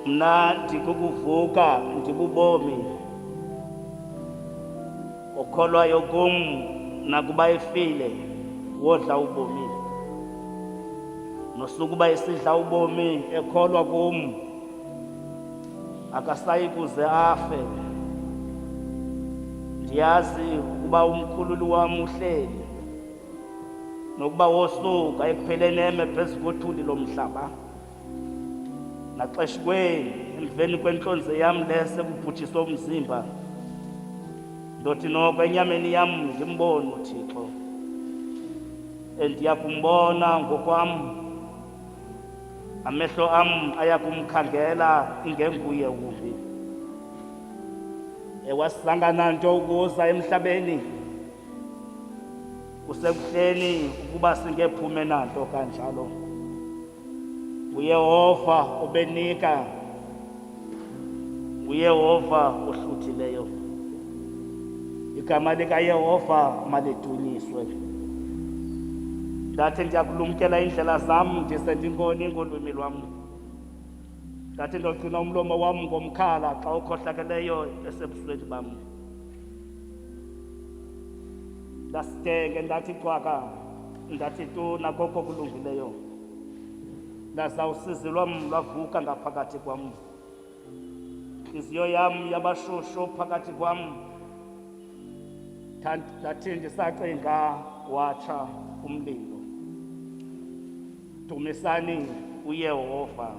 mna ndikukuvuka ndibubomi okholwayo kum nakuba efile wodla ubomi nosukuba esidla ubomi ekholwa kum akasayi kuze afe. Ndiyazi ukuba umkhululi wam uhleli nokuba wosuka ekupheleni eme phezu kothuli lomhlaba naxesha kweni emveni kwentlonze yam lesekubhutshiswa umzimba ndothi noko enyameni yam ndimbone uThixo endiyakumbona ngokwam amehlo am ayakumkhangela ingenguye umbi. Ewasizanga nanto ukuza emhlabeni kusekuhleni ukuba singephume nanto kanjalo. UYehova obenika, uYehova ohluthileyo. Igama likaYehova malidunyiswe. Ndathi ndiyakulumkela indlela zam ndise ndingoni ngolwimi lwam. Ndathi ndogcina umlomo wam ngomkhala xa ukhohlakeleyo esebusweni bam. Ndasidenge ndathi cwaka ndathi tu nakoko kulungileyo. Ndaza usizi lwam lwavuka ngaphakathi kwam. Intliziyo yam yabashushu phakathi kwam. Ndathi ndisacinga watsha umlilo. Dumisani uYehova.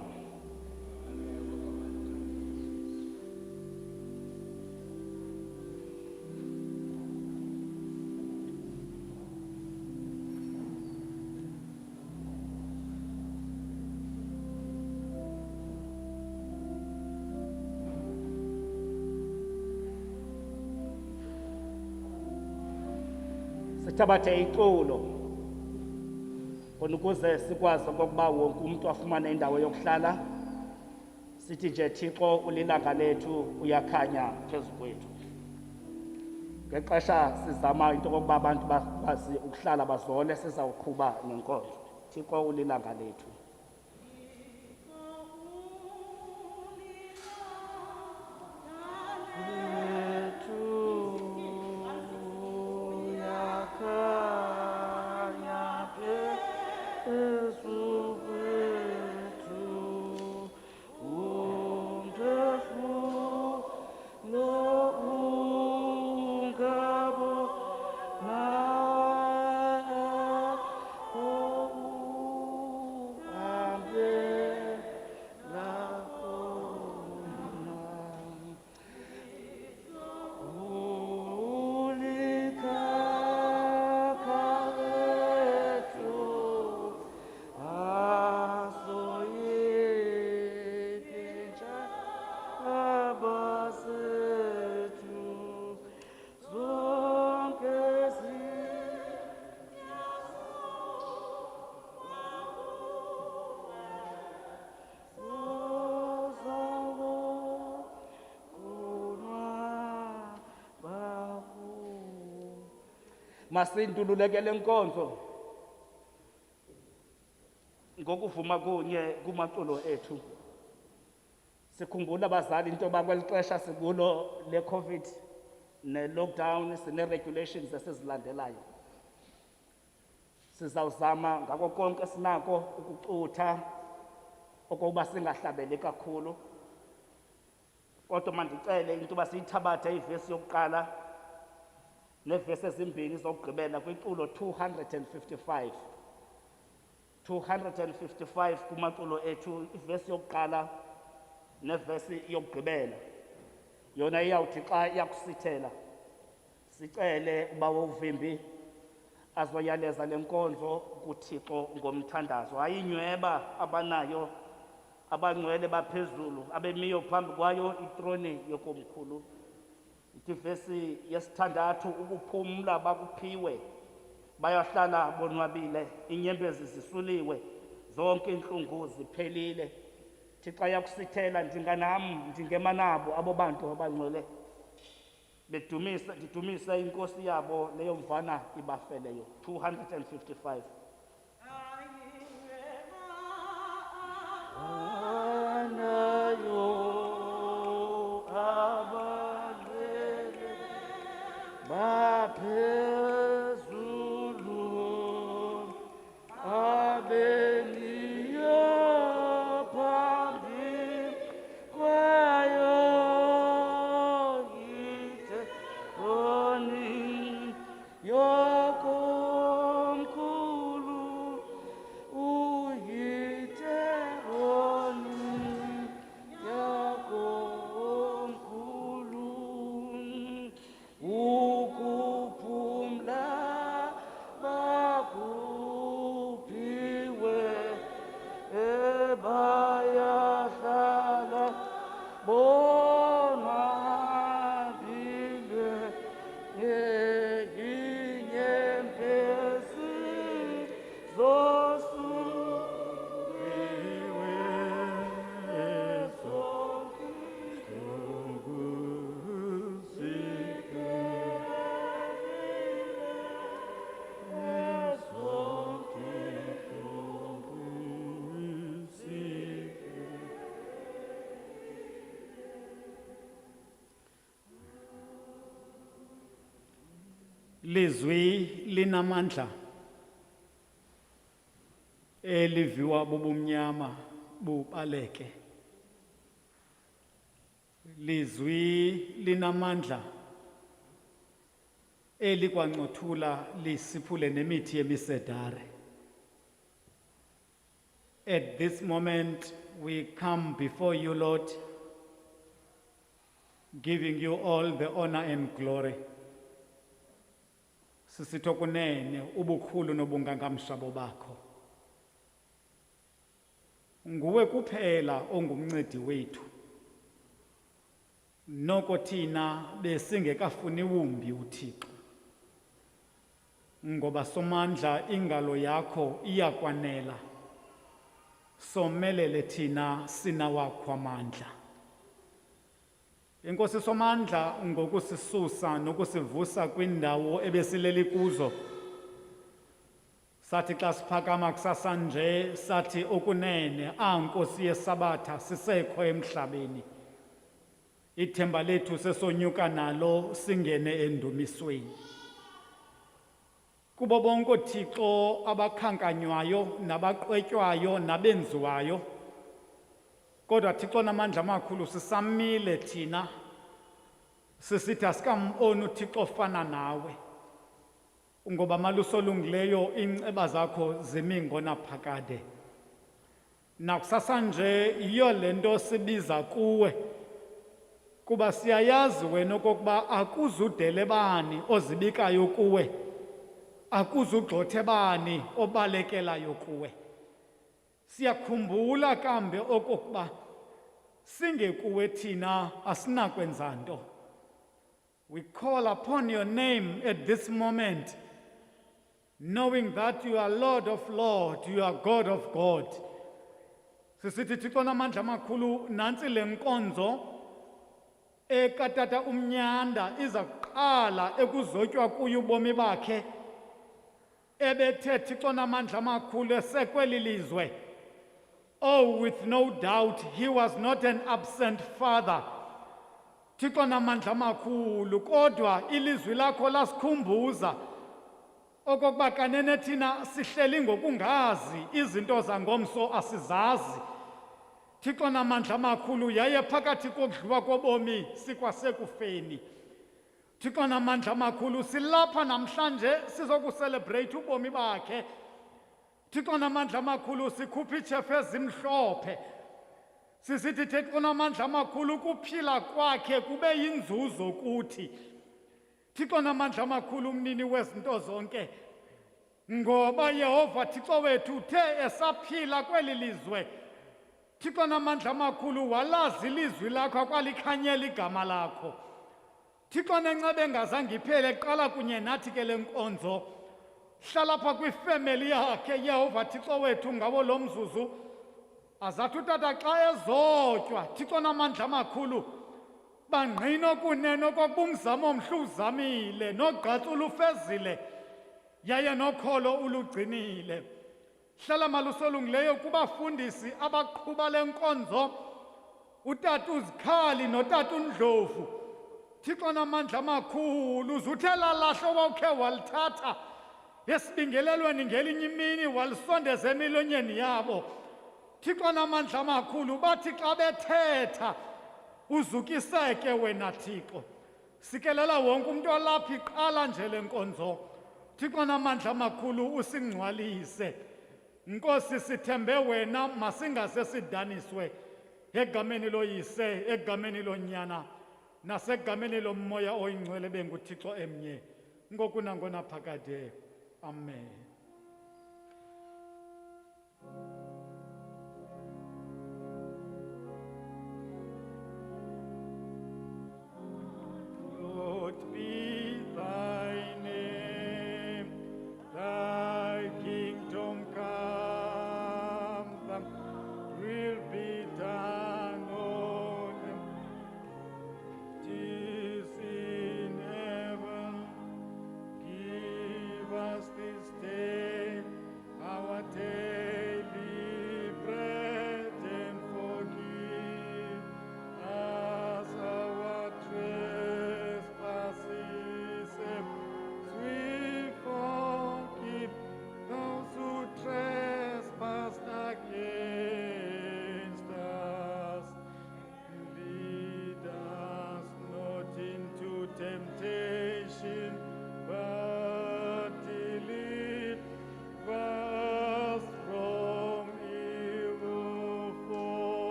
Sithabathe iculo khona ukuze sikwazi okokuba wonke umuntu afumane indawo yokuhlala. Sithi nje Thixo ulilanga lethu uyakhanya phezu kwethu. Ngexesha sizama into okokuba abantu bazi ukuhlala bazole sizawuqhuba nenkonzo. Thixo ulilanga lethu. Masindululekele inkonzo ngokuvuma kunye kumaculo ethu. Sikhumbula abazali into bakweli xesha sikulo le-COVID ne-lockdown sine-regulations esizilandelayo. Sizawuzama ngako konke sinako ukucutha okokuba singahlabeli kakhulu. Kodwa mandicele into yoba siyithabathe ivesi yokuqala nevesi ezimbini zokugqibela kwiculo 255. 255 kumaculo ethu, ivesi yokuqala nevesi yokugqibela. Yona iyawuthi xa iyakusithela sicele uba uvimbi azoyaleza lenkonzo kuThixo ngomthandazo. Ayinyweba abanayo abangcwele baphezulu abemiyo phambi kwayo itroni yokomkhulu. Ivesi yesithandathu, ukuphumla bakuphiwe bayahlala bonwabile, inyembezi zisuliwe, zonke inhlungu ziphelile. Thixo yakusithela ndinganam ndingemanabo abo bantu abangcwele ndidumise inkosi yabo leyo mvana ibafeleyo. 255. Ana yo Lizwi linamandla eliviwa bubumnyama bubaleke. Lizwi linamandla elikwancothula lisiphule nemithi yemisedare. At this moment we come before you, Lord, giving you all the honor and glory. Sisithokunene ubukhulu nobungangamshabo bakho. Nguwe kuphela ongumncedi wethu. Noko thina besingekafuni wumbi uThixo. Ngoba somandla ingalo yakho iyakwanela. Somelele thina sinawakho amandla. Inkosi somandla ngokusisusa nokusivusa kwindawo ebesileli kuzo. Sathi xa siphakama kusasa nje sathi okunene Nkosi yesabatha sisekho emhlabeni. Ithemba lethu sesonyuka nalo singene endumisweni. Kubo bonke oThixo abakhankanywayo nabaqwetywayo nabenziwayo. Kodwa Thixo namandla amakhulu sisamile thina. Sisithi asikamboni uThixo ofana nawe. Ngoba malusolungileyo inceba zakho zimingo naphakade. Nakusasa nje yiyo lento sibiza kuwe. Kuba siyayazi wena okokuba akuzudele bani ozibikayo kuwe. Akuzugxothe bani obalekelayo kuwe. Siyakhumbula kambe okokuba singekuwe thina asinakwenza nto. We call upon your name at this moment, knowing that you are Lord of Lords, you are God of God. Sisithi Thixo namandla amakhulu nantsi le nkonzo ekatata Mnyanda iza kuqala ekuzotywa kuyo ubomi bakhe. Ebethe Thixo namandla amakhulu esekweli lizwe. Oh, with no doubt, he was not an absent father. Thixo namandla amakhulu, kodwa ilizwi lakho lasikhumbuza okokuba kanene thina sihleli ngokungazi izinto zangomso asizazi. Thixo namandla amakhulu yaye phakathi kokudliwa kobomi sikwasekufeni. Thixo namandla amakhulu silapha namhlanje sizokucelebrate ubomi bakhe. Thixo namandla amakhulu sikhupha iitshefu ezimhlophe. Sisithi Thixo namandla amakhulu kuphila kwakhe kube yinzuzo kuthi. Thixo namandla amakhulu umnini wezinto zonke. Ngoba Yehova Thixo wethu uthe esaphila kweli lizwe. Thixo namandla amakhulu walazi ilizwi lakho akwalikhanyela igama lakho. Thixo nenceba engazange iphele eqala kunye nathi ke le nkonzo. Hlala pha kwifemeli yakhe Yehova Thixo wethu ngabo lo mzuzu. Azathi utata xa ezotywa Thixo namandla amakhulu bangqina kunene okokuba umzamo omhle uzamile nogqatso ulufezile yaye nokholo ulugcinile. Hlala malusolungileyo kubafundisi abaqhuba le nkonzo, utata uZikhali notata uNdlovu. Thixo namandla amakhulu uzuthe lalahlo wawukhe walithatha esibingelelweni ngelinye imini walisondeza emilonyeni yabo. Thixo namandla amakhulu bathi xa bethetha uzukiseke wena Thixo. Sikelela wonke umuntu olapha iqala nje le nkonzo. Thixo namandla amakhulu usingcwalise. Nkosi sithembe wena masingase sidaniswe egameni loyise, egameni lonyana nasegameni lomoya oyingcwele benguThixo emnye ngoku nangona phakade. Amen. Lord be thy name, thy kingdom come, thy will be done on earth as it is in heaven. Give us this day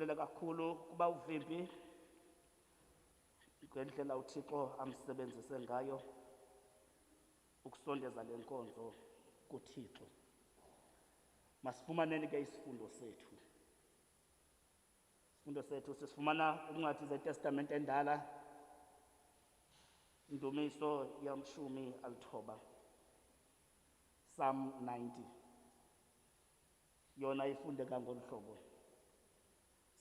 sibulela kakhulu kuba uvimbi ngendlela uThixo amsebenzise ngayo ukusondeza le nkonzo kuThixo. Masifumaneni ke isifundo sethu. Isifundo sethu sisifumana kwincwadi zeTestamente endala, Indumiso yamshumi alithoba, Psalm 90. Yona ifundeka ngolu hlobo.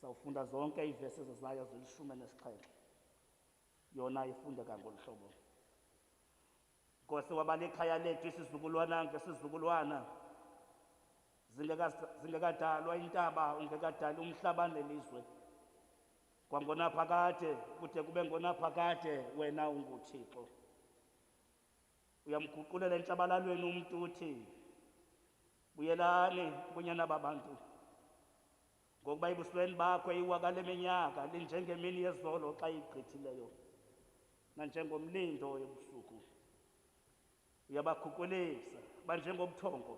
Sawufunda zonke iivesi zayo zili-17. Yona ifundeka ngolu hlobo. Nkosi, waba likhaya lethu isizukulwana ngesizukulwana, zingekadalwa intaba, ungekadali umhlaba nelizwe. Kwangonaphakade kude kube ngonaphakade wena unguThixo. Uyamguqulela entshabalalweni umntu uthi, buyelani bunyana babantu, ngokuba ebusweni bakho iwaka leminyaka linjengemini yezolo xa igqithileyo, nanjengomlindo ebusuku. Uyabaguqulisa banjengobuthongo,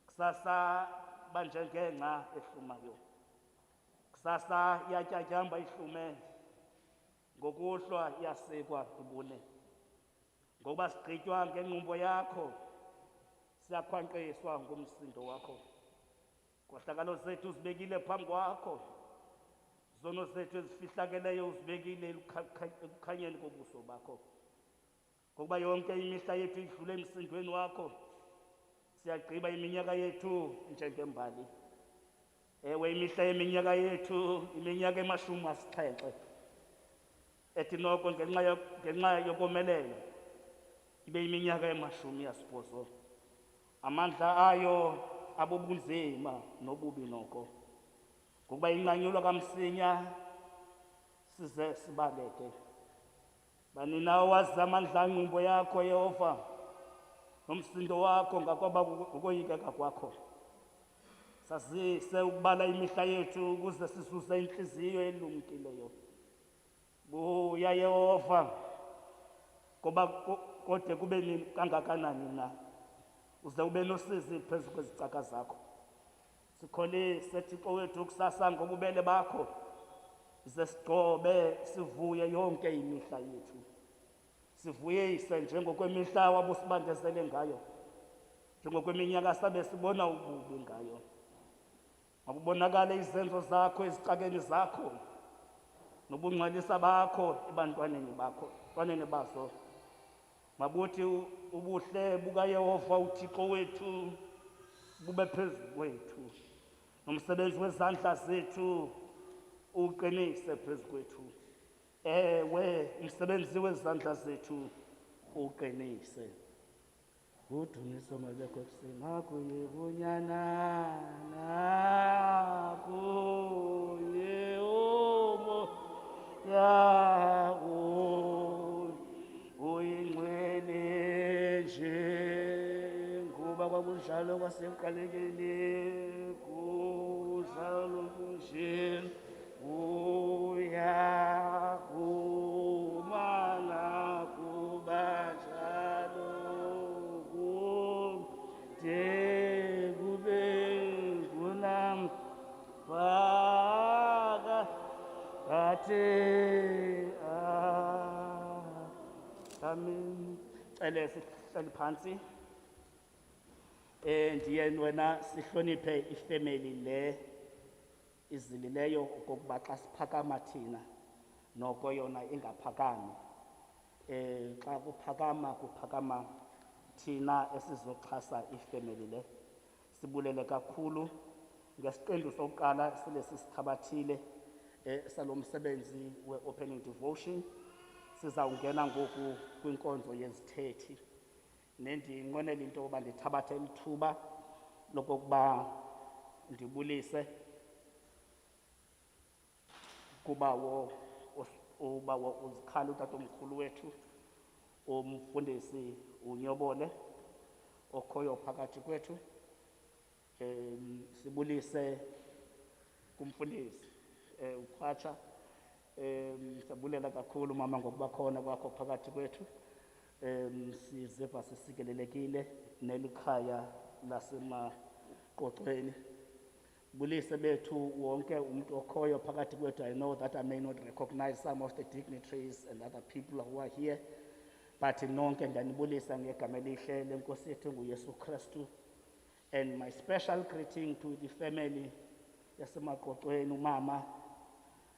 kusasa banjengengca ehlumayo. Kusasa iyatyatyamba ihlume, ngokuhlwa iyasikwa ibune. Ngokuba sigqitywa ngenqumbo yakho, siyakhwankqiswa ngumsindo wakho. Kohlakalo zethu uzibekile phambi kwakho, zono zethu ezifihlakeleyo uzibekile ekukhanyeni kobuso bakho. Ngokuba yonke imihla yethu idlule emsindweni wakho, siyagqiba iminyaka yethu njengembali. Ewe, imihla yeminyaka yethu iminyaka 70, ethi noko ngenxa yokomelela ibe iminyaka 80. Amandla ayo abubunzima nobubi noko, ngokuba inqanyulwa kamsinya size sibaleke. Banina owazi amandla angqumbo yakho Yehova, nomsindo wakho ngakwaba ukoyikeka kwakho. Sazise ukubala imihla yethu ukuze sisuse inhliziyo elumkileyo. Buya Yehova, ngoba kode kube kangakanani na, uze ube nosizi phezu kwezicaka zakho. Sikholise Thixo wethu kusasa ngobubele bakho, ze sigcobe sivuye yonke imihla yethu. Sivuyise njengokwemihla wabusibandezele ngayo, njengokweminyaka sabe sibona ububi ngayo. Mabubonakale izenzo zakho ezicakeni zakho, nobungcwalisa bakho ebantwaneni bazo. Mabuthi ubuhle bukaYehova uThixo wethu bube phezu kwethu, nomsebenzi wezandla zethu uqinise phezu kwethu. Ewe, umsebenzi wezandla zethu uqinise. Udumiso malekho ebuseni kuye bunyana nakuye omo ya uyingcwele nje ngoba kwakunjalo kwasekuqalekeni kunjalo kunje uyakumana kubanjalo kude kube kunamfaka kade. Amen. Cele sihlale phansi. Ndiye wena sihloniphe ifamily le izilileyo okokuba xa siphakama thina noko yona ingaphakami. Xa kuphakama thina esizoxhasa ifamily le. Sibulele kakhulu ngesiqendu sokuqala sile sisithabathile salomsebenzi we-opening devotion. Sizawungena ngoku kwinkonzo yezithethi. Nendinqwenela into yoba ndithabathe lithuba lokokuba ndibulise kubawo uzikhali utatomkhulu wethu umfundisi uNyobole okhoyo phakathi kwethu. Sibulise kumfundisi uKhwatsha. Siyabulela kakhulu mama ngokuba khona kwakho phakathi kwethu. Siziva sisikelelekile nelikhaya lasemaqoqweni. Bulise bethu wonke umuntu okhoyo phakathi kwethu. I know that I may not recognize some of the dignitaries and other people who are here, but nonke ndanibulisa ngegama elihle lenkosi yethu nguYesu Kristu. And my special greeting to the family yasemaqoqweni, umama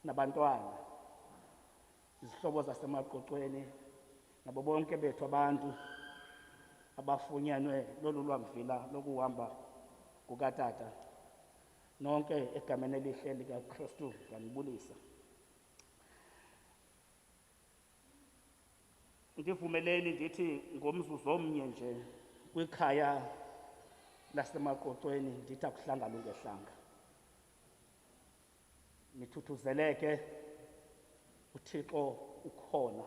nabantwana, izihlobo zasemaqoqweni, nabo bonke bethu abantu abafunyanwe lolu lwamvila lokuhamba kukatata. Nonke egameni elihle likaKristu nganibulisa. Ndivumeleni ndithi ngomzuzu omnye nje kwikhaya lasemaqoqweni ndithi akuhlanga lungehlanga. Nithuthuzeleke, uThixo ukhona,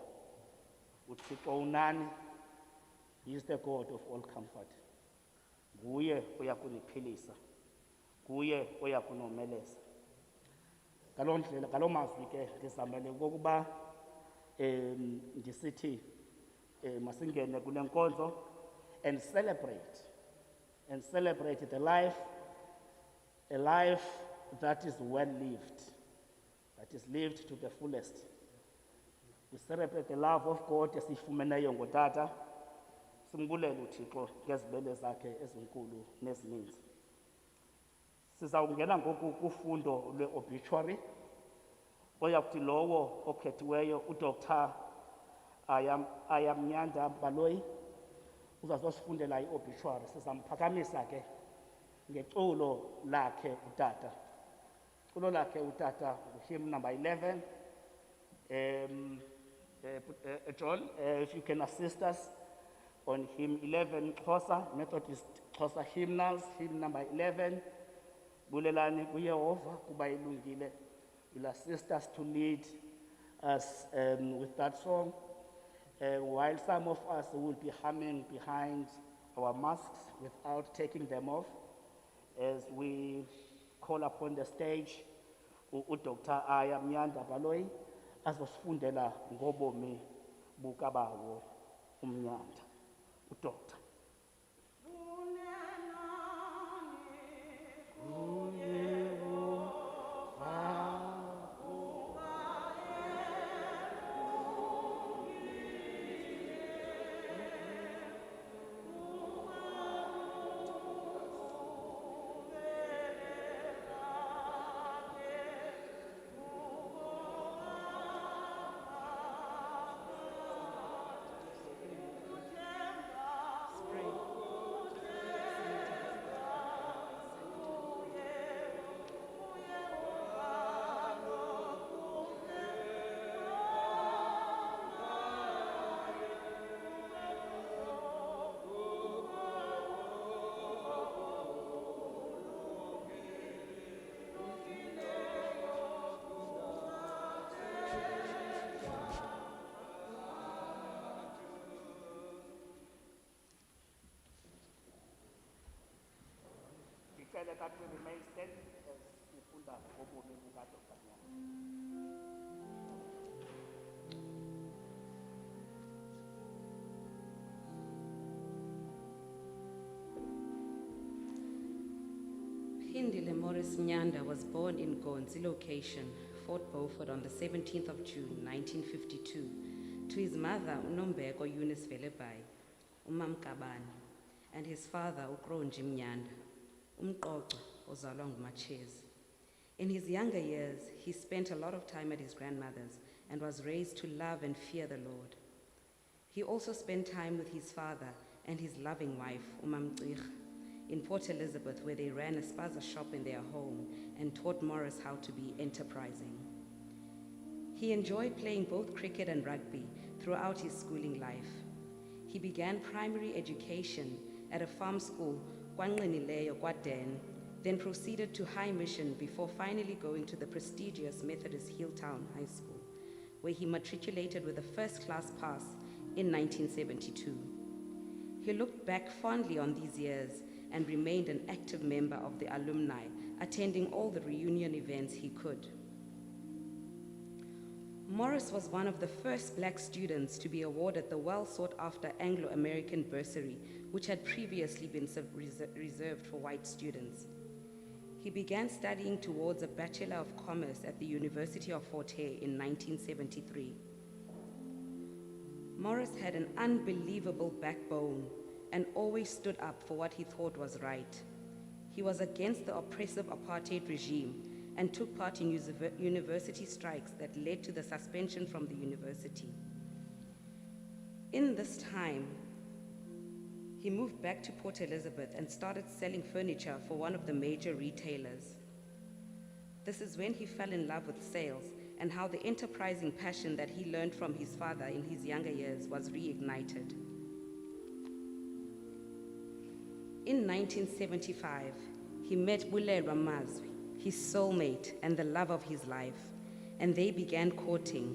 uThixo unani. He is the God of all comfort. Nguye oyakuniphilisa, nguye oyakunomeleza. Ngaloo ndlela, ngaloo mazwi ke ndizamele okokuba ndisithi masingene kule nkonzo and celebrate the life, a life that is well lived, that is lived to the fullest. We celebrate the love of God esiyifumeneyo ngotata. Simbulele uThixo ngezibele zakhe ezinkulu nezininzi. Sizawungena ngoku kufundo lwe-obituary oyakuthi lowo okhethiweyo uDr. Mnyanda Baloyi uzazosifundela i-obituary. Sizamphakamisa ke ngeculo lakhe utata. Culo lakhe utata hymn number 11. John, if you can assist us on hymn 11 Xhosa, Methodist Xhosa hymnals, hymn number 11. Bulelani kuYehova kuba ilungile. Will assist us to lead us with that song. While some of us will be humming behind our masks without taking them off, as we call upon the stage uDr. Mnyanda Baloyi azosifundela ngobomi bukabawo uMnyanda. uDr. Declare that we remain standing as sifunda ngobomi bukaDr. Mnyanda. Pindile Morris Mnyanda was born in Gonzi location, Fort Beaufort, on the 17th of June, 1952, to his mother, Unombeko Eunice Velebai, Umam Kabani, and his father, Ukronji Mnyanda, Umqoqo, ozalwa nguMatshezi. In his younger years, he spent a lot of time at his grandmother's and was raised to love and fear the Lord. He also spent time with his father and his loving wife, Umam Gcirha, in Port Elizabeth, where they ran a spaza shop in their home and taught Morris how to be enterprising. He enjoyed playing both cricket and rugby throughout his schooling life. He began primary education at a farm school, KwaNqinileyo, KwaDen, then proceeded to High Mission before finally going to the prestigious Methodist Hilltown High School, where he matriculated with a first-class pass in 1972. He looked back fondly on these years and remained an active member of the alumni, attending all the reunion events he could. Morris was one of the first black students to be awarded the well-sought-after Anglo-American bursary, which had previously been reserved for white students. He began studying towards a Bachelor of Commerce at the University of Fort Hare in 1973. Morris had an unbelievable backbone and always stood up for what he thought was right. He was against the oppressive apartheid regime and took part in university strikes that led to the suspension from the university. In this time, he moved back to Port Elizabeth and started selling furniture for one of the major retailers. This is when he fell in love with sales and how the enterprising passion that he learned from his father in his younger years was reignited. In 1975, he met Bulelwa Mazwi, his soulmate and the love of his life, and they began courting.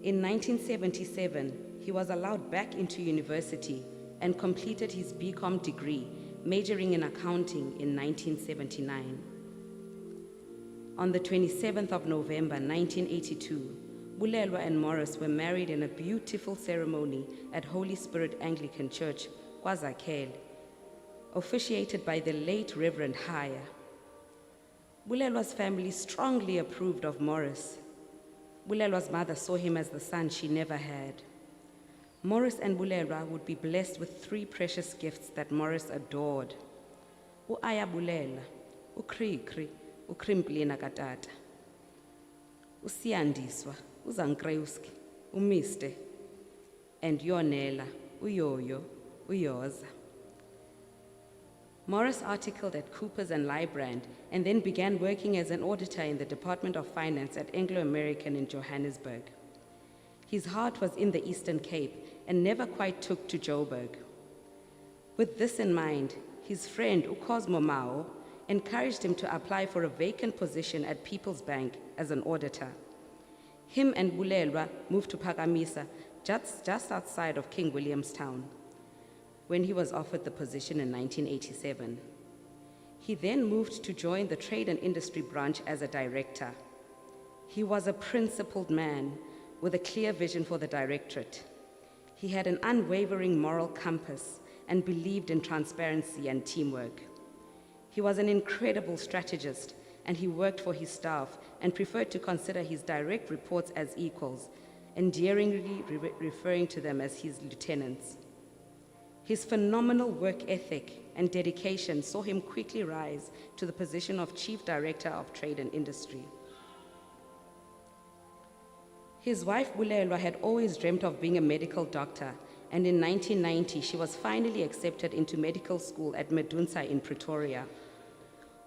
In 1977, he was allowed back into university and completed his BCom degree, majoring in accounting in 1979. On the 27th of November, 1982, Bulelwa and Morris were married in a beautiful ceremony at Holy Spirit Anglican Church, KwaZakhele, officiated by the late Reverend Haya. Bulelwa's family strongly approved of Morris. Bulelwa's mother saw him as the son she never had. Morris and Bulelwa would be blessed with 3 precious gifts that Morris adored. U-Aya Bulela, uKrikri, uKrimplina Katata. uSiyandiswa, uZankreuski, uMiste, and Yonela, uYoyo, uYoza. Morris articled at Coopers and Lybrand and then began working as an auditor in the Department of Finance at Anglo-American in Johannesburg. His heart was in the Eastern Cape and never quite took to Joburg. With this in mind, his friend uCosmo Mao encouraged him to apply for a vacant position at People's Bank as an auditor. Him and Bulelwa moved to Phakamisa, just outside of King Williamstown, when he was offered the position in 1987. He then moved to join the Trade and Industry branch as a director. He was a principled man with a clear vision for the directorate. He had an unwavering moral compass and believed in transparency and teamwork. He was an incredible strategist, and he worked for his staff and preferred to consider his direct reports as equals, endearingly referring to them as his lieutenants. His phenomenal work ethic and dedication saw him quickly rise to the position of Chief Director of Trade and Industry. His wife Bulelwa had always dreamt of being a medical doctor, and in 1990 she was finally accepted into medical school at Medunsa in Pretoria.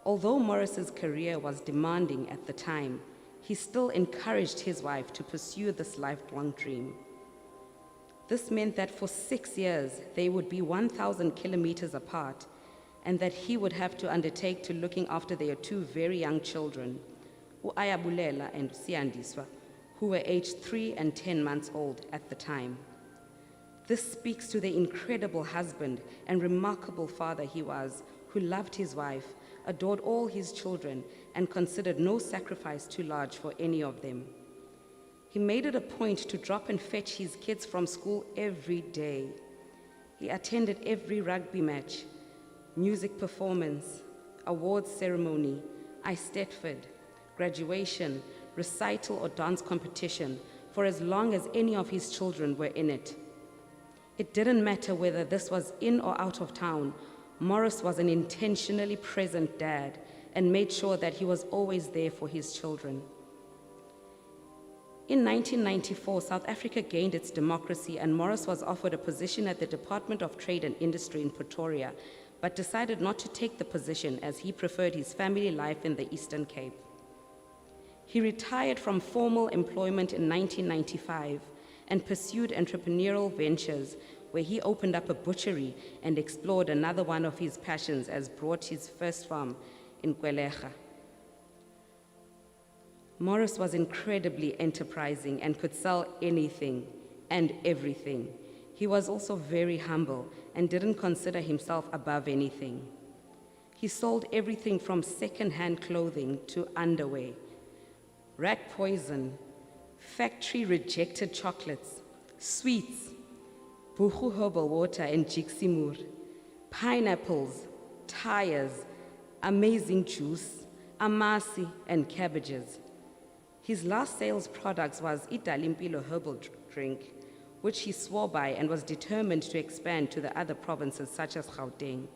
Although Morris's career was demanding at the time, he still encouraged his wife to pursue this lifelong dream. This meant that for 6 years they would be 1,000 kilometers apart, and that he would have to undertake to looking after their 2 very young children, uAya Bulela and Siyandiswa, who were aged 3 and 10 months old at the time. This speaks to the incredible husband and remarkable father he was, who loved his wife, adored all his children, and considered no sacrifice too large for any of them. He made it a point to drop and fetch his kids from school every day. He attended every rugby match, music performance, awards ceremony, Eisteddfod, graduation, recital or dance competition for as long as any of his children were in it. It didn't matter whether this was in or out of town. Morris was an intentionally present dad and made sure that he was always there for his children. In 1994, South Africa gained its democracy, and Morris was offered a position at the Department of Trade and Industry in Pretoria, but decided not to take the position as he preferred his family life in the Eastern Cape. He retired from formal employment in 1995 and pursued entrepreneurial ventures, where he opened up a butchery and explored another one of his passions as brought his first farm in Kwelecha. Morris was incredibly enterprising and could sell anything and everything. He was also very humble and didn't consider himself above anything. He sold everything from second-hand clothing to underwear, rat poison, factory-rejected chocolates, sweets, Buchu herbal water and Jiximur, pineapples, tires, amazing juice, amasi, and cabbages. His last sales products was Italimpilo herbal drink, which he swore by and was determined to expand to the other provinces such as Gauteng.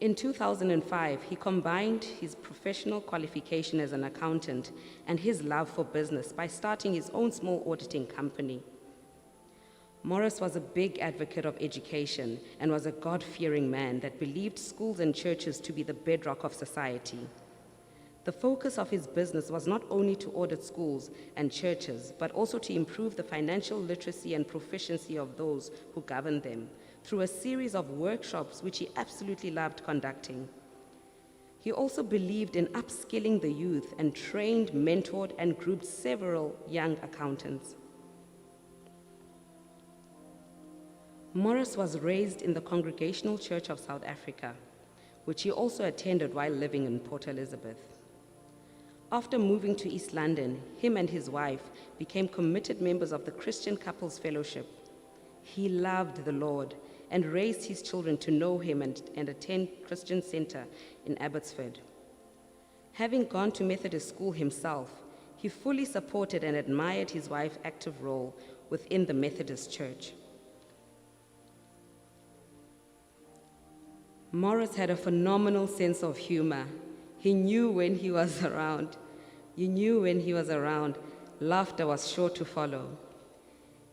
In 2005, he combined his professional qualification as an accountant and his love for business by starting his own small auditing company. Morris was a big advocate of education and was a God-fearing man that believed schools and churches to be the bedrock of society. The focus of his business was not only to audit schools and churches, but also to improve the financial literacy and proficiency of those who govern them through a series of workshops which he absolutely loved conducting. He also believed in upskilling the youth and trained, mentored, and grouped several young accountants. Morris was raised in the Congregational Church of South Africa, which he also attended while living in Port Elizabeth. After moving to East London, him and his wife became committed members of the Christian Couples Fellowship. He loved the Lord and raised his children to know him and attend Christian Center in Abbotsford. Having gone to Methodist school himself, he fully supported and admired his wife's active role within the Methodist Church. Morris had a phenomenal sense of humor. He knew when he was around. You knew when he was around, laughter was sure to follow.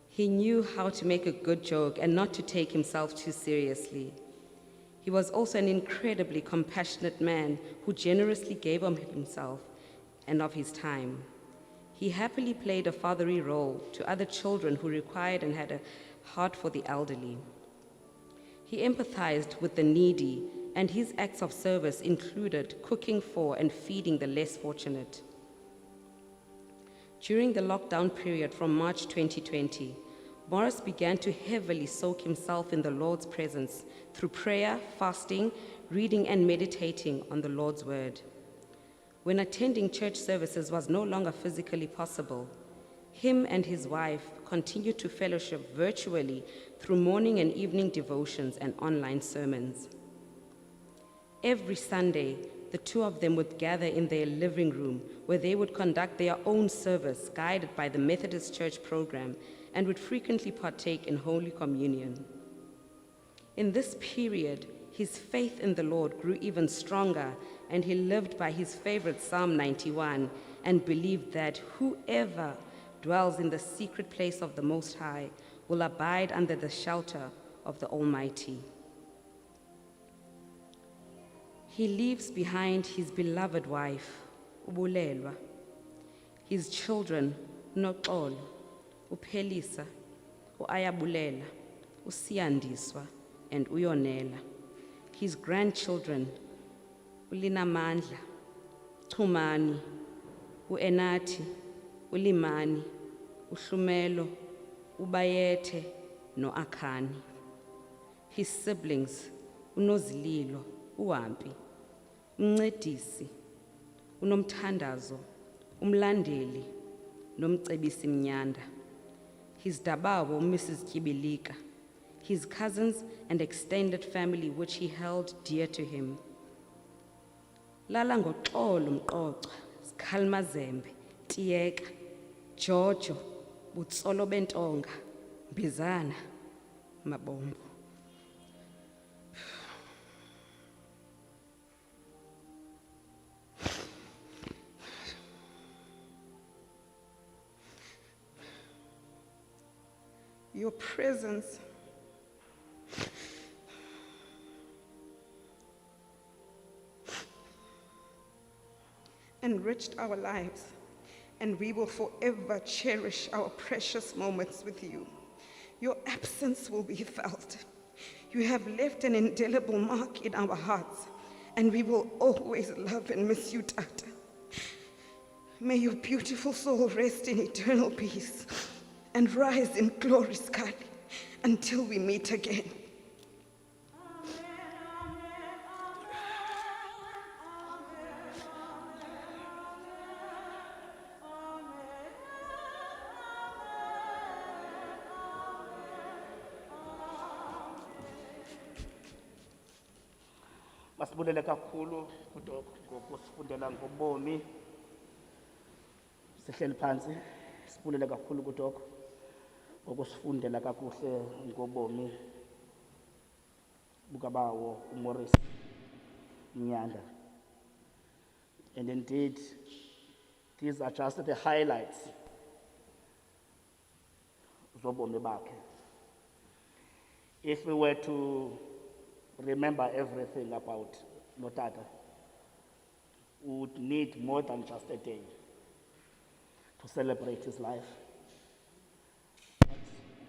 He knew how to make a good joke and not to take himself too seriously. He was also an incredibly compassionate man who generously gave of himself and of his time. He happily played a fatherly role to other children who required and had a heart for the elderly. He empathized with the needy, and his acts of service included cooking for and feeding the less fortunate. During the lockdown period from March 2020, Morris began to heavily soak himself in the Lord's presence through prayer, fasting, reading, and meditating on the Lord's word. When attending church services was no longer physically possible, him and his wife continued to fellowship virtually through morning and evening devotions and online sermons. Every Sunday, the two of them would gather in their living room where they would conduct their own service guided by the Methodist Church program and would frequently partake in Holy Communion. In this period, his faith in the Lord grew even stronger, and he lived by his favorite Psalm 91 and believed that whoever dwells in the secret place of the Most High will abide under the shelter of the Almighty. He leaves behind his beloved wife, Ubulelwa, his children, Noxolo, Uphelisa, Ayabulela, Usiyandiswa, and Uyonela, his grandchildren, Ulinamandla, Chumani, Uenati, Ulimani, Uhlumelo, Ubayete, no Akani. His siblings, Unozililo, Uampi, Umncedisi, Unomthandazo, Umlandeli, Nomcebisi Mnyanda. His Dabawo, Mrs. Kibilika, his cousins and extended family which he held dear to him. Lala ngoxolo Mqoqa, Sikhalimazembe, Tiyeka, Jojo, Butsolo Bentonga, Mbizana, Mabombo. Your presence enriched our lives, and we will forever cherish our precious moments with you. Your absence will be felt. You have left an indelible mark in our hearts, and we will always love and miss you, Tata. May your beautiful soul rest in eternal peace and rise in glory, Skali, until we meet again. Masibulele kakhulu kudoko ngokusifundela ngobomi. Sihleli phansi, sibulele kakhulu kudoko ngokusifundela kakuhle ngobomi bukabawo uMorris Mnyanda. And indeed, these are just the highlights zobomi bakhe. If we were to remember everything about Notata, we would need more than just a day to celebrate his life.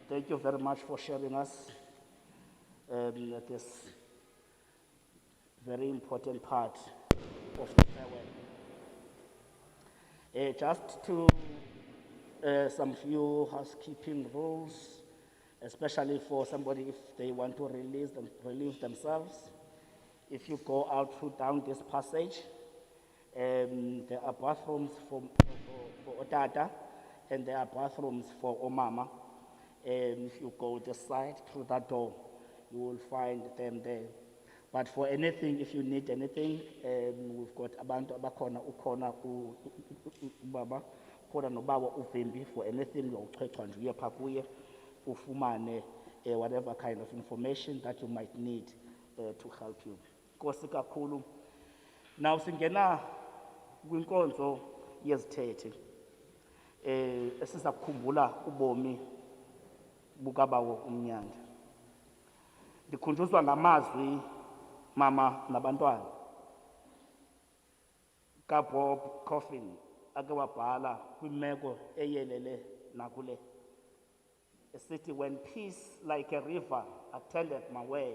Thank you very much for sharing us this very important part of the farewell. Just to some few housekeeping rules, especially for somebody if they want to relieve themselves. If you go out down this passage, there are bathrooms for Otata and there are bathrooms for Omama. If you go this side through that door, you will find them there. But for anything, if you need anything, we've got abantu abakhona ukhona ubaba khona nobaba uvimbi for anything uyawuchwechwa nje uye phaa kuye ufumane whatever kind of information that you might need to help you. Nkosi kakhulu. Now singena kwinkonzo yezithethe esiza kukhumbula ubomi bukabawo uMnyanda. Ndikhunjuzwa ngamazwi mama nabantwana kaBob Coffin ake wabhala kwimeko eyelele nakule esithi, when peace like a river attended my way,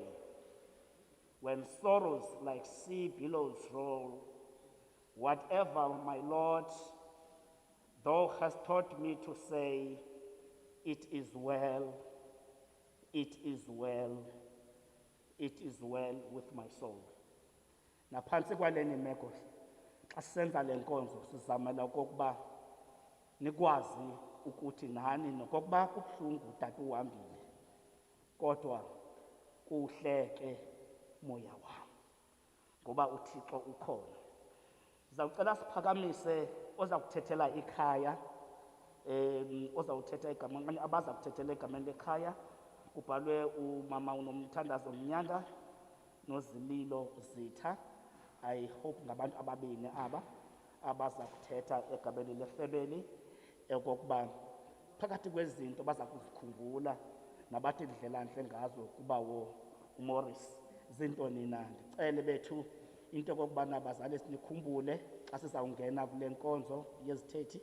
when sorrows like sea billows roll, whatever my Lord thou hast taught me to say, it is well, it is well, it is well with my soul. Naphantsi kwaleni meko xa sisenza le nkonzo sizamela okokuba nikwazi ukuthi nani nokokuba kubuhlungu tata uhambile kodwa kuhleke moya wam ngoba uThixo ukhona. Sizawucela siphakamise oza kuthethela ikhaya, ozawuthetha igama abaza kuthethela egameni lekhaya kubhalwe umama uNomthandazo Mnyanda noZililo Zitha. I hope ngabantu ababini aba abaza kuthetha egameni lefemeli okokuba phakathi kwezinto baza kuzikhumbula nabathi ndlela ntle ngazo kubawo uMorris zintoni na. Ndicele bethu into okokubana bazali sinikhumbule xa sizawungena kule nkonzo yezithethi,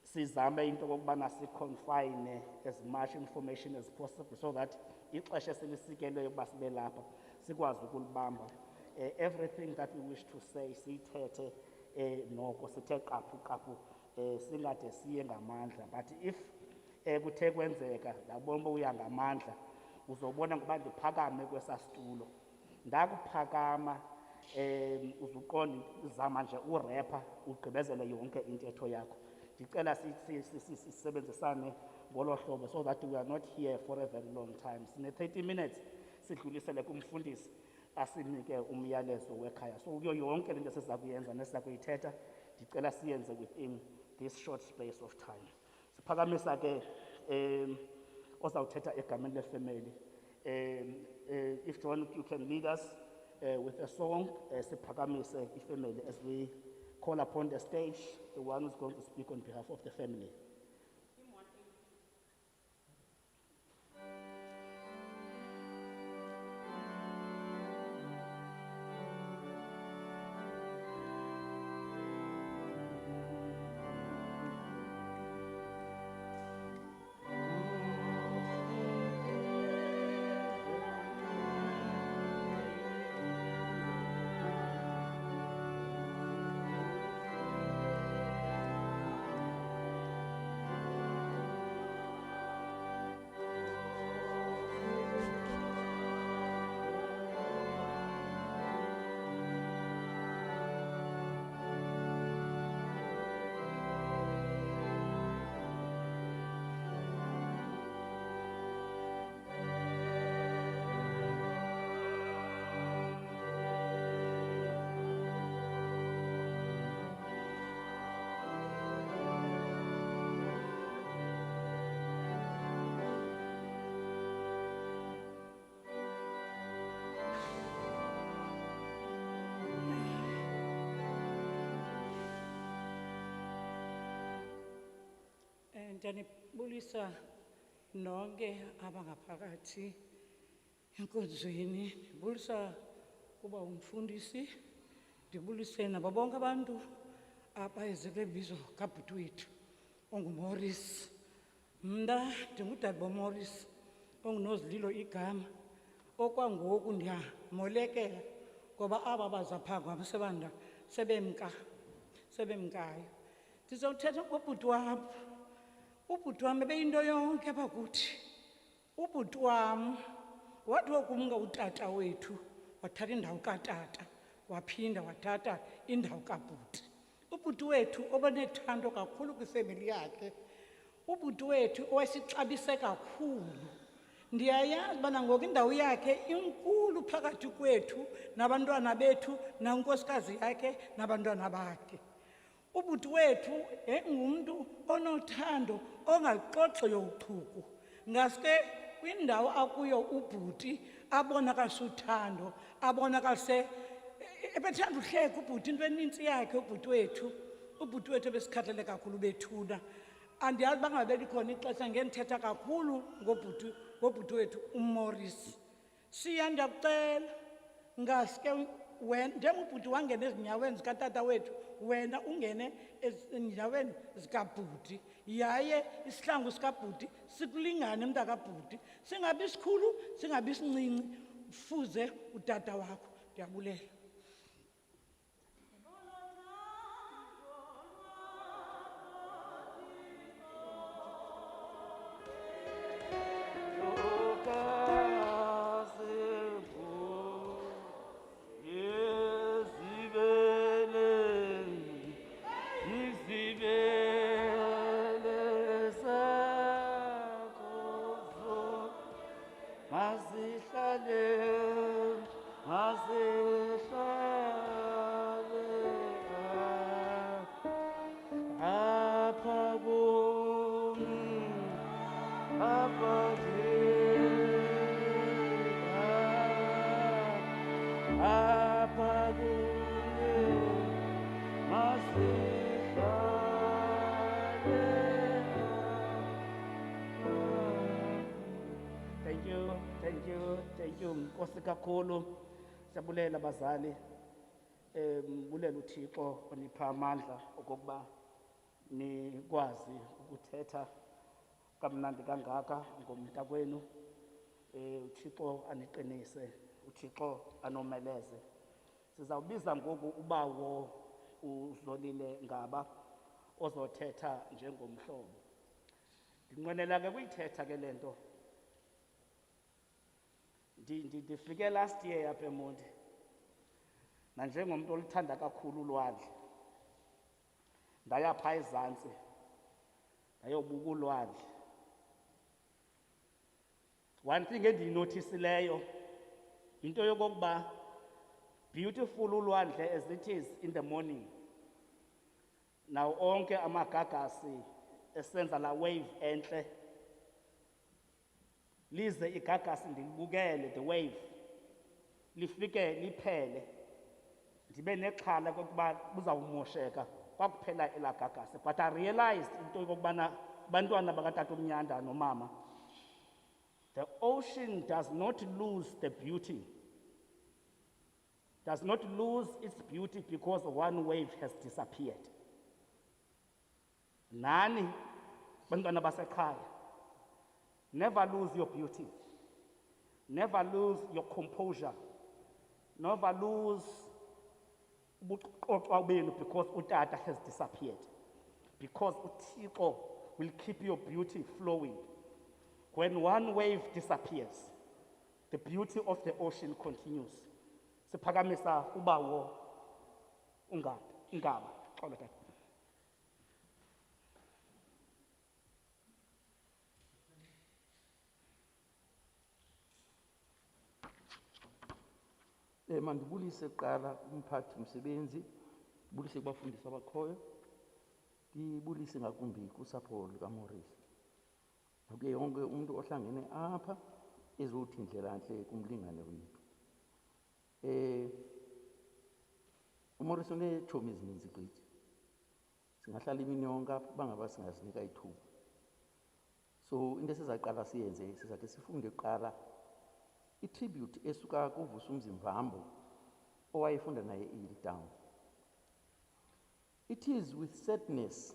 sizame into okokubana siconfine as much information as possible so that ixesha esilisikeleyo ukuba sibe lapha sikwazi ukulibamba. Everything that we wish to say siyithethe noko sithe qaphu singade siye ngamandla, but if kuthe kwenzeka ndabona uba uya ngamandla uzobona ngoba ndiphakame kwesaa situlo ndakuphakama uzuqonda uzama nje urepha ugqibezele yonke intetho yakho. Ndicela sisebenzisane ngolo hlobo so that we are not here for a very long time. Sine 30 minutes sidlulisele kumfundisi asinike umyalezo wekhaya. So kuyo yonke lento esiza kuyenza nesiza kuyithetha ndicela siyenze within this short space of time. Siphakamisa ke ozawuthetha egameni lefemeli. If John, you can lead us with a song, siphakamise ifemeli as we call upon the stage the one who's going to speak on behalf of the family. Ndanibulisa nonke abangaphakathi enkonzweni. Ndibulisa kuba umfundisi, ndibulise nabo bonke abantu abayeze kule mbizo kabhuti wethu onguMorris. Mna ndingudade boMorris ongunozililo igama, okwangoku ndiyamolekela ngoba aba baza phaa ngam sebemkayo. Ndizawuthetha ngobhuti wam. Ubhuti wam ebeyinto yonke apha kuthi. Ubhuti wam wathi wokumka utata wethu wathatha indawo katata, waphinda wathatha indawo kabhuti. Ubhuti wethu obanethando kakhulu kwifemeli yakhe, ubhuti wethu owayesixabise kakhulu. Ndiyayazi ubana ngoku indawo yakhe inkulu phakathi kwethu nabantwana bethu nankosikazi yakhe nabantwana bakhe. Ubhuti wethu ngumntu onothando, ongaxoxiyo uchuku. Ngaske kwindawo akuyo ubhuti abonakalise uthando, abonakalise ebethanda uhleka ubhuti into enintsi yakhe ubhuti wethu. Ubhuti wethu ebesikhathalele kakhulu bethuna. Andiyazi bangabe likhona ixesha ngendithetha kakhulu ngobhuti wethu uMorris. Ndiyakucela ngaske wena njengobhuti wangena ezinyaweni zikatata wethu, wena ungene ezinyaweni zikabhuti. Yaye isihlangu sikabhuti sikulingane mntakabhuti, singabi sikhulu singabi sincinci, ufuze utata wakho. Ndiyabulela. Thank you, Nkosi kakhulu. Siyabulela bazali. Bulela uThixo onipha amandla okokuba nikwazi ukuthetha kamnandi kangaka ngomntakwenu. uThixo aniqinise, uThixo anomeleze. Sizawubiza ngoku ubawo uZolile Ngaba ozothetha njengomhlobo. Ndinqwenela ke kuyithetha ke lento. Ndifike last year apha eMonti, nanjengomuntu oluthanda kakhulu ulwandle, ndaya phaa ezantsi ndayobuka ulwandle. One thing endiyinothisileyo into yokokuba beautiful ulwandle as it is in the morning, nawo onke amagagasi esenza la wave entle, lize igagasi ndilibukele the wave lifike liphele, ndibe nexhala kokuba buzawumosheka kwakuphela elaa gagasi. But I realized into yokokubana bantwana bakatata Mnyanda nomama, the ocean does not lose the beauty, does not lose its beauty because one wave has disappeared. Nani bantwana basekhaya, never lose your beauty, never lose your composure, never lose ubuqoqwa benu because utata has disappeared, because uThixo will keep your beauty flowing. When one wave disappears, the beauty of the ocean continues. Siphakamisa ubawo Ngaba. Xola tata. Mandibulise kuqala umphathi msebenzi, ndibulise kubafundisi abakhoyo, ndibulise ngakumbi kusapho likaMorris. Nokuye yonke umuntu ohlangene apha ezothi indlelantle kumlingane wethu. uMorris uneetshomi ezininzi gqithi. Singahlala imini yonke apha bangaba singazinika ithuba. So into esizaqala siyenze sizake sifunde kuqala i-tribute esuka kuVusumuzi Mvambo owayefunda naye eHilltown. It is with sadness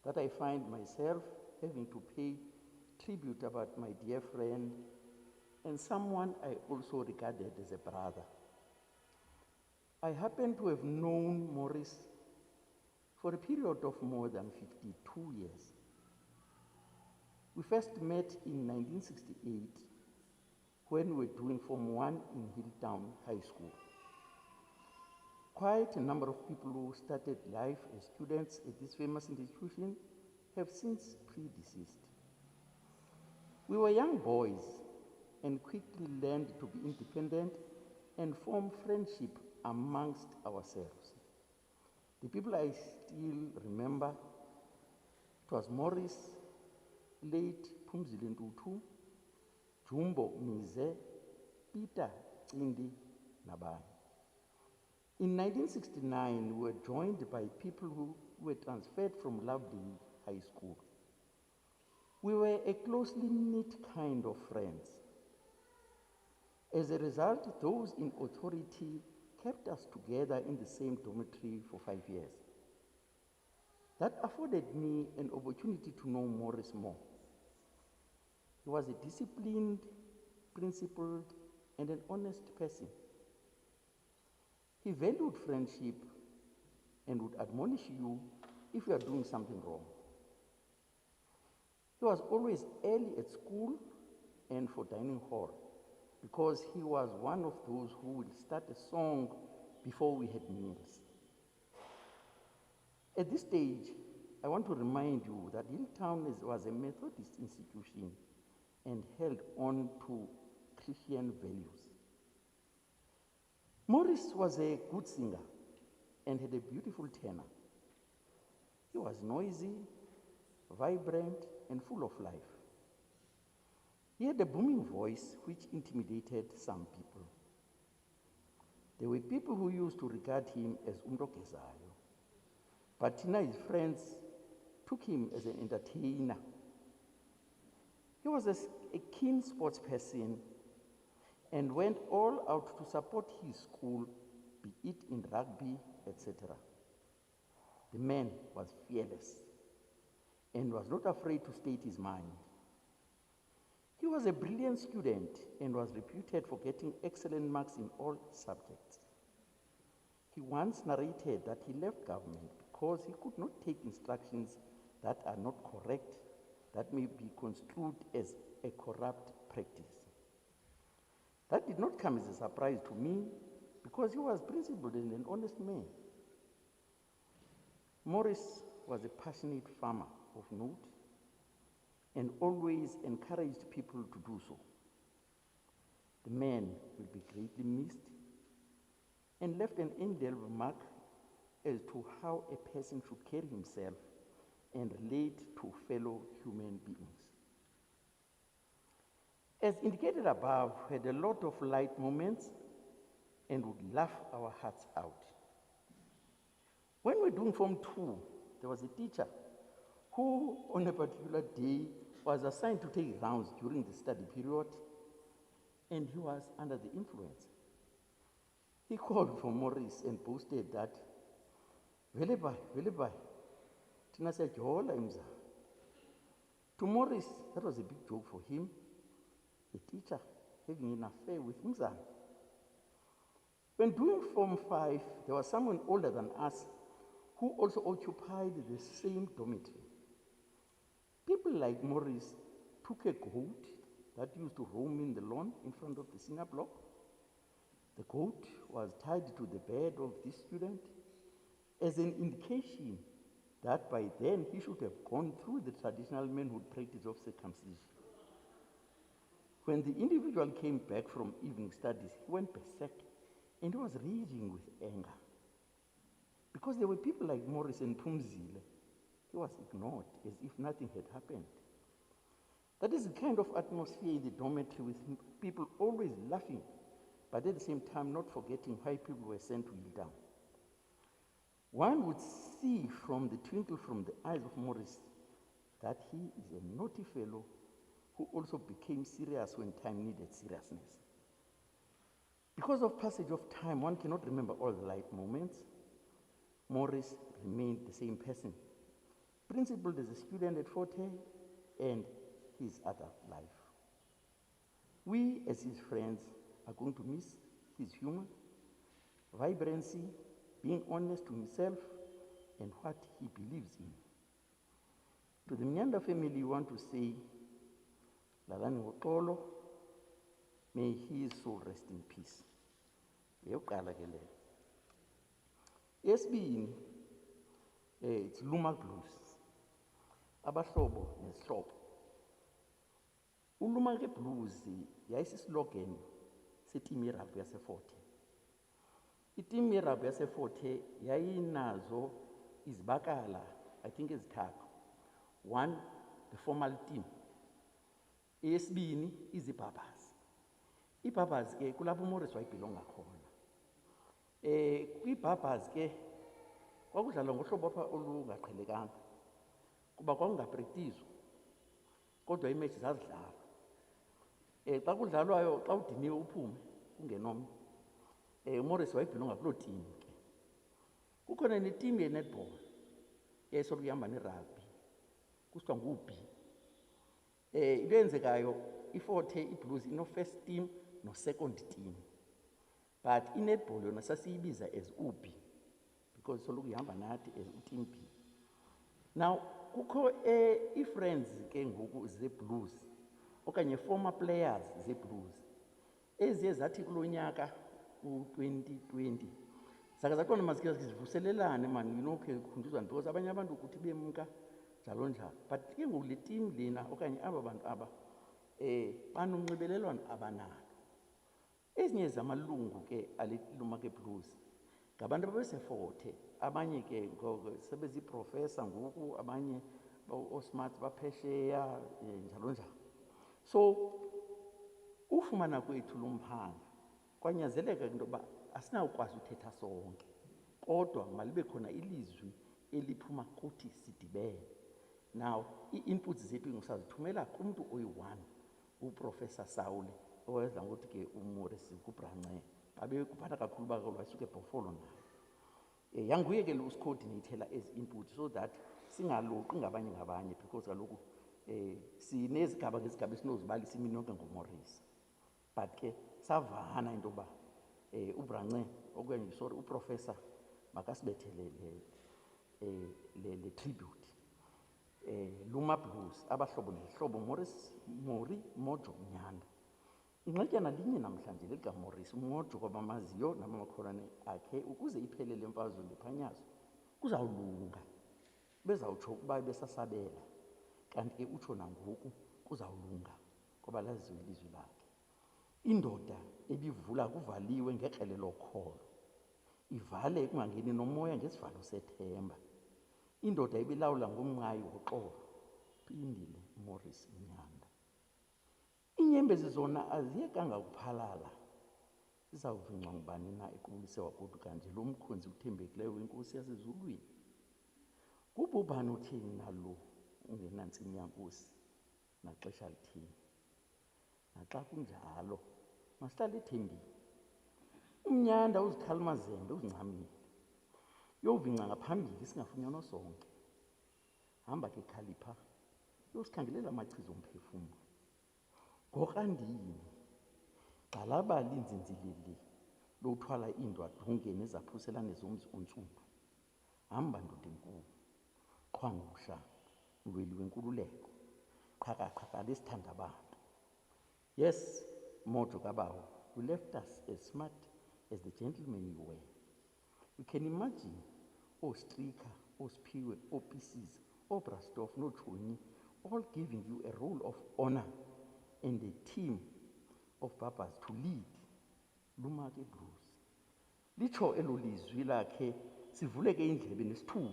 that I find myself having to pay tribute about my dear friend and someone I also regarded as a brother. I happen to have known Morris for a period of more than 52 years. We first met in 1968 when we were doing Form 1 in Hilltown High School. Quite a number of people who started life as students at this famous institution have since predeceased. We were young boys and quickly learned to be independent and form friendship amongst ourselves. The people I still remember, it was Morris, late Pindile Ntutu, Jumbo Mize, Peter Cindi Nabani. In 1969, we were joined by people who were transferred from Lovedale High School. We were a closely knit kind of friends. As a result, those in authority kept us together in the same dormitory for 5 years. That afforded me an opportunity to know Morris more. He was a disciplined, principled, and an honest person. He valued friendship and would admonish you if you are doing something wrong. He was always early at school and for dining hall because he was one of those who would start a song before we had meals. At this stage, I want to remind you that Hilltown was a Methodist institution and held on to Christian values. Morris was a good singer and had a beautiful tenor. He was noisy, vibrant, and full of life. He had a booming voice which intimidated some people. There were people who used to regard him as Umrokezayo, but Tina, his friends, took him as an entertainer. He was a keen sports person and went all out to support his school, be it in rugby, etc. The man was fearless and was not afraid to state his mind. He was a brilliant student and was reputed for getting excellent marks in all subjects. He once narrated that he left government because he could not take instructions that are not correct, that may be construed as a corrupt practice. That did not come as a surprise to me because he was principled and an honest man. Morris was a passionate farmer of note and always encouraged people to do so. The man will be greatly missed and left an indelible mark as to how a person should carry himself and relate to fellow human beings. As indicated above, we had a lot of light moments and would laugh our hearts out. When we were doing Form 2, there was a teacher who, on a particular day, was assigned to take rounds during the study period, and he was under the influence. He called for Morris and boasted that, Velebai, Tina siyajola imza. To Morris, that was a big joke for him, a teacher having an affair with Mzana. When doing Form 5, there was someone older than us who also occupied the same dormitory. People like Morris took a goat that used to roam in the lawn in front of the senior block. The goat was tied to the bed of this student as an indication that by then he should have gone through the traditional manhood practice of circumcision. When the individual came back from evening studies, he went berserk and he was raging with anger. Because there were people like Morris and Pindile, he was ignored as if nothing had happened. That is the kind of atmosphere in the dormitory with people always laughing, but at the same time not forgetting why people were sent to Hilltown. One would see from the twinkle from the eyes of Morris that he is a naughty fellow who also became serious when time needed seriousness. Because of passage of time, one cannot remember all the light moments. Morris remained the same person, principled as a student at Forte and his adult life. We, as his friends, are going to miss his humor, vibrancy, being honest to himself, and what he believes in. To the Mnyanda family, we want to say, Lalani Ngokolo, may his soul rest in peace. Yoqala ke leyo. Yesibini, it's Luma Blues. Abahlobo nesihlobo. Uluma ke Blues yayisislogan seteam yerugby yaseForte. Iteam yerugby yaseForte yayinazo izibakala, I think ezithathu. One, the formal team. Eyesibini, izibhabhazi. Ibhabhazi ke kulapho uMorris wayebelonga khona. Kwibhabhazi ke kwakudlalwa ngohlobo apha olungaqhelekanga kuba kwakungaprektizwa kodwa iimatshi zazidlalwa. Xa kudlalwayo xa udiniwe uphume kungenomnye. uMorris wayebelonga kuloo team ke. Kukhona neteam ye-netball eyayisoloko ihamba nerugby kusithiwa ngu-B. Into eyenzekayo iForte iBlues ino-first team no-second team, but i-netball yona sasiyibiza as u-B because soloko ihamba nathi as u-team B. Now kukho ii-friends ke ngoku ze-blues okanye former players ze-blues eziye zathi kulo nyaka u-2020 zake zaqonda mazike zivuselelane mani, ke khunduzana because abanye abantu ukuthi bemka njalo njalo. But ke ngoku le team lena okanye aba bantu aba banomnxibelelwano abanalo. Ezinye zamalungu ke aliluma ke Blues ngabantu ababeseForte, abanye ke sebeziprofesa ngoku, abanye osmart baphesheya njalo njalo. So ufumana kwethu lo mphanga kwanyanzeleka into yoba asinawukwazi uthetha sonke, kodwa malibe khona ilizwi eliphuma kuthi sidibene. Now ii-inputs zethu ngosazithumela kumntu oyi-1, uProfessor Saule, owayedla ngokuthi ke uMorris kuBrance, babekuphatha kakhulu uba wayisuke eBhofolo nayo. Yanguye ke lo usicoordinatela ezi inputs so that singaloqi ngabanye because kaloku sinezigaba ngezigaba esinozibalisa imini yonke ngoMorris. But ke savana into yoba uBrance okanye sorry uProfessor makasibethele le tribute. Luma Blues abahlobo nezihlobo Mori Mojo Mnyanda. Ingxetyana linye namhlanje likaMorris uMojo kwabamaziyo nabamakholwane akhe ukuze iphele le mfazwe ngephanyazo kuzawulunga. Bezawutsho ukuba besasabela kanti ke utsho nangoku kuzawulunga ngoba laziwe ilizwi lakhe. Indoda ebivula kuvaliwe ngekrele lokholo, ivale ekungangeni nomoya ngesivalo sethemba. Indoda ebilawula ngomnqayi woxolo, Pindile Morris Mnyanda. Iinyembezi zona aziyekanga ukuphalala, zizawuvingcwa ngubani na equbulise wakuthi kanje lo mkhonzi uthembekileyo wenkosi yasezulwini. Kubhubhani utheni nalo ungenantsimi yankosi naxesha lithini? Naxa kunjalo masihlale ethembile. UMnyanda uzikhalimazembe uzincamile, yovingca ngaphambili singafunyanwa sonke. Hamba ke Khalipha yosikhangelela amachiza omphefumlo. Ngokrandini gxalaba linzinzilili lothwala iindwadunge nezaphuselane zomzi ontsundu. Hamba ndoda enkulu, qhwangusha mlweli wenkululeko, qhakaqhaka lesithanda abantu. Yes, Mojo Kabawo, you left us as smart as the gentleman you were. We can imagine Strika, Sphiwe, Pieces, Brastoff, Nochuni, all giving you a role of honor and a team of papas to lead Luma ke Blues. Litsho elo lizwi lakhe sivuleke indlebe nesithuba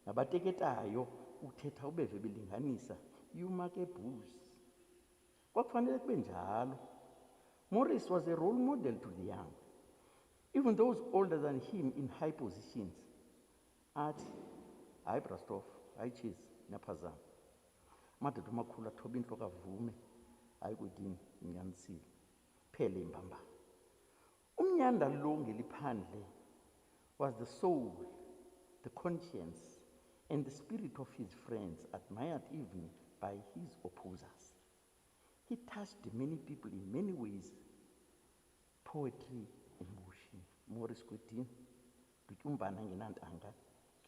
nabateketayo uthetha ubeve belinganisa Luma ke Blues. Kwakufanele kube njalo. Morris was a role model to the young. Even those older than him in high positions, at Brastoff, Cheese, Napazam. amadoda amakhulu athoba intloko avume, hayi kwedini inyanisile, phele imbamba. Umnyanda lo ngeliphandle was the soul, the conscience, and the spirit of his friends, admired even by his opposers. He touched many people in many ways, poetry, emotion. Morris Kwedini, dutyumbana ngenantanga,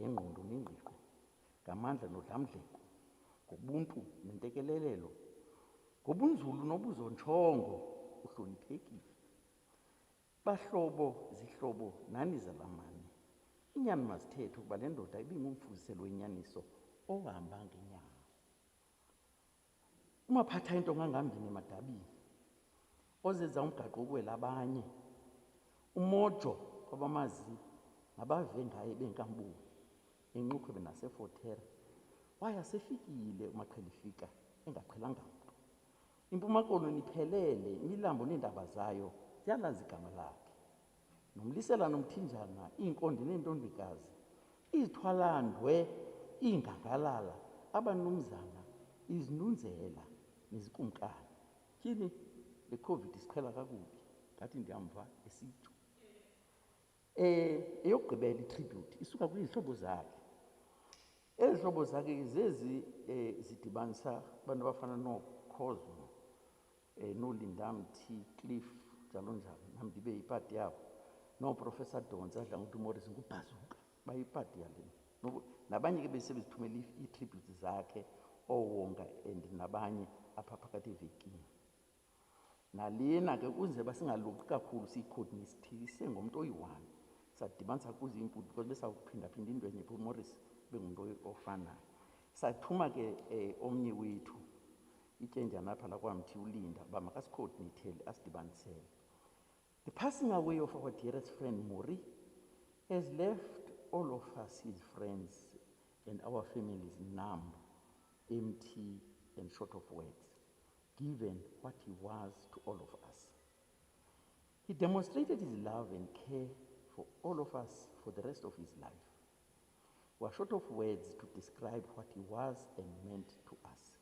ngengqondo nengqiqo, ngamandla nodlamdleko, ngobuntu nentekelelelo, ngobunzulu nobuzontsongo, uhloniphekile. Bahlobo, zihlobo, nani zalamane. Inyani mazithethe ukuba le ndoda ibingumfuziselo wenyaniso ohamba ngenyawo. Umaphatha into ngangambini emadabini, ozenza umgaqo ukuwela abanye, umojo kwabamazi nabave ngaye benkambu, enxukhwebe naseForterra, waye sefikile uMaqhelifika engaqhelanga mntu. Impuma Koloni iphelele, imilambo neendaba zayo ziyalazi igama lakhe. Nomlisela nomthinjana, iinkondi neentondikazi, izithwalandwe, iingangalala, abanumzana, izinunzela nezikumkani. Tyhini le COVID isiqhela kakubi, ngathi ndiyamva esitsho. Eyokugqibela itribute isuka kwizihlobo zakhe. Ezi hlobo zakhe zezi zidibanisa abantu abafana nooCosmo, noLindamthi, Cliff, njalo njalo, nam ndibe yipati yabo, nooProfessor Donza, adla ngokuthi uMorris nguBhazuka, bayipati yale. Nabanye ke besebezithumela ii-tributes zakhe, oowonga and nabanye apha phakathi evekini. Nalena ke kunze basingaloqi kakhulu siyicoordinate ngomntu oyi-one, sadibanisa kuze input because besawuphindaphinda into enye uMorris bengumuntu ofanayo. Sathuma ke omnye wethu ityenjana apha lakwamthi uLinda uba makasicoordinatele asidibanisele. The passing away of our dearest friend Mori has left all of us, his friends, and our families numb, empty, and short of words, given what he was to all of us. He demonstrated his love and care for all of us for the rest of his life. We are short of words to describe what he was and meant to us.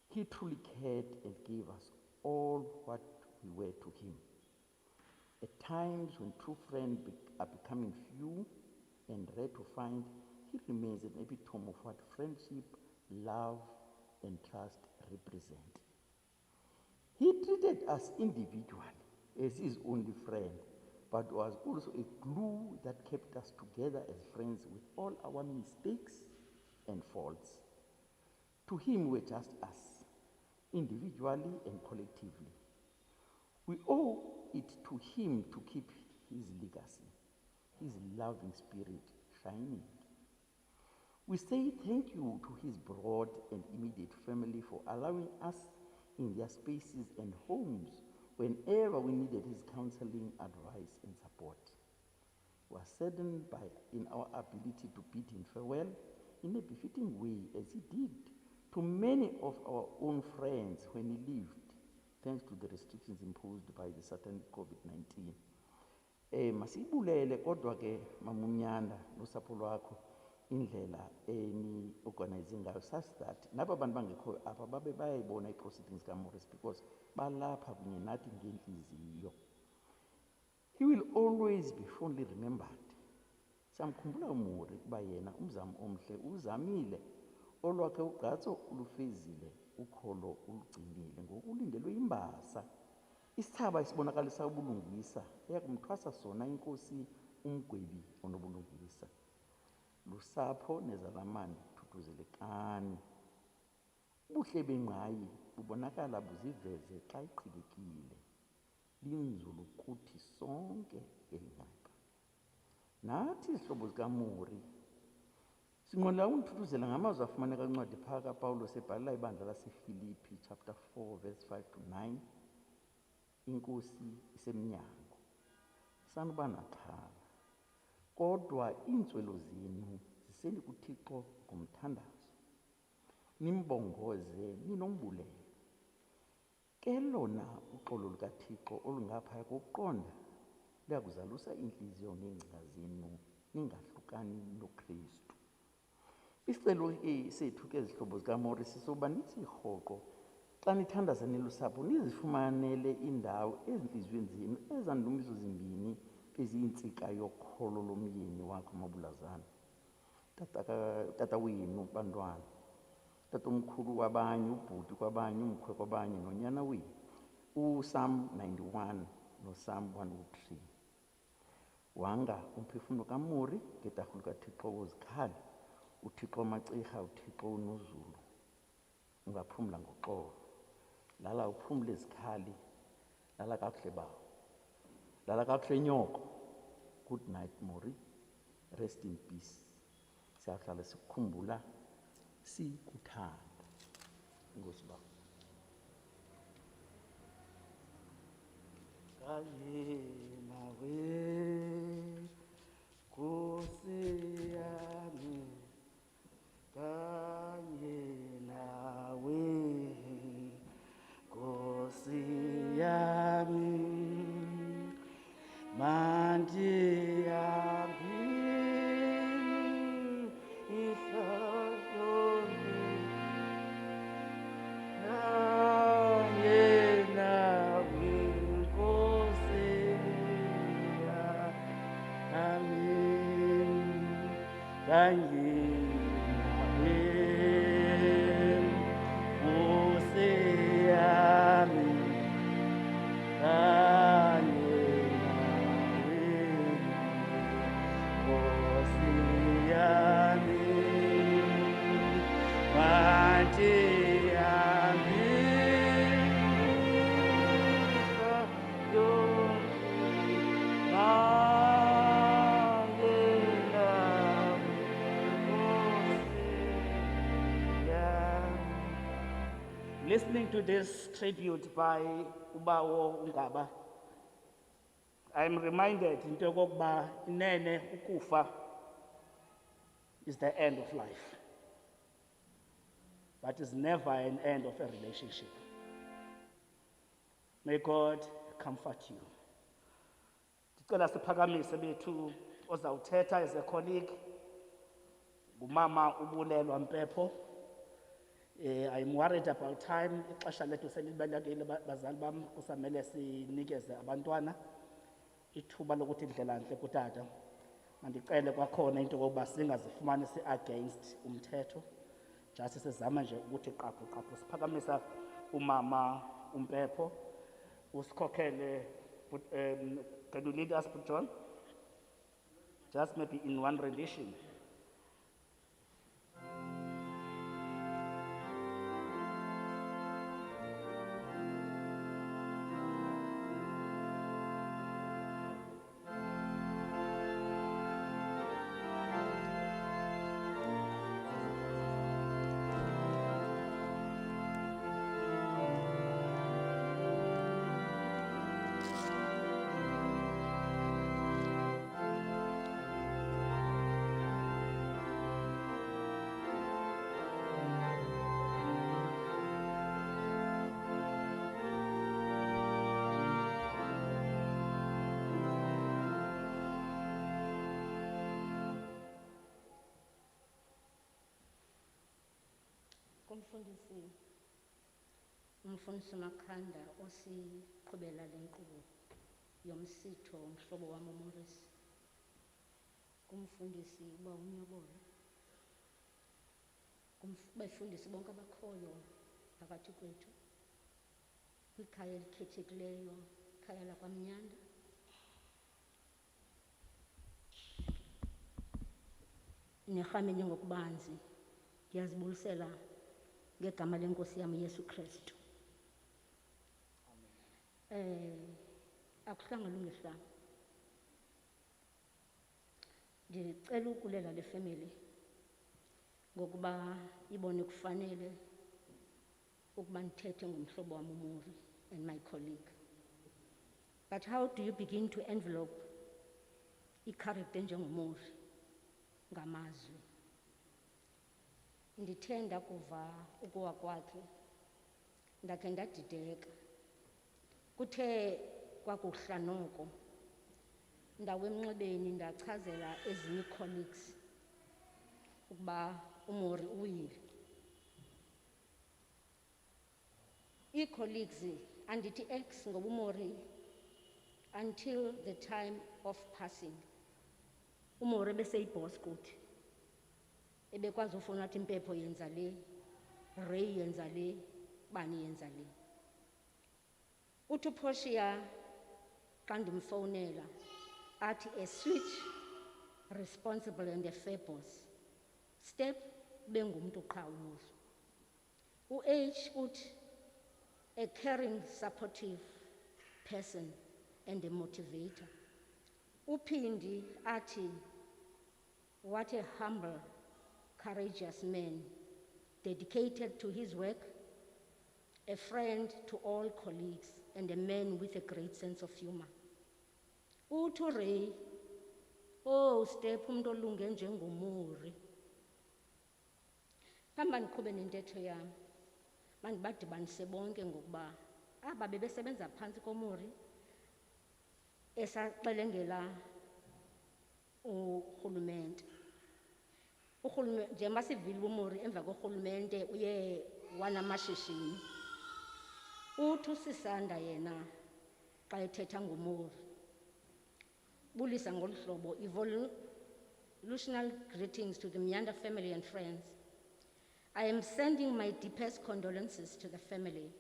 He truly cared and gave us all what we were to him. At times when true friends are becoming few and rare to find, he remains an epitome of what friendship, love, and trust represent. He treated us individually as his only friend, but was also a glue that kept us together as friends with all our mistakes and faults. To him, we're just us, individually and collectively. We owe it to him to keep his legacy, his loving spirit shining. We say thank you to his broad and immediate family for allowing us in their spaces and homes whenever we needed his counseling, advice, and support. We are saddened in our ability to bid him farewell in a befitting way, as he did to many of our own friends when he lived, thanks to the restrictions imposed by the certain COVID-19. Masibulele kodwa ke Mnyanda nosapho lwakho indlela organize ngayo, such that naba bantu bangekho apha babe bayayibona i-proceedings kaMorris because balapha kunye nathi ngentliziyo. He will always be fondly remembered. Siyamkhumbula uMori kuba yena umzamo omhle uzamile, olwakhe ugqatso ulufezile, ukholo ulugcinile ngokulindelwe imbasa. Isithaba isibonakalisa ubulungisa eyakumthwasa sona inkosi umgwebi onobulungisa. Lusapho nezalamane thuthuzelekani. Ubuhle bengqayi bubonakala buziveze xa iqhibekile. Linzulu kuthi sonke elinyaka. Nathi izihlobo zikaMori sinqwenela ukuthuthuzela ngamazwi afumaneka kwincwadi phaa kaPawulos ebhalela ibandla laseFilipi chapter 4 verse 5 to 9. Inkosi isemnyango, sanuba naxhala, kodwa iintswelo zenu ziseli kuThixo ngomthandazo. Nimbongoze ninombulelo. Ke lona uxolo lukaThixo olungaphaya kokuqonda luyakuzalusa intliziyo neengcinga zenu ningahlukani noKristu. Isicelo sethu ke zihlobo zikaMorris soba nithi rhoqo xa nithandaza nelusapho nizifumanele indawo ezintliziyweni zenu ezandumiso zimbini eziyintsika yokholo lomyeni wakho Mabulazana, tata wenu bantwana, tatomkhulu kwabanye, ubhuti kwabanye, umkhwe kwabanye, nonyana wenu, uSam 91 noSam 103. Wanga umphefumlo kaMori ngetafula kaThixo wozikhali, uThixo Macirha, uThixo uNozulu, ungaphumla ngoxolo. Lala uphumle izikhali, lala kakuhle bawo, lala kakuhle nyoko. Good night Mori, rest in peace. Siyahlala sikukhumbula, sikuthanda. Inkosi bawo. Kanye nawe, Nkosi yami, kanye nawe, Nkosi yami, mandihambi ihloloni, kanye nawe, Nkosi yami, kanye nawe, Nkosi yami, kanye nawe, Nkosi yami, mandihambi Listening to this tribute by Ubawo Ungaba, I'm reminded into yokokuba inene ukufa is the end of life, but is never an end of a relationship. May God comfort you. Ndicela siphakamise bethu ozawuthetha as a colleague, ngumama uBulelwa Mpepho. I'm worried about time. Ixesha lethu selibalekile bazali bam, kusamele sinikeze abantwana ithuba lokuthi indlela ntle kutata. Mandicele kwakhona into yokuba singazifumani si-against umthetho, just sizama nje ukuthi qaphu siphakamisa umama uMpepho, usikhokhele. Can you lead us, John? Just maybe in one rendition. Umfundisi Makhanda osiqhubela le nkqubo yomsitho umhlobo wam uMorris, kumfundisi uba unyobolo, befundisi bonke abakhoyo phakathi kwethu kwikhaya elikhethekileyo, ikhaya lakwaMnyanda. Nirhamenye ngokubanzi, ndiyazibulisela ngegama lenkosi yam uYesu Kristu. Akuhlanga lungehlanga. Ndicela ukulela le family ngokuba ibone kufanele ukuba ndithethe ngomhlobo wam uMori and my colleague. But how do you begin to envelope i-character njengoMori ngamazwi? Ndithe ndakuva ukuwa kwakhe ndakhe ndadideka. Kuthe kwakuhla noko ndawe emnxebeni ndachazela ezinye colleagues ukuba umori uwile. Ii-colleagues andithi ex ngoba umori until the time of passing. Umori ebeseyiboss kuthi. Ebekwazi ufuna athi impepho yenza le, Ray yenza le, bani yenza le. Uthi uPortia xa ndimfowunela athi a sweet, responsible and a fair boss. Step bengumuntu qha umuhle. U-H uthi a caring, supportive person and a motivator. Uphindi athi what a humble, courageous man, dedicated to his work, a friend to all colleagues, and a man with a great sense of humor. Uthi uRay, oh Step umuntu olunge njengomori. Phambi ndiqhube nentetho yami, mandibadibanise bonke ngokuba aba bebesebenza phantsi komori esaxelengela urhulumente. Urhulumente njengoba sivile umori emva korhulumente uye wanamashishini. Uthi usisanda yena xa ethetha ngomori bulisa ngolu hlobo, evolutionary greetings to the Mnyanda family and friends. I am sending my deepest condolences to the family.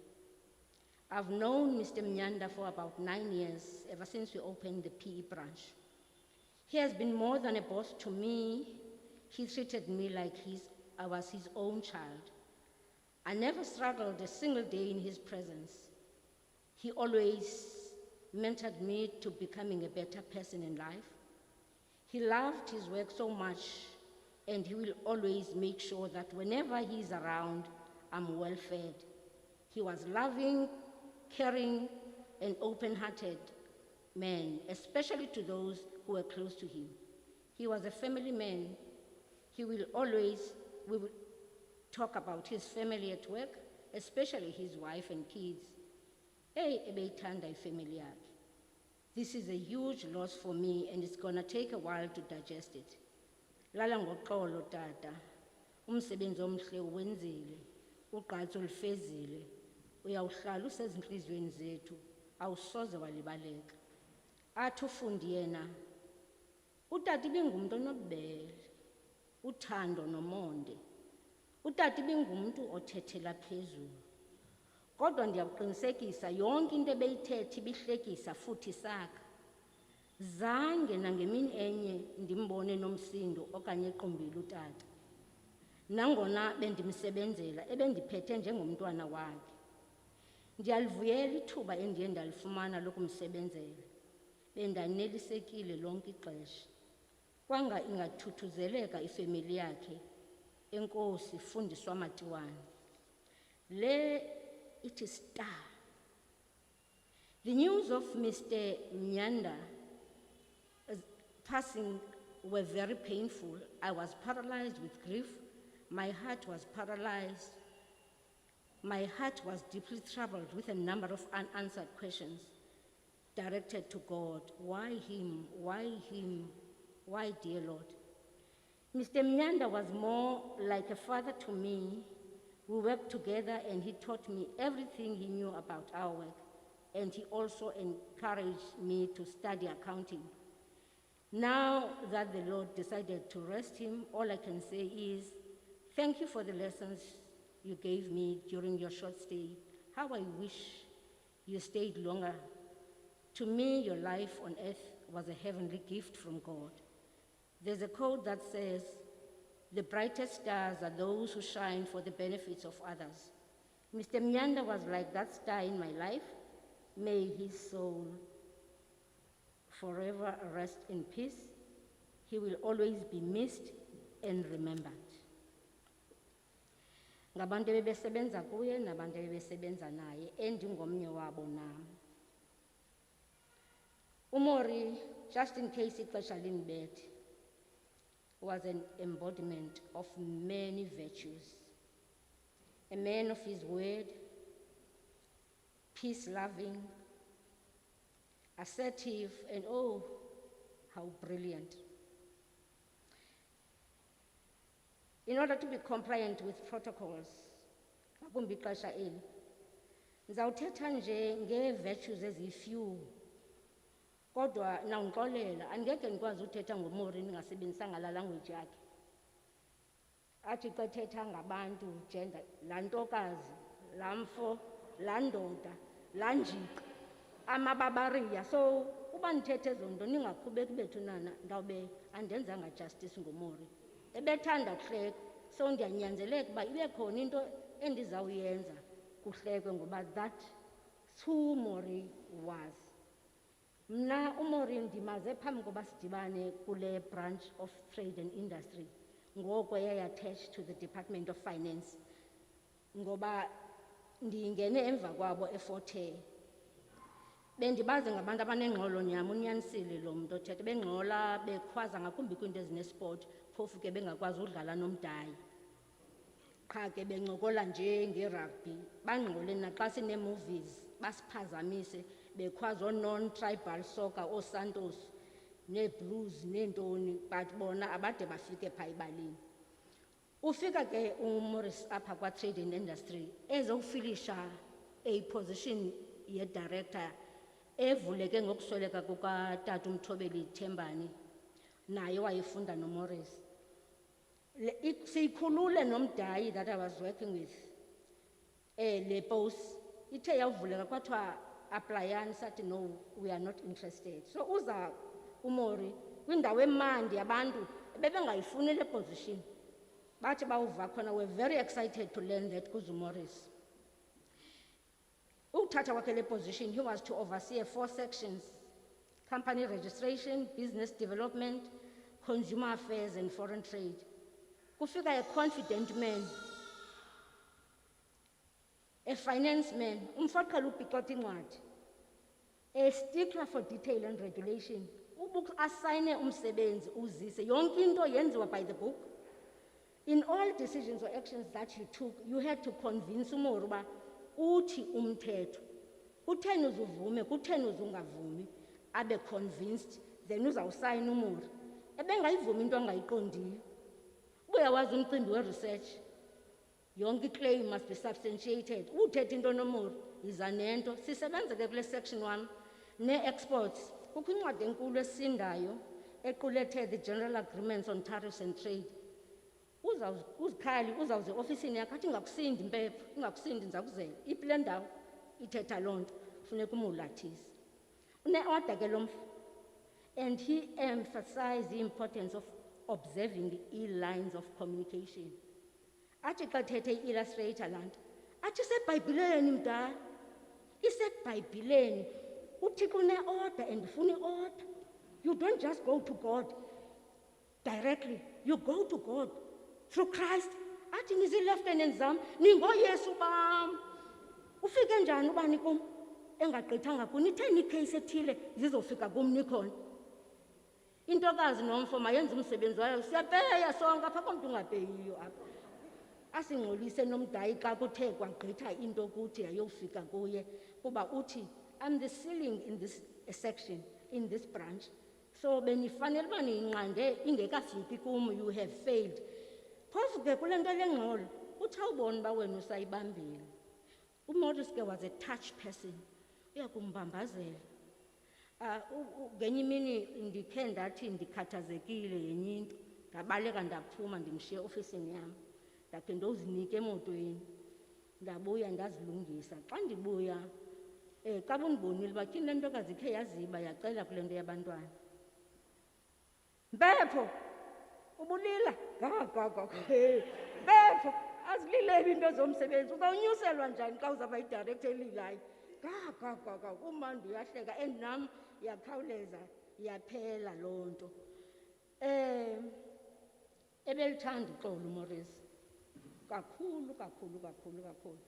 I've known Mr. Mnyanda for about 9 years, ever since we opened the PE branch. He has been more than a boss to me. He treated me like I was his own child. I never struggled a single day in his presence. He always mentored me to becoming a better person in life. He loved his work so much, and he will always make sure that whenever he's around, I'm well fed. He was loving, caring, and open-hearted man, especially to those who were close to him. He was a family man. We will talk about his family at work, especially his wife and kids. Ebeyithanda ifamily yakhe. This is a huge loss for me, and it's gonna take a while to digest it. Lala ngoxolo tata, umsebenzi omhle uwenzile, ugqatso ulufezile, uyawuhlala usezinhliziyweni zethu, awusoze walibaleka. Athi ufundi yena, utata ibingumuntu onobubele, uthando nomonde. Utata ibingumuntu othethela phezulu. Kodwa ndiyakuqinisekisa yonke into ebeyithethe ibihlekisa futhi isakha. Zange nangemini enye ndimbone nomsindo okanye equmbile utata. Nangona bendimsebenzela ebendiphethe njengomntwana wakhe. Ndiyalivuyela ithuba endiye ndalifumana lokumsebenzela. Bendanelisekile lonke ixesha. Kwanga ingathuthuzeleka ifamily yakhe. Enkosi Fundiswa Matiwane. It is star. The news of Mr. Mnyanda passing were very painful. I was paralyzed with grief. My heart was paralyzed. My heart was deeply troubled with a number of unanswered questions directed to God. Why him? Why him? Why, dear Lord? Mr. Mnyanda was more like a father to me. We worked together and he taught me everything he knew about our work. And he also encouraged me to study accounting. Now that the Lord decided to rest him, all I can say is, thank you for the lessons you gave me during your short stay. How I wish you stayed longer. To me, your life on earth was a heavenly gift from God. There's a quote that says, the brightest stars are those who shine for the benefits of others. Mr. Mnyanda was like that star in my life. May his soul forever rest in peace. He will always be missed and remembered. Ngabantu bebesebenza kuye nabantu bebesebenza naye endingomnye wabo nami. Umori, just in case ixesha linibethe, was an embodiment of many virtues. A man of his word, peace-loving, assertive, and oh, how brilliant. in order to be compliant with protocols, ngakumbi ixesha eli, ndizawuthetha nje ngee-virtues eziyi-few, kodwa nawundixolela andingeke ndikwazi uthetha ngomori ndingasebenzisanga laa language yakhe. Athi xa ethetha ngabantu, gender, laa ntokazi, laa mfo, laa ndoda, laa njiqa, amababariya. So uba ndithethe ezo nto ningaqhubeki bethu nana, ndawube andenzanga justice ngomori. Ebethanda kuhlekwa, so ndiyanyanzeleka uba ibe khona into endizawuyenza kuhlekwe, ngoba that's who Mori was. Mna uMori ndimaze phambi koba sidibane kule branch of trade and industry, ngoko attached to the Department of Finance, ngoba ndingene emva kwabo eFort Hare. Bendibazi ngabantu abanengxolo nyam, unyanisile lo muntu othetha, bengxola bekhwaza ngakumbi kwiinto ezinesport, phofu ke bengakwazi udlala nomdayi. Qha ke bencokola nje ngerugby, bangxole naxa sinee-movies basiphazamise, bekhwaza oo-non-tribal soccer, ooSantos, nee-Blues, neentoni, but bona abade bafike phaa ebaleni. Ufika ke uMorris apha kwa-trade and industry ezowufilisha a position ye-director evuleke ngokusweleka kukatata uMthobeli Thembani, naye wayefunda noMorris. Siyikhulule nomdayi that I was working with, le post, ithe yavuleka kwathiwa aplayani, sathi no, we are not interested. So uza uMori kwindawo emandi abantu bebengayifuni le position, bathi bawuva khona, we're very excited to learn that kuzuMorris. Ukuthatha kwakhe le position, he was to oversee 4 sections: company registration, business development, consumer affairs and foreign trade. Kufika a confident man, a finance man, umfaqala upicota incwadi, a stickler for detail and regulation. Assign umsebenzi uzise, yonke into yenziwa by the book. In all decisions or actions that you took, you had to convince uMori uba uthi umthetho, kutheni uzuvume, kutheni uzungavumi, abe convinced, then uzawusayina uMori. Ebengayivumi into angayiqondiyo. Uyawazi umcimbi we-research, yonke iclaim must be substantiated. Uthetha into noMori, yiza nento. Sisebenza ke kule section 1 ne-exports. Kukho incwadi enkulu esindayo equlethe the general agreements on tariffs and trade. Uzikhali uzawuze ofisini yakhe athi ingakusindi impepho, ingakusindi ndizakuzela. Iphi ndawo ithetha loo nto, funeka umulathise. Une-order ke lo mfo, and he emphasized the importance of observing the lines of communication. Athi xa thethe i-illustrator laa nto, athi isebhayibhileni mdala, isebhayibhileni. UThixo une-order and ufuna i-order. You don't just go to God directly, you go to God through Christ. Athi nizii-lieutenants zam, ningooyesu bam. Ufike njani ubani kum engagqithanga kuni? Itheni icase ethile zizofika kum nikhona? Intokazi nomfo mayenze umsebenzi wayo, siyapeya sonke, apha komntu ungapeyiyo apha. Asingxolise nomdayi xa kuthe kwagqitha into kuthi yayofika kuye, kuba uthi, I'm the ceiling in this section, in this branch. So benifanele uba niyinqande ingekafiki kum, you have failed. Phofu ke kule nto lengxolo, uthi awubona uba wena usayibambile. uMorris ke was a touch person, uyakumbambazela. Ngenye imini ndikhe ndathi ndikhathazekile yenye into, ndabaleka ndaphuma ndimshiye ofisini yam, ndakhe ndozinike emotweni, ndabuya ndazilungisa. Xa ndibuya xa bundibonile uba tyhini le ntokazi ikhe yaziba yacela kule nto yabantwana. Mpepho ubulila gagagaga, Mpepho azilileli into zomsebenzi, uzawunyuselwa njani xa uzawuba yidirector elilayo? Gagagaga, kumandi uyahleka, and nam yakhawuleza yaphela loo nto. Ebelithanda uxolo uMorris kakhulu kakhulu kakhulu kakhulu,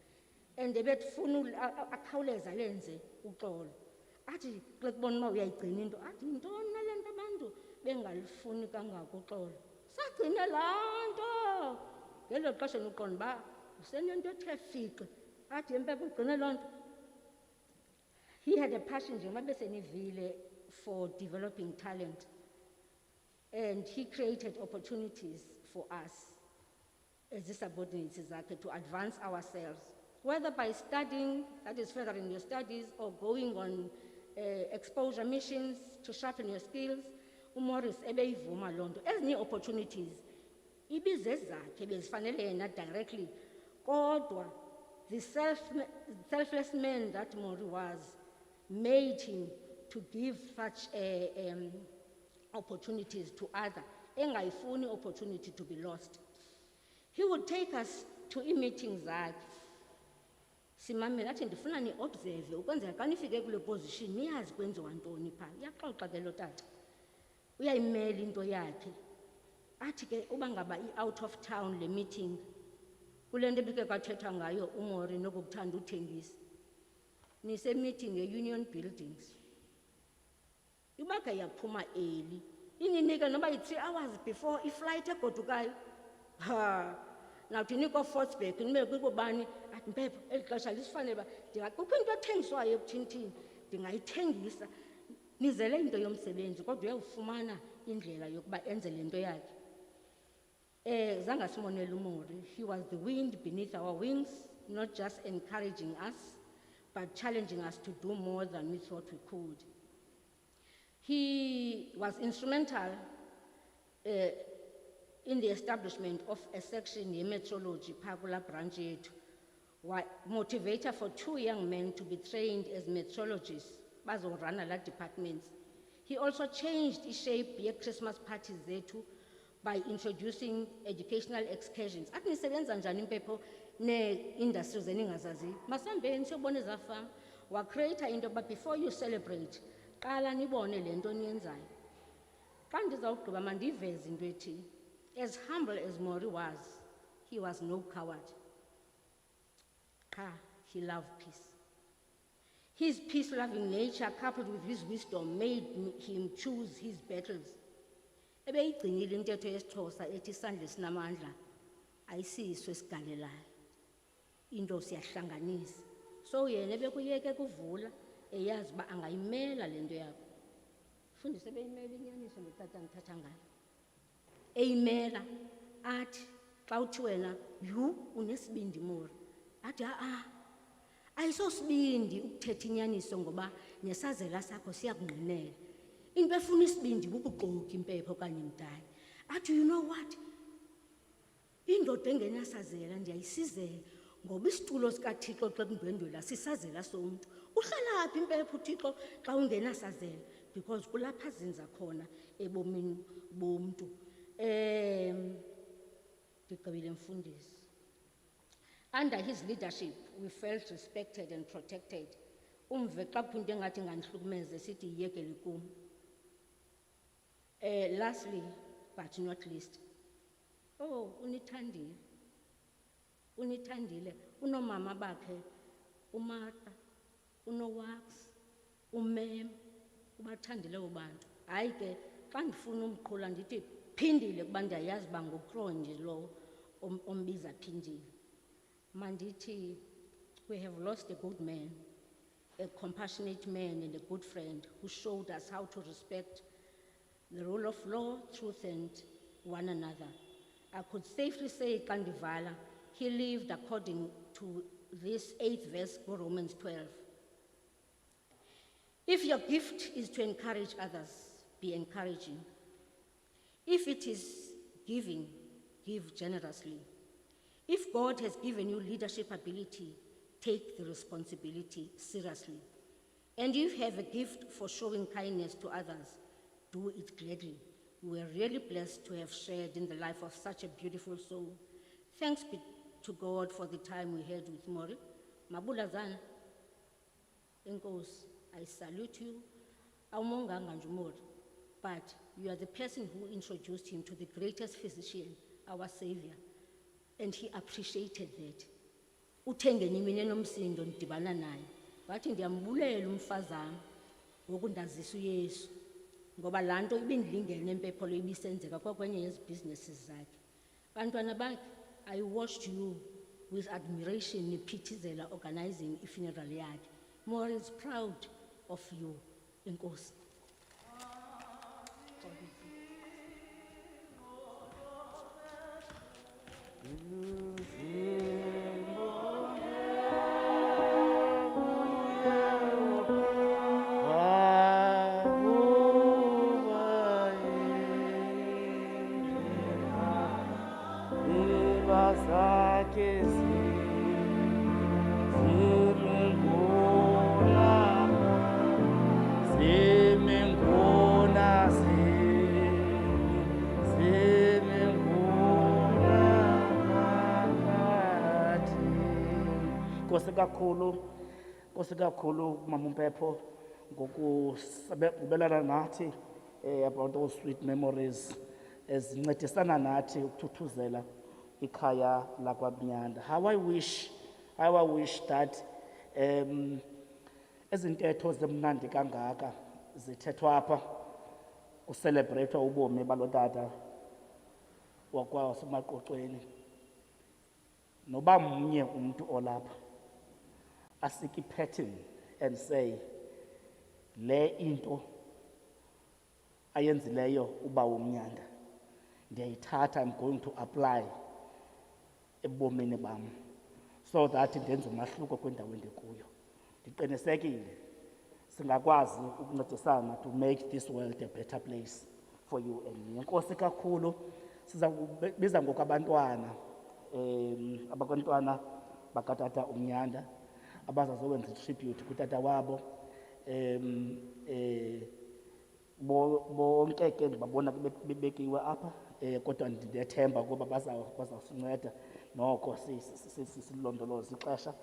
and ebefuna akhawuleza lenze uxolo. Athi xa kubona uba uyayigcina into, athi yintoni nale nto abantu bengalifuni kangako uxolo? Sagcine laa nto. Ngelo xesha ndiqonda uba usenento ethe fixe. Athi Mpepho ugcine loo nto. He had a passion njengoba besenivile for developing talent, and he created opportunities for us. subordinates to advance ourselves, whether by studying, that is furthering your studies, or going on exposure missions to sharpen your skills. UMorris ebeyivuma loo nto. Ezinye opportunities ibizezakhe bezifanele yena directly, kodwa the selfless man that Mori was made him to give such opportunities to others. Engayifuni opportunity to be lost. He would take us to meetings zakhe. Simamele athi ndifuna ni-observe ukwenzela xa nifike kule position niyazi kwenziwa ntoni phaa. Uyaxoxa ke lo tata, uyayimela into yakhe. Athi ke uba ngaba i-out of town le meeting, kule nto ebike kwathethwa ngayo uMori nokukuthanda uthengisa, nise-meeting e-Union Buildings, uba ke yaphuma early, ininike noba yi-3 hours before iflight egodukayo. Nawuthi niko-Fortsburg nibe kwikubani, athi Mpepho eli xesha lisifanele uba kukho into ethengiswayo ebuthintini ndingayithengisa. Nizele into yomsebenzi kodwa uyawufumana indlela yokuba enze le nto yakhe. Zange simonele uMori. He was the wind beneath our wings, not just encouraging us but challenging us to do more than we thought we could. He was instrumental in the establishment of a section in metrology, Pagula branch yethu, motivator for 2 young men to be trained as metrologists, bazorana la departments. He also changed the shape of Christmas parties zethu by introducing educational excursions. Athi nisebenza njani Mpepho ne-industries eningazazi? Masambeni siyobona ezafama. Wa-create into but before you celebrate, qala nibone le nto niyenzayo. Xa ndizawugqiba mandiveze into ethi, as humble as Mori was, he was no coward. He loved peace. His peace-loving nature, coupled with his wisdom, made him choose his battles. Ebeyigcinile intetho yesiXhosa ethi isandla esinamandla ayisiso esigalelayo. Into siyahlanganisa. So yena ebekuyeke kuvula eyazi uba angayimela le nto yakho. Fundise ebeyimela inyaniso ngotata ngithatha ngayo. Eyimela athi xa uthi wena unesibindi Mori, athi ayisosibindi ukuthetha inyaniso ngoba nesazela sakho siyakungqinela. Into efuna isibindi bubuxoki Mpepho okanye Mdali. Athi you know what, indoda engenasazela ndiyayisizela ngoba isitulo sikaThixo xa kundwendwela sisazela somntu. Uhlala phi Mpepho uThixo xa ungenasazela? Because kulapha zinza khona ebomini bomntu. Ndiqabile mfundisi. Under his leadership, we felt respected and protected. Umve xa kuphi into engathi nganihlukumeze sithi yiyekele kum. Lastly, but not least, unithandile. Unithandile. Unomama bakhe, uMartha, unoWax, uMem, ubathandile ubantu. Hayi ke xa ndifuna umqhula ndithi Pindile kuba ndiyayazi uba nguCrow nje lo ombiza Pindile. Mandithi, we have lost a good man, a compassionate man and a good friend who showed us how to respect the rule of law, truth and one another. I could safely say Kandivala, he lived according to this 8th verse of Romans 12. If your gift is to encourage others, be encouraging. If it is giving, give generously. If God has given you leadership ability, take the responsibility seriously. And if you have a gift for showing kindness to others, do it gladly. We are really blessed to have shared in the life of such a beautiful soul. Thanks be to God for the time we had with Mori. Mabulazana, Enkosi, I salute you. Awumonganga nje uMori, but you are the person who introduced him to the greatest physician, our Savior, and he appreciated that. Uthenge nimine nomsindo ndibana naye. Wathi ndiyambulela umfazana ngokundazisa uYesu. Ngoba laa nto ibindilingene Mpepho lo ibisenzeka kwakwenye yezi-businesses zakhe. Bantwana bakhe, I watched you with admiration niphithizela organizing i-funeral yakhe. Mori is proud of you, Enkosi. Nkosi kakhulu Mama Mpepho ngokubelana nathi about those sweet memories ezincedisana nathi ukuthuthuzela ikhaya lakwaMnyanda. How I wish that ezintetho zemnandi kangaka zithethwa apha kucelebratewa ubomi balotata wakwasemaqoqweni. Noba mnye umuntu olapha asike pattern and say le into ayenzileyo uba uMnyanda ndiyayithatha, I'm going to apply ebomini bam so that ndenze umahluko kwindawo endikuyo. Ndiqinisekile singakwazi ukuncedisana to make this world a better place for you and me. Nkosi kakhulu. Siza kubiza ngoku abantwana bakatata uMnyanda abazazowenza itribute kutata wabo. Bonke ke ndibabona bebekiwe apha, kodwa ndiyethemba ukuba bazawusinceda noko silondoloze ixesha.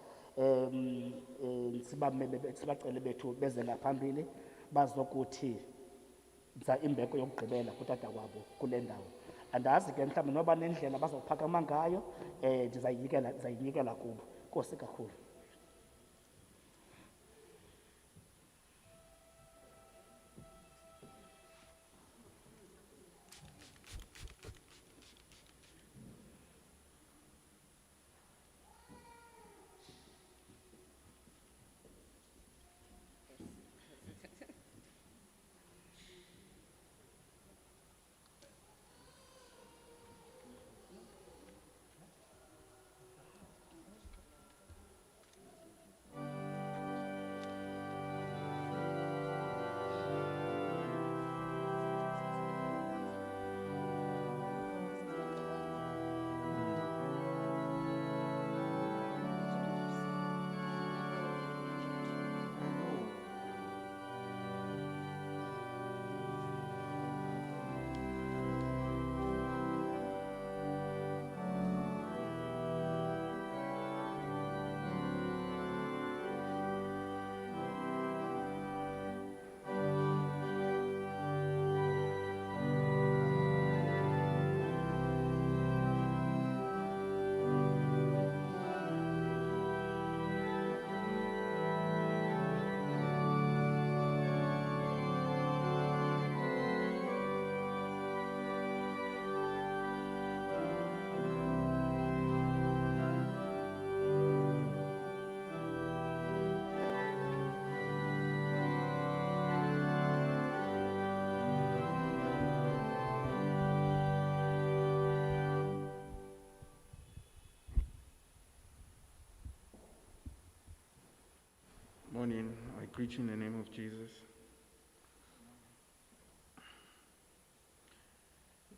Sibacele bethu beze ngaphambili bazokuthi nza imbeko yokugqibela kutata wabo kule ndawo. Andazi ke mhlawumbi noba nendlela bazawuphakama ngayo, ndizayinikela kubo. Nkosi kakhulu. Morning. I greet you in the name of Jesus.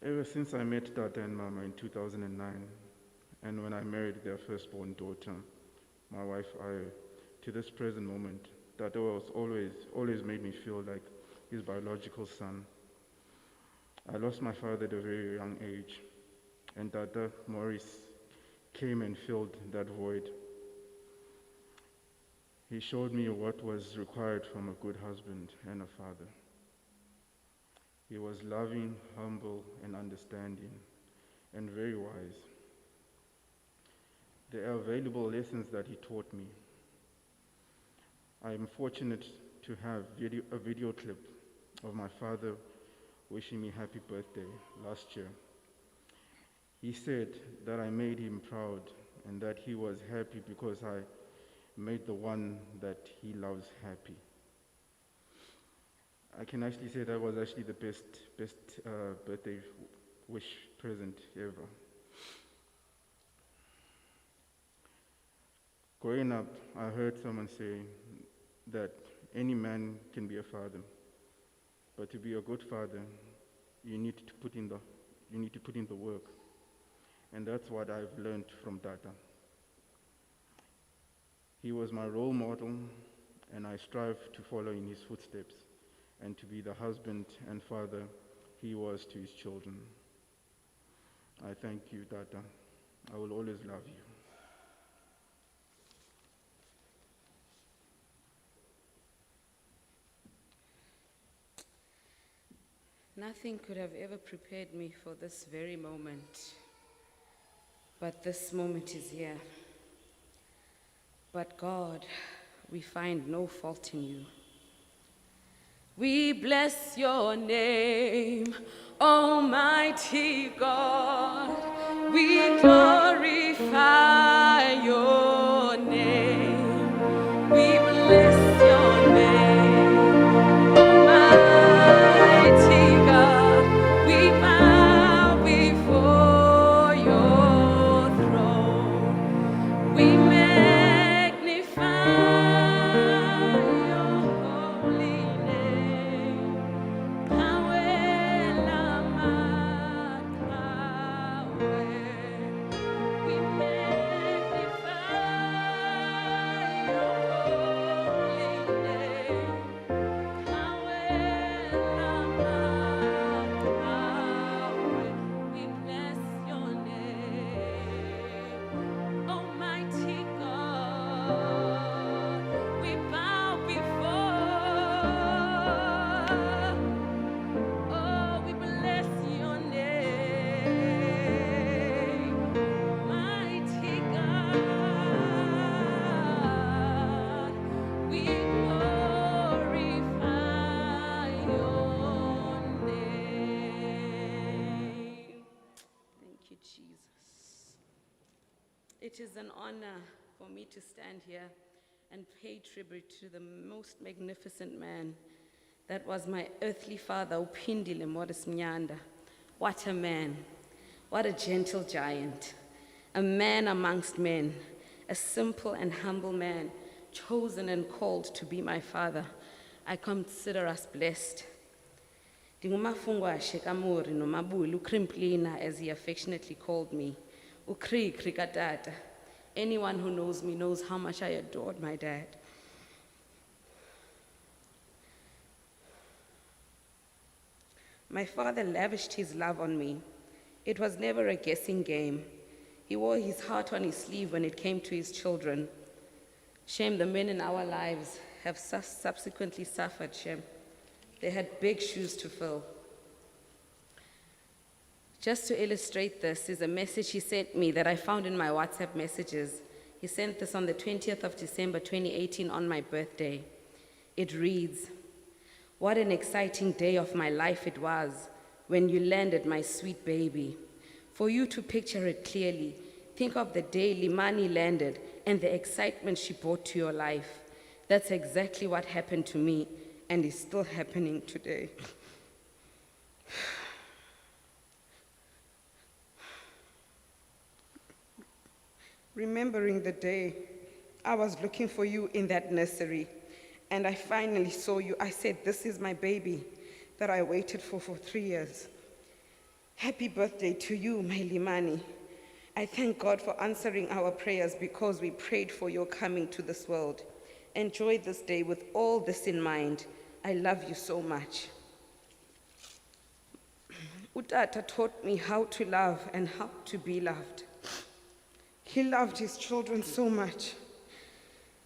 Ever since I met Tata and Mama in 2009, and when I married their firstborn daughter, my wife, to this present moment, Tata was always made me feel like his biological son. I lost my father at a very young age, and Tata Maurice came and filled that void. He showed me what was required from a good husband and a father. He was loving, humble, and understanding, and very wise. There are valuable lessons that he taught me. I am fortunate to have a video clip of my father wishing me happy birthday last year. He said that I made him proud and that he was happy because I made the one that he loves happy. I can actually say that was actually the best birthday wish present ever. Growing up, I heard someone say that any man can be a father, but to be a good father, you need to put in the work. And that's what I've learned from Tata. He was my role model, and I strive to follow in his footsteps and to be the husband and father he was to his children. I thank you, Tata. I will always love you. Nothing could have ever prepared me for this very moment, but this moment is here. But God, we find no fault in you. We bless your name, Almighty God. We glorify your name. We bless your name, Almighty God. We bow before your throne. We magnify your holy name. Yahweh Lama Yahweh. We magnify your holy name. Yahweh Lama Yahweh. We bless your name. Almighty God, we bow before. Oh, we bless your name. Mighty God, we glorify your name. Thank you, Jesus. It is an honor for me to stand here and pay tribute to the most magnificent man that was my earthly father, Pindile Mnyanda. What a man, what a gentle giant, a man amongst men, a simple and humble man, chosen and called to be my father. I consider us blessed. Ndingumafungwashe kamuri nomabuli ukrimplina, as he affectionately called me. Ukri katata. Anyone who knows me knows how much I adored my dad. My father lavished his love on me. It was never a guessing game. He wore his heart on his sleeve when it came to his children. Shame the men in our lives have subsequently suffered, shame. They had big shoes to fill. Just to illustrate this is a message he sent me that I found in my WhatsApp messages. He sent this on the 20th of December 2018 on my birthday. It reads, "What an exciting day of my life it was when you landed, my sweet baby. For you to picture it clearly, think of the day Limani landed and the excitement she brought to your life. That's exactly what happened to me and is still happening today." Remembering the day I was looking for you in that nursery, and I finally saw you, I said, "This is my baby that I waited for 3 years." Happy birthday to you, my Limani. I thank God for answering our prayers because we prayed for your coming to this world. Enjoy this day with all this in mind. I love you so much. Utata taught me how to love and how to be loved. He loved his children so much.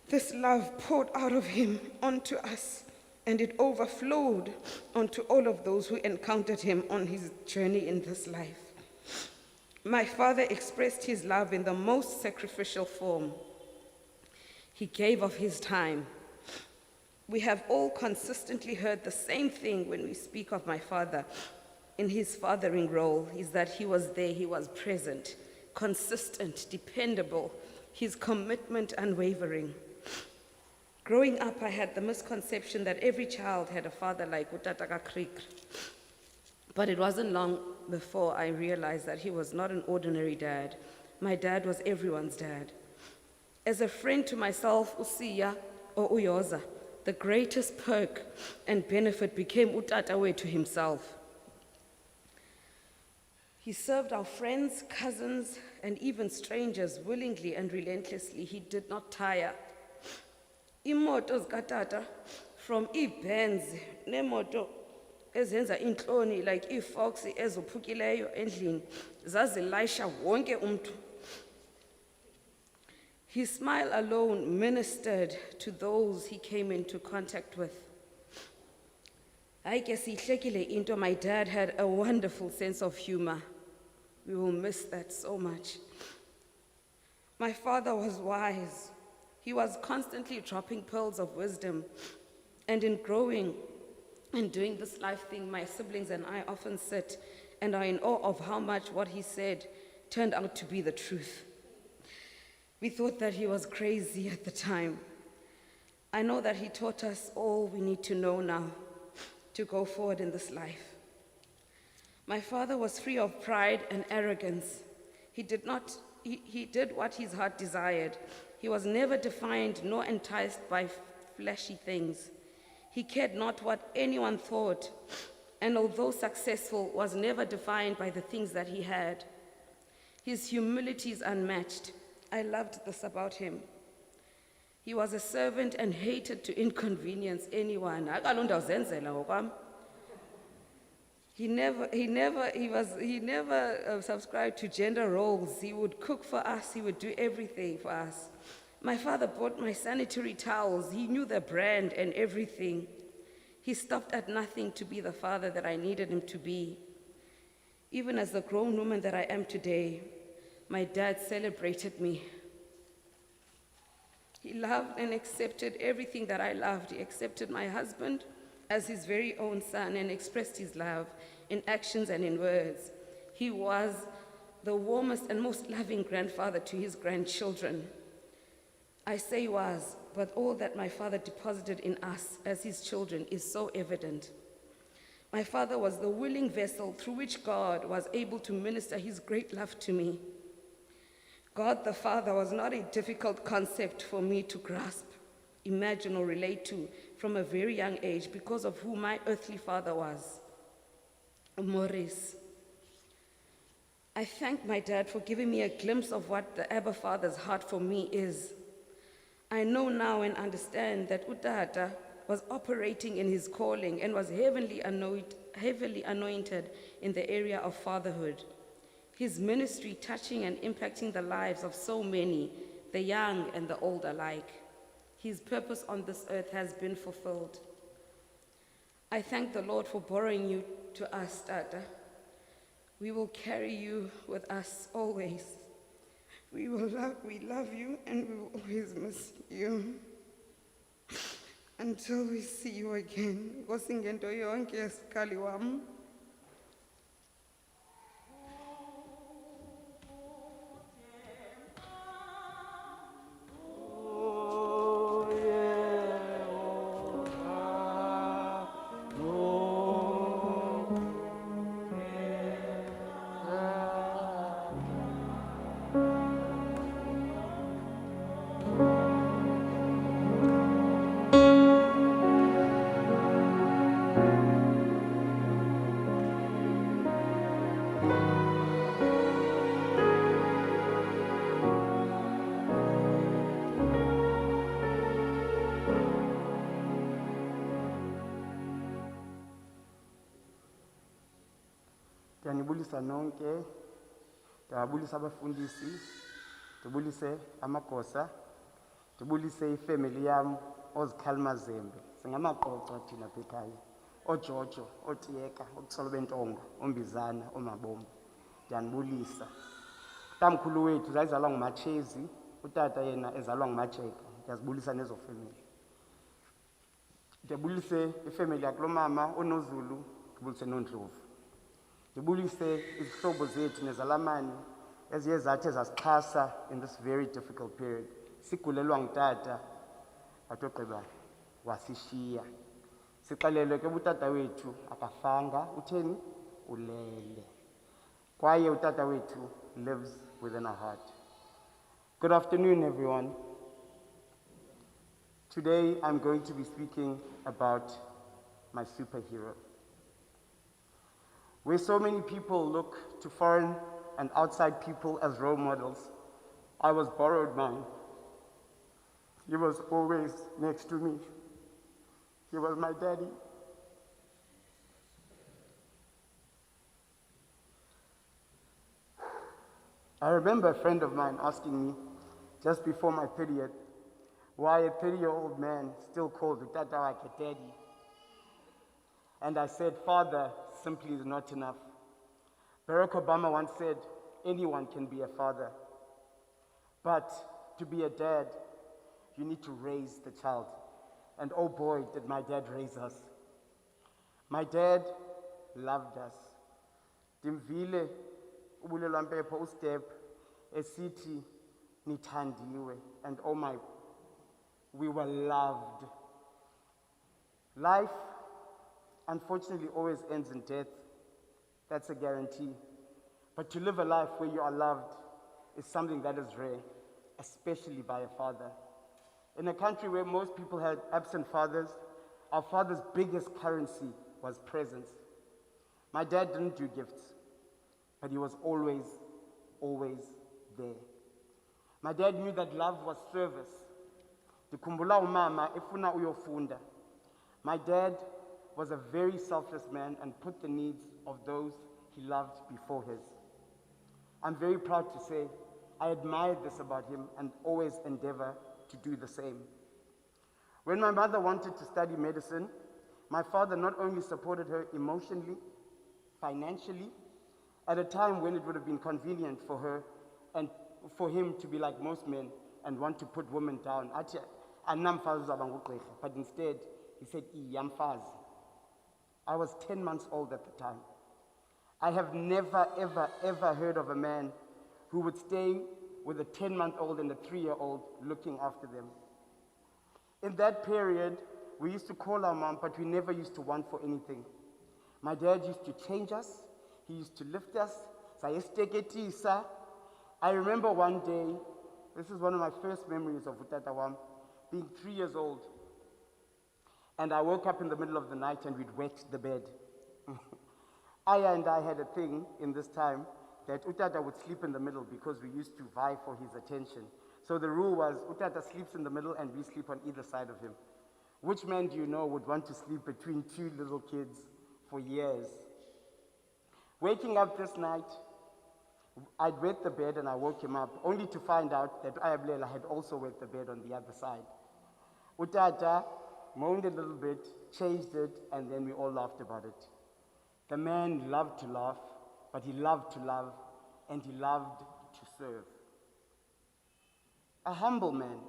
This love poured out of him onto us, and it overflowed onto all of those who encountered him on his journey in this life. My father expressed his love in the most sacrificial form. He gave of his time. We have all consistently heard the same thing when we speak of my father in his fathering role, is that he was there, he was present, consistent, dependable, his commitment unwavering. Growing up, I had the misconception that every child had a father like Utataka Krikr. But it wasn't long before I realized that he was not an ordinary dad. My dad was everyone's dad. As a friend to myself, Usiya or Uyoza, the greatest perk and benefit became utata wethu himself. He served our friends, cousins, and even strangers willingly and relentlessly. He did not tire. Imoto zikatata, from i-Benz nemoto ezenza inhloni like i-Fox ezophukileyo endlini, zazilayisha wonke umntu. His smile alone ministered to those he came into contact with. I guess into my dad had a wonderful sense of humor. We will miss that so much. My father was wise. He was constantly dropping pearls of wisdom. And in growing and doing this life thing, my siblings and I often sit and are in awe of how much what he said turned out to be the truth. We thought that he was crazy at the time. I know that he taught us all we need to know now to go forward in this life. My father was free of pride and arrogance. He did what his heart desired. He was never defined nor enticed by flashy things. He cared not what anyone thought, and although successful, was never defined by the things that he had. His humility is unmatched. I loved this about him. He was a servant and hated to inconvenience anyone. He never subscribed to gender roles. He would cook for us. He would do everything for us. My father bought my sanitary towels. He knew the brand and everything. He stopped at nothing to be the father that I needed him to be. Even as the grown woman that I am today, my dad celebrated me. He loved and accepted everything that I loved. He accepted my husband as his very own son and expressed his love in actions and in words. He was the warmest and most loving grandfather to his grandchildren. I say was, but all that my father deposited in us as his children is so evident. My father was the willing vessel through which God was able to minister his great love to me. God the Father was not a difficult concept for me to grasp, imagine, or relate to from a very young age because of who my earthly father was, Maurice. I thank my dad for giving me a glimpse of what the Abba Father's heart for me is. I know now and understand that Utata was operating in his calling and was heavily anointed in the area of fatherhood. His ministry touching and impacting the lives of so many, the young and the old alike. His purpose on this earth has been fulfilled. I thank the Lord for borrowing you to us, Tata. We will carry you with us always. We love you and we will always miss you. Until we see you again. Nkosi ngento yonke sikali wami. Ndiyanibulisa nonke, ndiyabulisa abafundisi, ndibulise amagosa, ndibulise ifamily yam, oziKhalima Zembe. Singamaqoqo thina apha ekhaya. OJojo, oTiyeka, okusolo bentonga, oMbizana, oMabombo. Ndiyanibulisa. Utamkhulu wethu zayizalwa nguMatshezi, utata yena ezalwa nguMajeka. Ndiyazibulisa nezo family. Ndiyabulise ifamily yakulomama, oNozulu, ndibulise noNdlovu. Ndibulise izihlobo zethu nezalamane eziye zathi zasixhasa in this very difficult period. Sigulelwa ngutata wathi ogqiba wasishiya. Sixelelwe ke utata wethu akafanga, utheni? Ulele. Kwaye utata wethu lives within our heart. Good afternoon, everyone. Today, I'm going to be speaking about my superhero. Where so many people look to foreign and outside people as role models, I was borrowed mine. He was always next to me. He was my daddy. I remember a friend of mine asking me, just before my 30th, why a 30-year-old man still called Utata wake daddy. And I said, father simply is not enough. Barack Obama once said, anyone can be a father. But to be a dad, you need to raise the child. And oh boy, did my dad raise us. My dad loved us. Dimvile ubulelwa mpepho ustep esithi nithandiwe, and oh my, we were loved. Life, unfortunately, always ends in death. That's a guarantee. But to live a life where you are loved is something that is rare, especially by a father. In a country where most people had absent fathers, our father's biggest currency was presence. My dad didn't do gifts, but he was always, always there. My dad knew that love was service. Ndikhumbula umama efuna uyofunda. My dad was a very selfless man and put the needs of those he loved before his. I'm very proud to say I admired this about him and always endeavor to do the same. When my mother wanted to study medicine, my father not only supported her emotionally, financially, at a time when it would have been convenient for her and for him to be like most men and want to put women down. But instead, he said, "Iyamfazi." I was 10 months old at the time. I have never, ever, ever heard of a man who would stay with a 10-month-old and a 3-year-old looking after them. In that period, we used to call our mom, but we never used to want for anything. My dad used to change us. He used to lift us. I remember one day, this is one of my first memories of Utata wam, being 3 years old. And I woke up in the middle of the night and we'd wet the bed. Aya and I had a thing in this time that Utata would sleep in the middle because we used to vie for his attention. So the rule was Utata sleeps in the middle and we sleep on either side of him. Which man do you know would want to sleep between two little kids for years? Waking up this night, I'd wet the bed and I woke him up, only to find out that Ayablela had also wet the bed on the other side. Utata moaned a little bit, changed it, and then we all laughed about it. The man loved to laugh, but he loved to love, and he loved to serve. A humble man.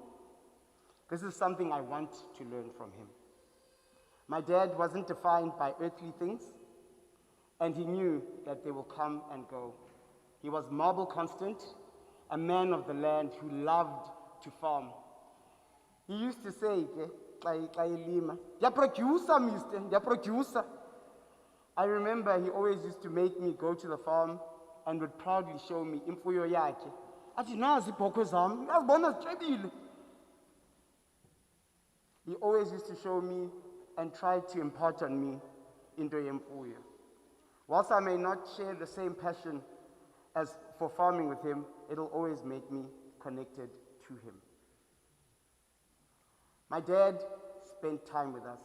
This is something I want to learn from him. My dad wasn't defined by earthly things, and he knew that they will come and go. He was marble constant, a man of the land who loved to farm. He used to say, "Ya producer, mister, ya producer." I remember he always used to make me go to the farm and would proudly show me imfuyo yakhe. Athi nazi ibhokhwe zam, uyazibona zityebile. He always used to show me and try to impart on me into yemfuyo. Whilst I may not share the same passion as for farming with him, it'll always make me connected to him. My dad spent time with us,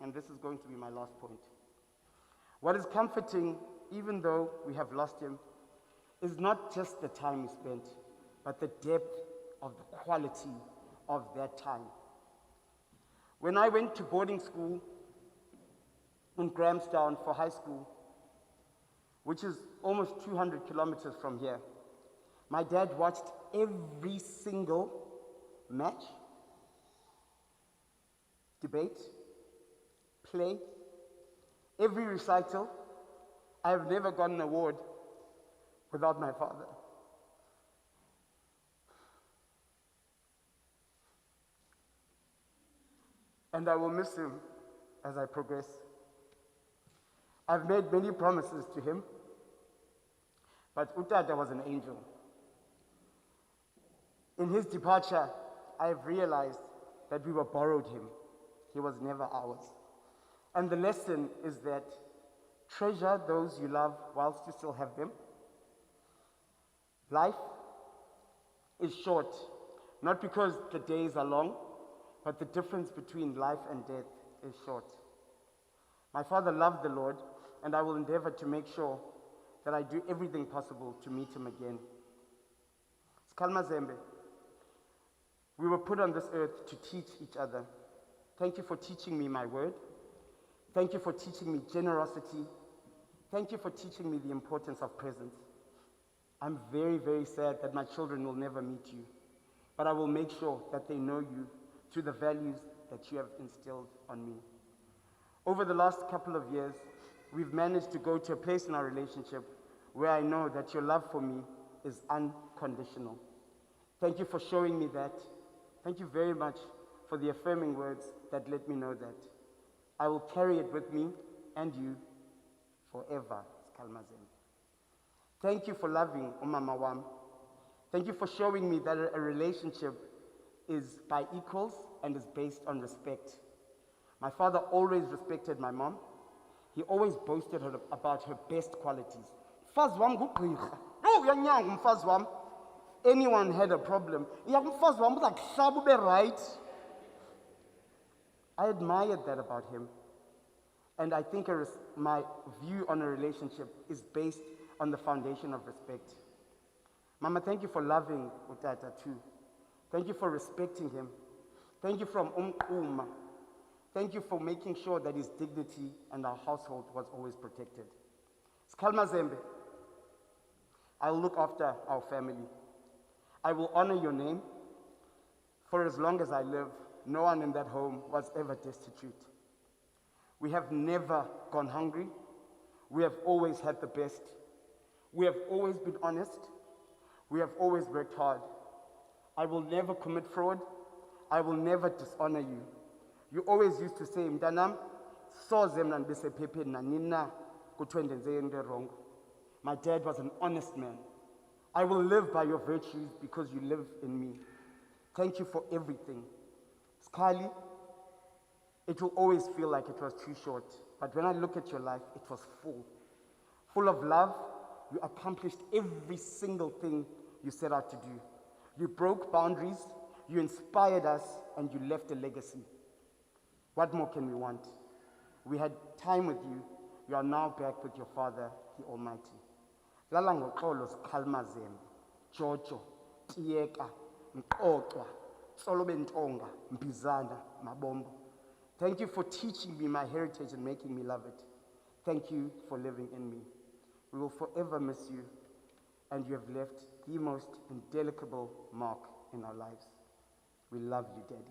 and this is going to be my last point. What is comforting, even though we have lost him, is not just the time we spent, but the depth of the quality of that time. When I went to boarding school in Grahamstown for high school, which is almost 200 kilometers from here, my dad watched every single match, debate, play, every recital. I have never gotten an award without my father. And I will miss him as I progress. I've made many promises to him, but Utata was an angel. In his departure, I have realized that we were borrowed him. He was never ours. And the lesson is that treasure those you love whilst you still have them. Life is short, not because the days are long, but the difference between life and death is short. My father loved the Lord, and I will endeavor to make sure that I do everything possible to meet him again. Skalmazembe, we were put on this earth to teach each other. Thank you for teaching me my word. Thank you for teaching me generosity. Thank you for teaching me the importance of presence. I'm very, very sad that my children will never meet you, but I will make sure that they know you through the values that you have instilled on me. Over the last couple of years, we've managed to go to a place in our relationship where I know that your love for me is unconditional. Thank you for showing me that. Thank you very much for the affirming words that let me know that. I will carry it with me and you forever, Skalmazembe. Thank you for loving Umama Wam. Thank you for showing me that a relationship is by equals and is based on respect. My father always respected my mom. He always boasted about her best qualities. Mfazi wam ngugqirha. No, uyanyanga umfazi wam. Anyone had a problem, umfazi wam uzakuhlaba ube right. I admired that about him. And I think my view on a relationship is based on the foundation of respect. Mama, thank you for loving Utata too. Thank you for respecting him. Thank you from Umquma. Thank you for making sure that his dignity and our household was always protected. Skalmazembe, I will look after our family. I will honor your name. For as long as I live, no one in that home was ever destitute. We have never gone hungry. We have always had the best. We have always been honest. We have always worked hard. I will never commit fraud. I will never dishonor you. You always used to say, Mntanam, soze mna ndibese phepheni nanina kuthiwe ndenze into wrong. My dad was an honest man. I will live by your virtues because you live in me. Thank you for everything. Skali, it will always feel like it was too short, but when I look at your life, it was full of love. You accomplished every single thing you set out to do. You broke boundaries, you inspired us, and you left a legacy. What more can we want? We had time with you. You are now back with your Father, the Almighty. Lala ngoxolo Skalmazembe, Jojo, Tieka, Mqoqwa, Solobentonga, Mbizana, Mabombo. Thank you for teaching me my heritage and making me love it. Thank you for living in me. We will forever miss you, and you have left the most indelible mark in our lives. We love you, Daddy.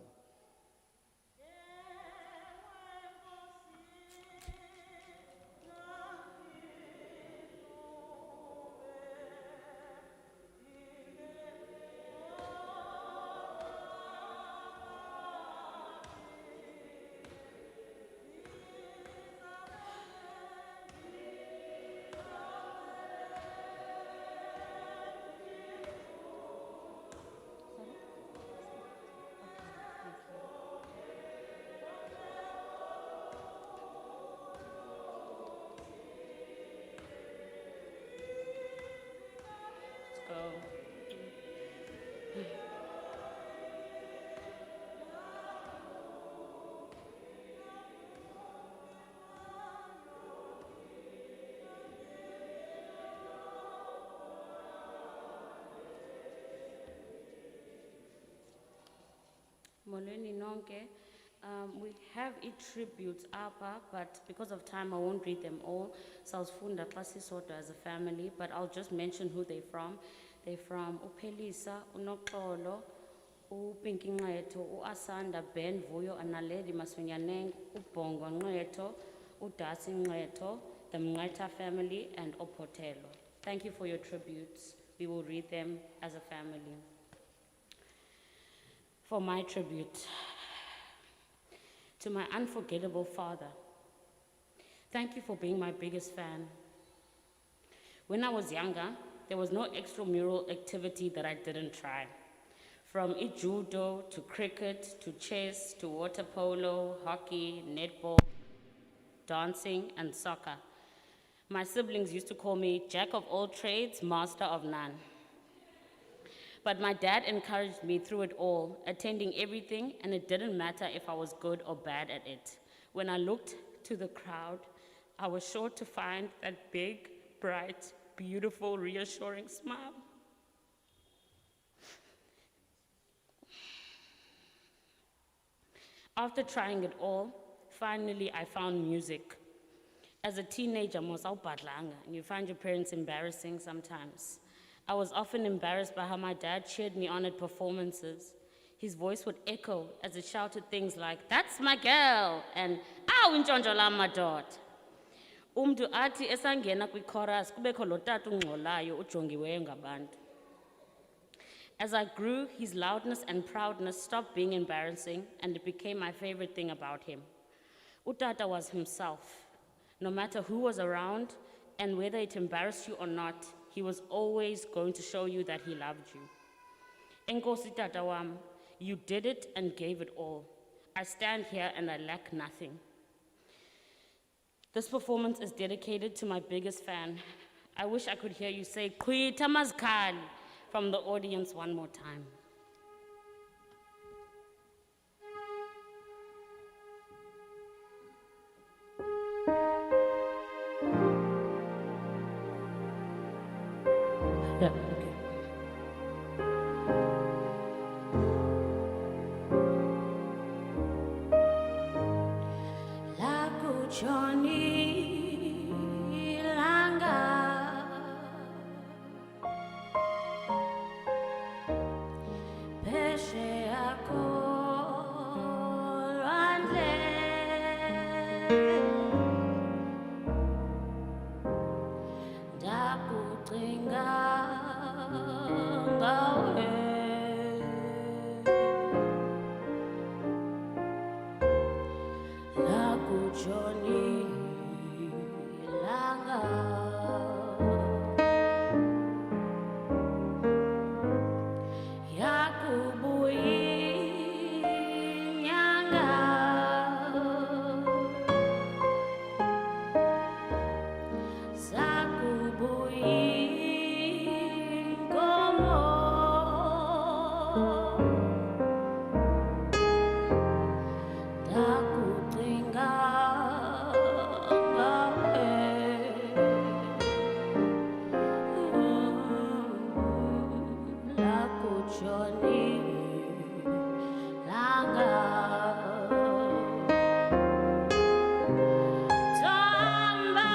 Molweni nonke. We have tributes up, but because of time, I won't read them all. So Sawufunda xa sisodwa as a family, but I'll just mention who they're from. They're from Upelisa, Unoxolo, Upinki Nqetho, Asanda, Ben Vuyo, Analedi Maswenyaneng, Ubongo Nqetho, Udasi Nqetho, the Mnqetha family, and Opotelo. Thank you for your tributes. We will read them as a family. For my tribute to my unforgettable father, thank you for being my biggest fan. When I was younger, there was no extramural activity that I didn't try. From judo to cricket to chess to water polo, hockey, netball, dancing, and soccer. My siblings used to call me Jack of all trades, master of none. But my dad encouraged me through it all, attending everything, and it didn't matter if I was good or bad at it. When I looked to the crowd, I was sure to find that big, bright, beautiful, reassuring smile. After trying it all, finally I found music. As a teenager, and you find your parents embarrassing sometimes. I was often embarrassed by how my dad cheered me on at performances. His voice would echo as it shouted things like, "That's my girl," and "Aw, intshontsho lam madoda." Umntu athi esangena kwi-chorus kubekho lo tata ungxolayo ujongiweyo ngabantu. As I grew, his loudness and proudness stopped being embarrassing, and it became my favorite thing about him. Utata was himself. No matter who was around, and whether it embarrassed you or not, he was always going to show you that he loved you. Enkosi tata wam, you did it and gave it all. I stand here and I lack nothing. This performance is dedicated to my biggest fan. I wish I could hear you say, "Khwitha mazikhali," from the audience one more time. Yeah, okay. Johnny Langa Peshe ako lwandle ndakucinga ngawe Johnny Langa Yakubuyi Nyanga Zakubuyi Nkomo Ndakucinga Johnny Langa Tamba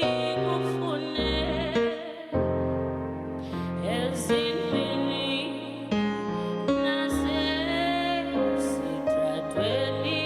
ikufune ezindlini nasesitratweni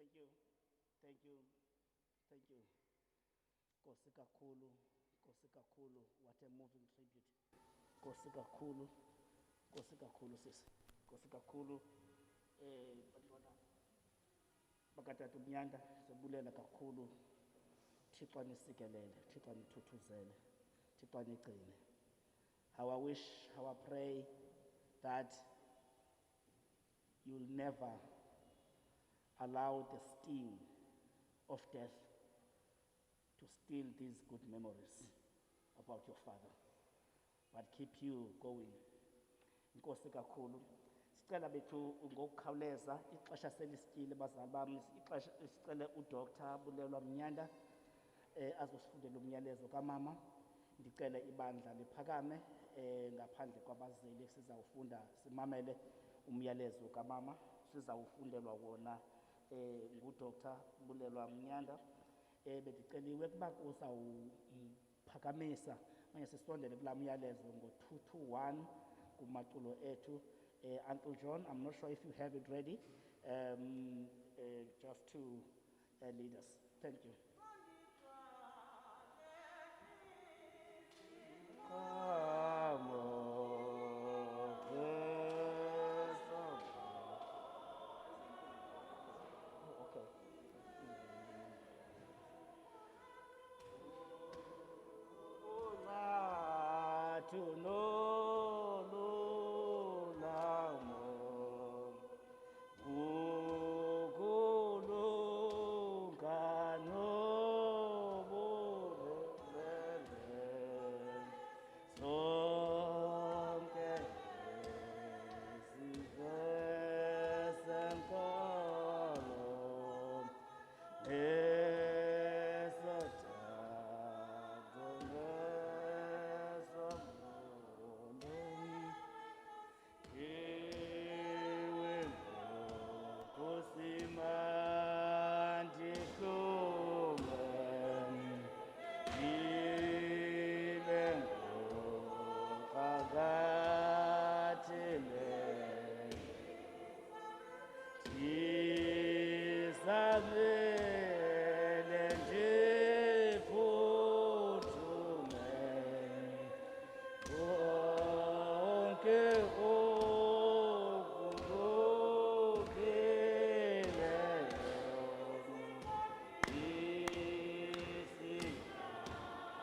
Thank you. Thank you. Thank you. Nkosi kakhulu, Nkosi kakhulu, what a moving tribute. Nkosi kakhulu, Nkosi kakhulu sisi. Nkosi kakhulu, bantwana bakatata Mnyanda, sibulela kakhulu. Thixo anisikelele, Thixo anithuthuzele, Thixo anigcine. How I wish, how I pray that you'll never allow the sting of death to steal these good memories about your father, but keep you going. Inkosi kakhulu. Sicela bethu ngokukhawuleza, ixesha selisityile bazali bami, ixesha sicele uDr. Bulelwa Mnyanda azosifundela umyalezo kamama. Ndicele ibandla liphakame ngaphandle kwabazeli, sizawufunda simamele umyalezo kamama, sizawufundelwa wona nguDr. Bulelwa Mnyanda. Bendiceliwe ukuba uzawuphakamisa manje sisondele kulaa myalezo ngo-221 kumaculo ethu. Uncle John, I'm not sure if you have it ready, just to lead us. Thank you. Okay. To know lamo ukulunga nobulele sonke izizwe senkolo Isabelle nje phuthume wonke okuqukileyo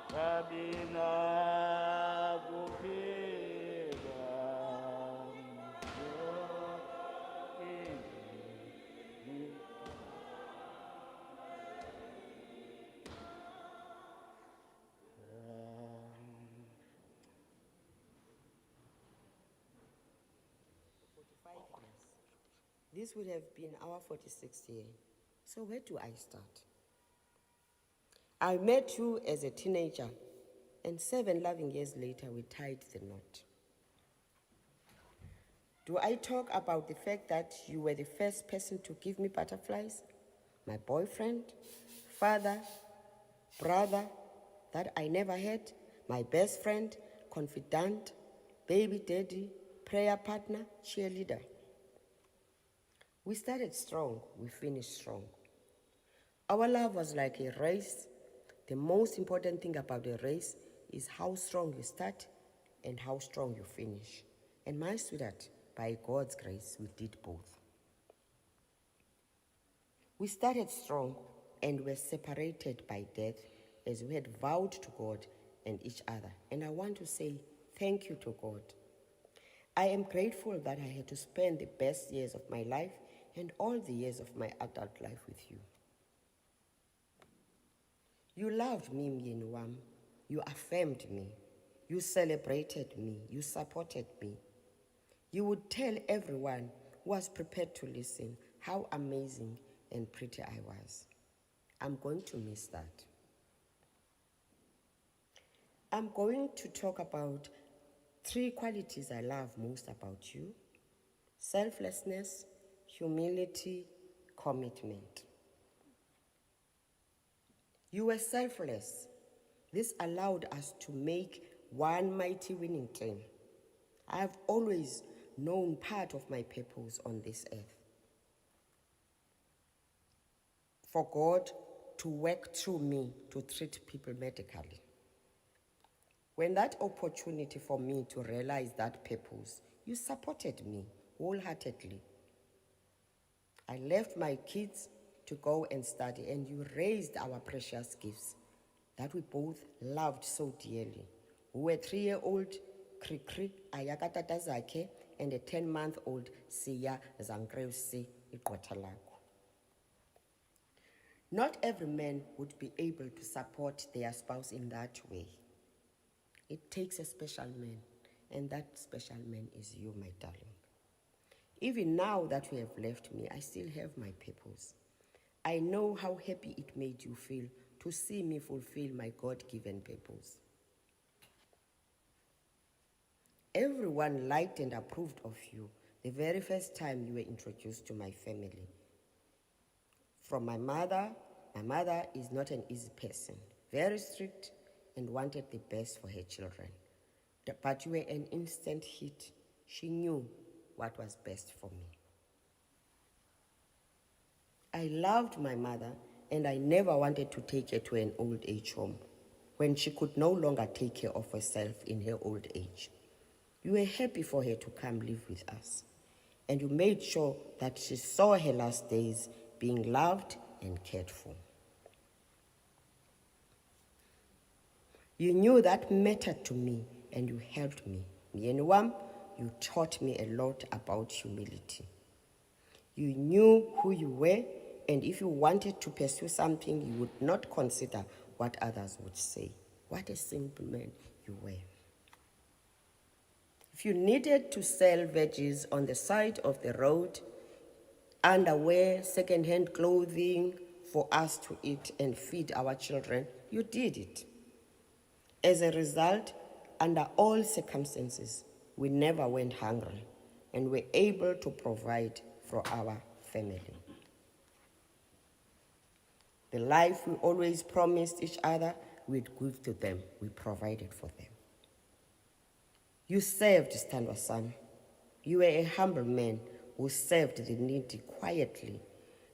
kabina kuphila This would have been our 46th year. So where do I start? I met you as a teenager, and 7 loving years later, we tied the knot. Do I talk about the fact that you were the first person to give me butterflies? My boyfriend, father, brother that I never had, my best friend, confidant, baby daddy, prayer partner, cheerleader. We started strong, we finished strong. Our love was like a race. The most important thing about a race is how strong you start and how strong you finish. And my sweetheart, by God's grace, we did both. We started strong and were separated by death as we had vowed to God and each other. And I want to say thank you to God. I am grateful that I had to spend the best years of my life and all the years of my adult life with you. You loved me, Myeni wam. You affirmed me. You celebrated me. You supported me. You would tell everyone who was prepared to listen how amazing and pretty I was. I'm going to miss that. I'm going to talk about 3 qualities I love most about you: selflessness, humility, commitment. You were selfless. This allowed us to make one mighty winning team. I have always known part of my purpose on this earth. For God, to work through me to treat people medically. When that opportunity for me to realize that purpose, you supported me wholeheartedly. I left my kids to go and study, and you raised our precious gifts that we both loved so dearly. We were 3-year-old Krikri Ayakatata Zake and a 10-month-old Siya Zangreusi Iqwatalako. Not every man would be able to support their spouse in that way. It takes a special man, and that special man is you, my darling. Even now that you have left me, I still have my purpose. I know how happy it made you feel to see me fulfill my God-given purpose. Everyone liked and approved of you the very first time you were introduced to my family. From my mother is not an easy person, very strict and wanted the best for her children. But you were an instant hit. She knew what was best for me. I loved my mother, and I never wanted to take her to an old age home when she could no longer take care of herself in her old age. You were happy for her to come live with us, and you made sure that she saw her last days being loved and cared for. You knew that mattered to me, and you helped me. Myenwam, you taught me a lot about humility. You knew who you were, and if you wanted to pursue something, you would not consider what others would say. What a simple man you were. If you needed to sell veggies on the side of the road, underwear, second-hand clothing for us to eat and feed our children, you did it. As a result, under all circumstances, we never went hungry and were able to provide for our family. The life we always promised each other, we'd give to them. We provided for them. You served, Standwa Sam. You were a humble man who served the needy quietly,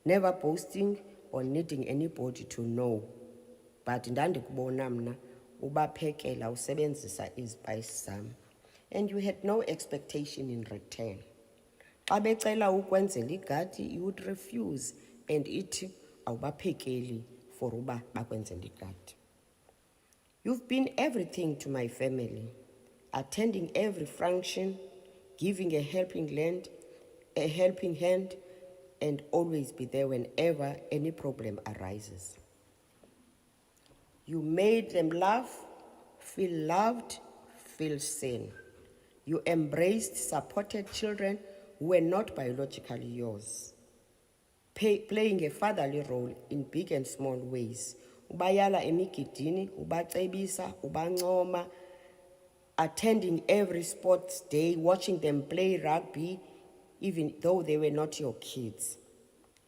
never boasting or needing anybody to know. But ndandikubona mna ubaphekela usebenzisa izipaisi zam, and you had no expectation in return. Xa becela ukwenzela igadi, you would refuse and ithi awubaphekeli for uba bakwenzela igadi. You've been everything to my family, attending every function, giving a helping hand, and always be there whenever any problem arises. You made them laugh, feel loved, feel seen. You embraced, supported children who were not biologically yours, playing a fatherly role in big and small ways. Ubayala emigidini, ubacebisa, ubancoma, attending every sports day, watching them play rugby, even though they were not your kids,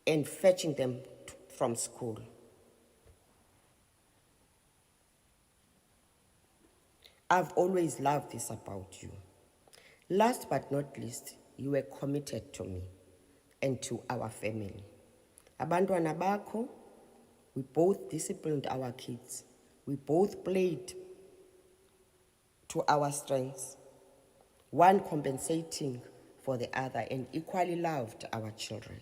and fetching them from school. I've always loved this about you. Last but not least, you were committed to me and to our family. Abantwana bakho, we both disciplined our kids. We both played to our strengths, one compensating for the other, and equally loved our children.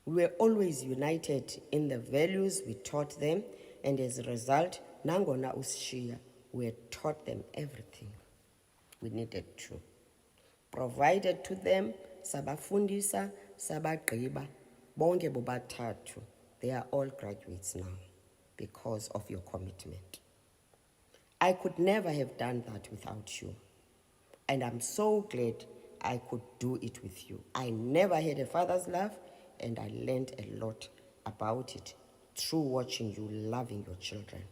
We were always united in the values we taught them, and as a result, nangona usishiya, we had taught them everything we needed to. Provided to them, sabafundisa, sabagqiba, bonke bobathathu. They are all graduates now because of your commitment. I could never have done that without you, and I'm so glad I could do it with you. I never had a father's love, and I learned a lot about it through watching you loving your children.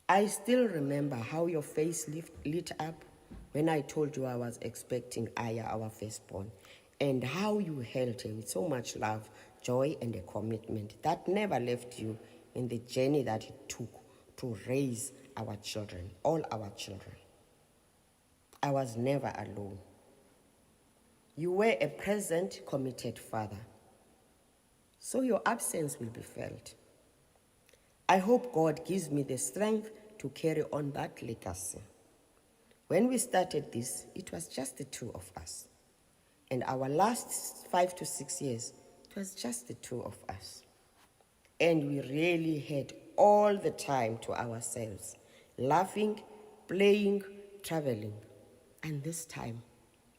I still remember how your face lit up when I told you I was expecting Aya, our firstborn, and how you held her with so much love, joy, and a commitment that never left you in the journey that it took to raise our children, all our children. I was never alone. You were a present, committed father. so your absence will be felt. I hope God gives me the strength to carry on that legacy. When we started this, it was just the two of us. And our last 5 to 6 years, it was just the two of us. And we really had all the time to ourselves, laughing, playing, traveling, and this time,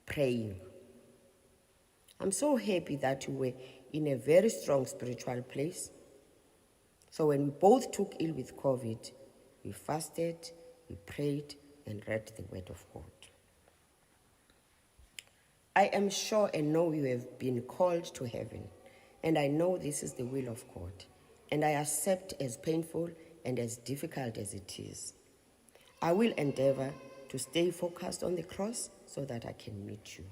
praying. I'm so happy that we were in a very strong spiritual place. So when we both took ill with COVID, we fasted, we prayed, and read the Word of God. I am sure and know you have been called to heaven, and I know this is the will of God, and I accept as painful and as difficult as it is. I will endeavor to stay focused on the cross so that I can meet you.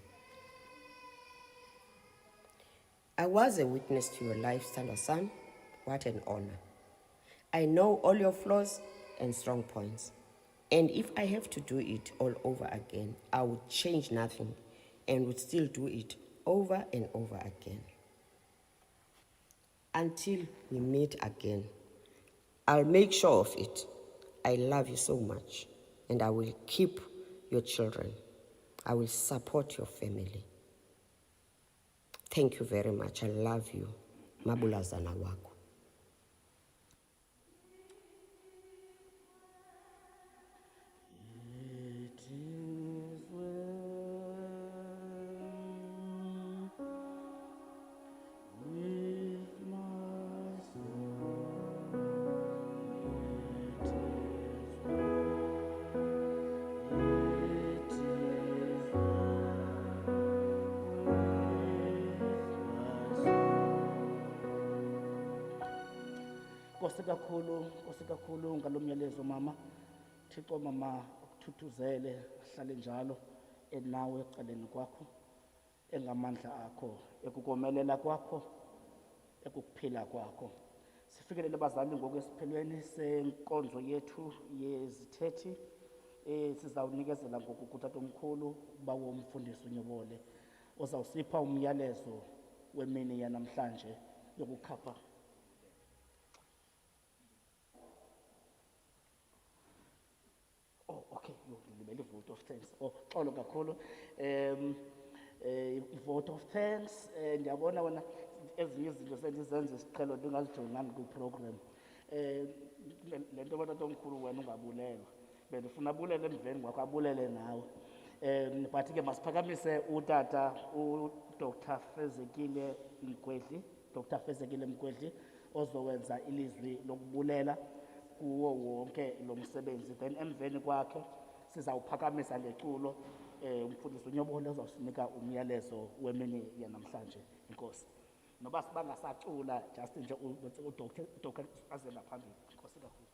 I was a witness to your life, son. What an honor. I know all your flaws and strong points, and if I have to do it all over again, I would change nothing and would still do it over and over again. Until we meet again, I'll make sure of it. I love you so much, and I will keep your children. I will support your family. Thank you very much. I love you. Mabulazana wako. Nkosi kakhulu ngalo myalezo mama. Thixo mama akuthuthuzele ahlale njalo enawe ecaleni kwakho, engamandla akho, ekukomelela kwakho, ekukuphila kwakho. Sifikelele bazali ngoku esiphelweni senkonzo yethu yezithethi. Sizawunikezela ngoku kutatomkhulu uba womfundisi uNyobole ozawusipha umyalezo wemini yanamhlanje yokukhapha. Okay, ngilibele vote of thanks. Xolo kakhulu. Vote of thanks. Ndiyabona wena ezinye izinto sendizenza isiqhelo ndingazijonganga kwiprogram. Le nto katatomkhulu wena ungabulelwa. Bendifuna abulele emveni kwakho abulele nawe. But ke masiphakamise utata uDr. Fezekile Mgwedli ozowenza ilizwi lokubulela kuwo wonke lo msebenzi. Then emveni kwakhe sizawuphakamisa ngeculo umfundisi uNyobole ozawusinika umyalezo wemini yanamhlanje. Inkosi. Noba sibangasacula just nje uDr. aze ngaphambili. Inkosi kakhulu.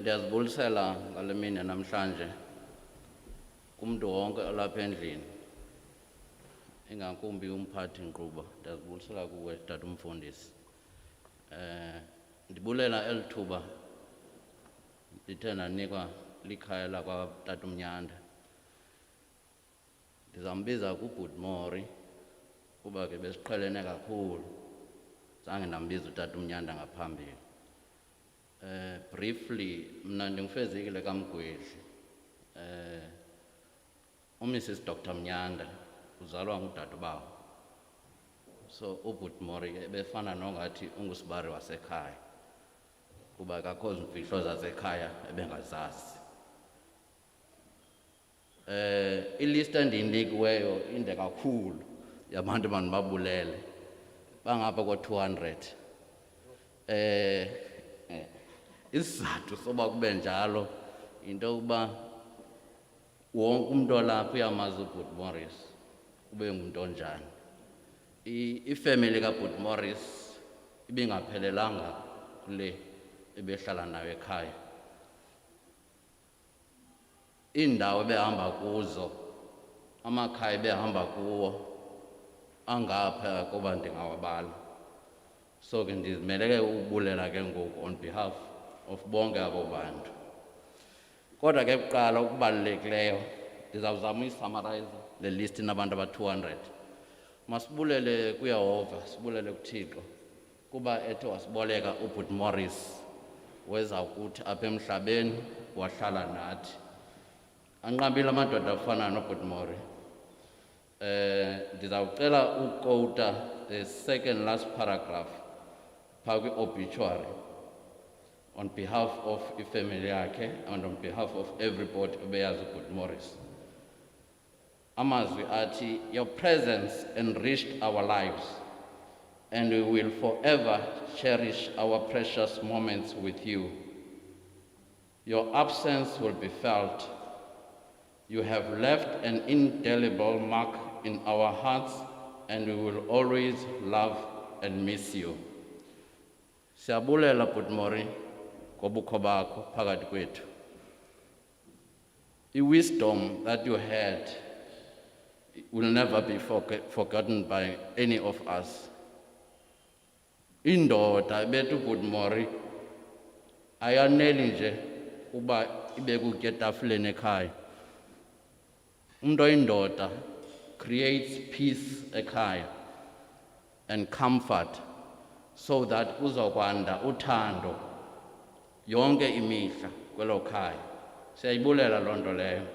Ndiyazibulisela ngale mini namhlanje kumntu wonke olapha endlini, ingakumbi umphathi nkqubo. Ndiyazibulisela kuwe tata umfundisi. Ndibulela eli thuba ndithe ndanikwa likhaya lakwatata uMnyanda. Ndizambiza kuBhuti Mori kuba ke besiqhelene kakhulu, zange ndambiza utata uMnyanda ngaphambili. Briefly, mna ndingufezekile kaMgwedli. Mrs. Dr. Mnyanda uzalwa ngudade bawo. So uBhuti Mori ebefana nongathi ungusibari wasekhaya kuba kakho zimfihlo zasekhaya ebengazazi. Ilist endiyinikiweyo inde kakhulu yabantu mandibabulele bangapha ko-200. Isizathu soba kube njalo into yokuba wonke umntu olapha uyamazi uBhuti Morris ube ngumntu onjani. Ifemeli kaBhuti Morris ibingaphelelanga kule ebehlala nayo ekhaya. iindawo ebehamba kuzo, amakhaya ebehamba kuwo angapha kuba ndingawabala. So ke ndizimele ke ukubulela ke ngoku on behalf of bonke abo bantu. Kodwa ke kuqala okubalulekileyo ndizawuzama uyisummarize le list inabantu aba-200. Masibulele kuYehova, sibulele kuThixo kuba ethe wasiboleka uBut Morris weza kuthi apha emhlabeni wahlala nathi. Anqabile amadoda afana noBut Morris. Ndizawucela ukota the second last paragraph phaa kwi-obituary on behalf of ifamily yakhe and on behalf of everybody obeyazi uBut Morris. Amazwi athi, your presence enriched our lives and we will forever cherish our precious moments with you. Your absence will be felt. You have left an indelible mark in our hearts and we will always love and miss you. Siyabulela But Morris ngobukho bakho phakathi kwethu. The wisdom that you had will never be forgotten by any of us. Indoda bethu But Morris ayaneli nje kuba ibe kutya etafuleni ekhaya. Umuntu oyindoda creates peace ekhaya and comfort so that kuzokwanda uthando yonke imihla kwelo khaya. Siyayibulela loo nto leyo.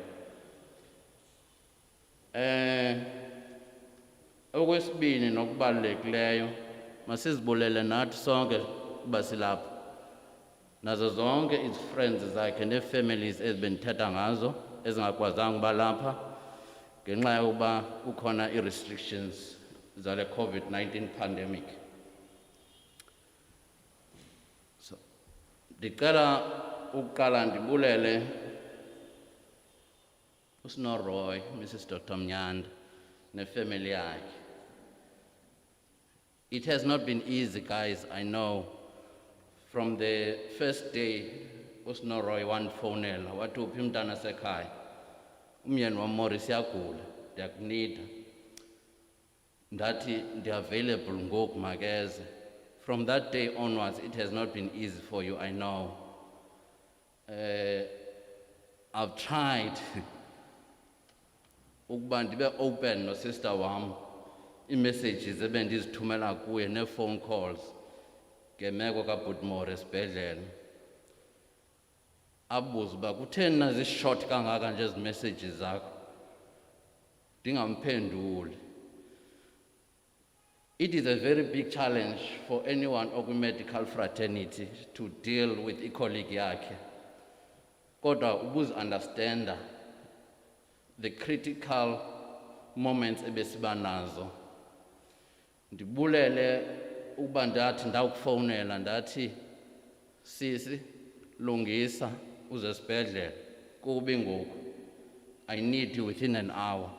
Okwesibini nokubalulekileyo masizibulele nathi sonke kuba silapha nazo zonke iz-friends zakhe nee-families ezibendithetha ngazo ezingakwazanga uba lapha ngenxa yokuba kukhona ii-restrictions zale COVID-19 pandemic. So ndicela ukuqala ndibulele uSnoroy, Mrs. Dr. Mnyanda nefamily yakhe. It has not been easy, guys, I know. From the first day uSnoroy wandifowunela wathi uphi umntana sekhaya, umyeni waMorris uyagula, ndiyakunida. Ndathi ndi-available ngoku makeze. From that day onwards, it has not been easy for you, I know. I've tried ukuba ndibe open no-sister wam, ii-messages ebendizithumela kuye nee-phone calls ngemeko kaBut Morris esibhedlele. Abuze uba kutheni nazishort kangaka nje ezi messages zakho ndingamphenduli. It is a very big challenge for anyone okwi-medical fraternity to deal with i-colleague yakhe. Kodwa ubuzi-understanda the critical moments ebesiba nazo. Ndibulele ukuba ndathi ndawukufowunela ndathi sisi lungisa uze esibhedlele kubi ngoku, I need you within an hour.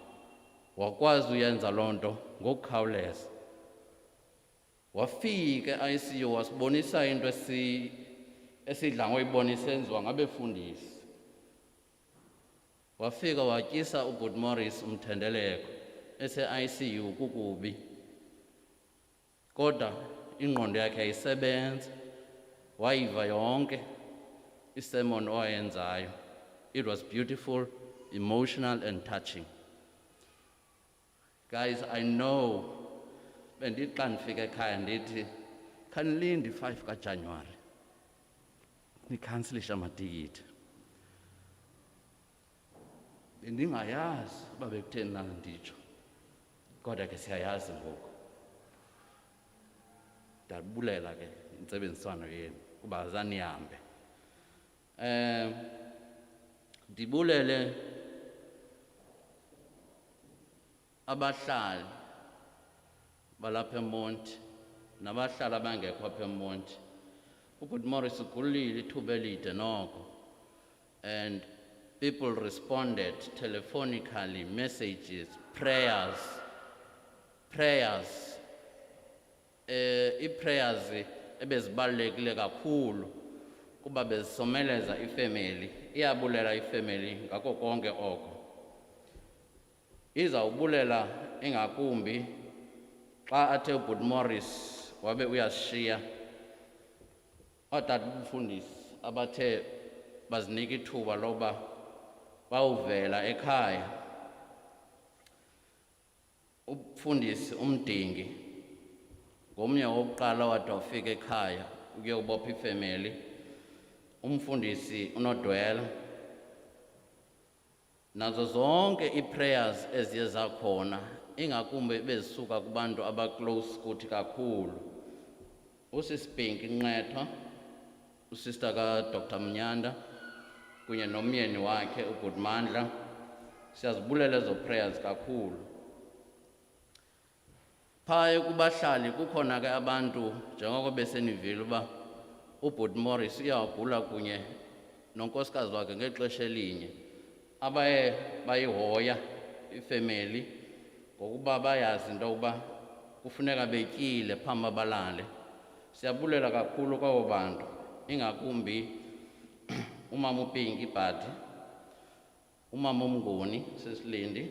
Wakwazi uyenza loo nto ngokukhawuleza. Wafika e-ICU wasibonisa into esidla ngoyibona isenziwa ngabefundisi. Wafika watyisa uBut Morris umthendeleko ese-ICU kukubi. Kodwa ingqondo yakhe yayisebenza, wayiva yonke isermon owayenzayo. It was beautiful, emotional and touching. Guys, I know bendithi xa ndifika ekhaya ndithi khanilinde 5 kaJanuwari nikhansilisha amatikiti. Bendingayazi uba bekutheni na nditsho, kodwa ke siyayazi ngoku. Ndabulela ke intsebenziswano yenu kuba azanihambe. Ndibulele abahlali balapha eMonti nabahlali abangekho apha eMonti. uBut Morris ugulile ithuba elide noko, and people responded telephonically, messages, prayers. I-prayers ebezibalulekile kakhulu kuba bezisomeleza ifemeli, iyabulela ifemeli ngako konke oko. Izawubulela ingakumbi xa athe ubhuti Morris wabe uyashiya ootata ubufundisi abathe bazinika ithuba loba bawuvela ekhaya. Umfundisi umdingi ngomnye wokuqala wade wafika ekhaya ukuyobopha ifemeli. Umfundisi unodwela nazo zonke ii-prayers eziye zakhona ingakumbi bezisuka kubantu abaclose kuthi kakhulu. Usisipinki Nqetho, usister kaDr Mnyanda kunye nomyeni wakhe ubhuti Mandla, siyazibulela ezo prayers kakhulu. Phaya kubahlali kukhona ke abantu njengoko besenivile uba ubhuti Morris uyagula kunye nonkosikazi wakhe ngexesha elinye, abaye bayihoya ifemeli ngokuba bayazi into yokuba kufuneka betyile phambi balale. Siyabulela kakhulu kwabo bantu, ingakumbi umama uPinki Bhadi, umama uMnguni Sesilindi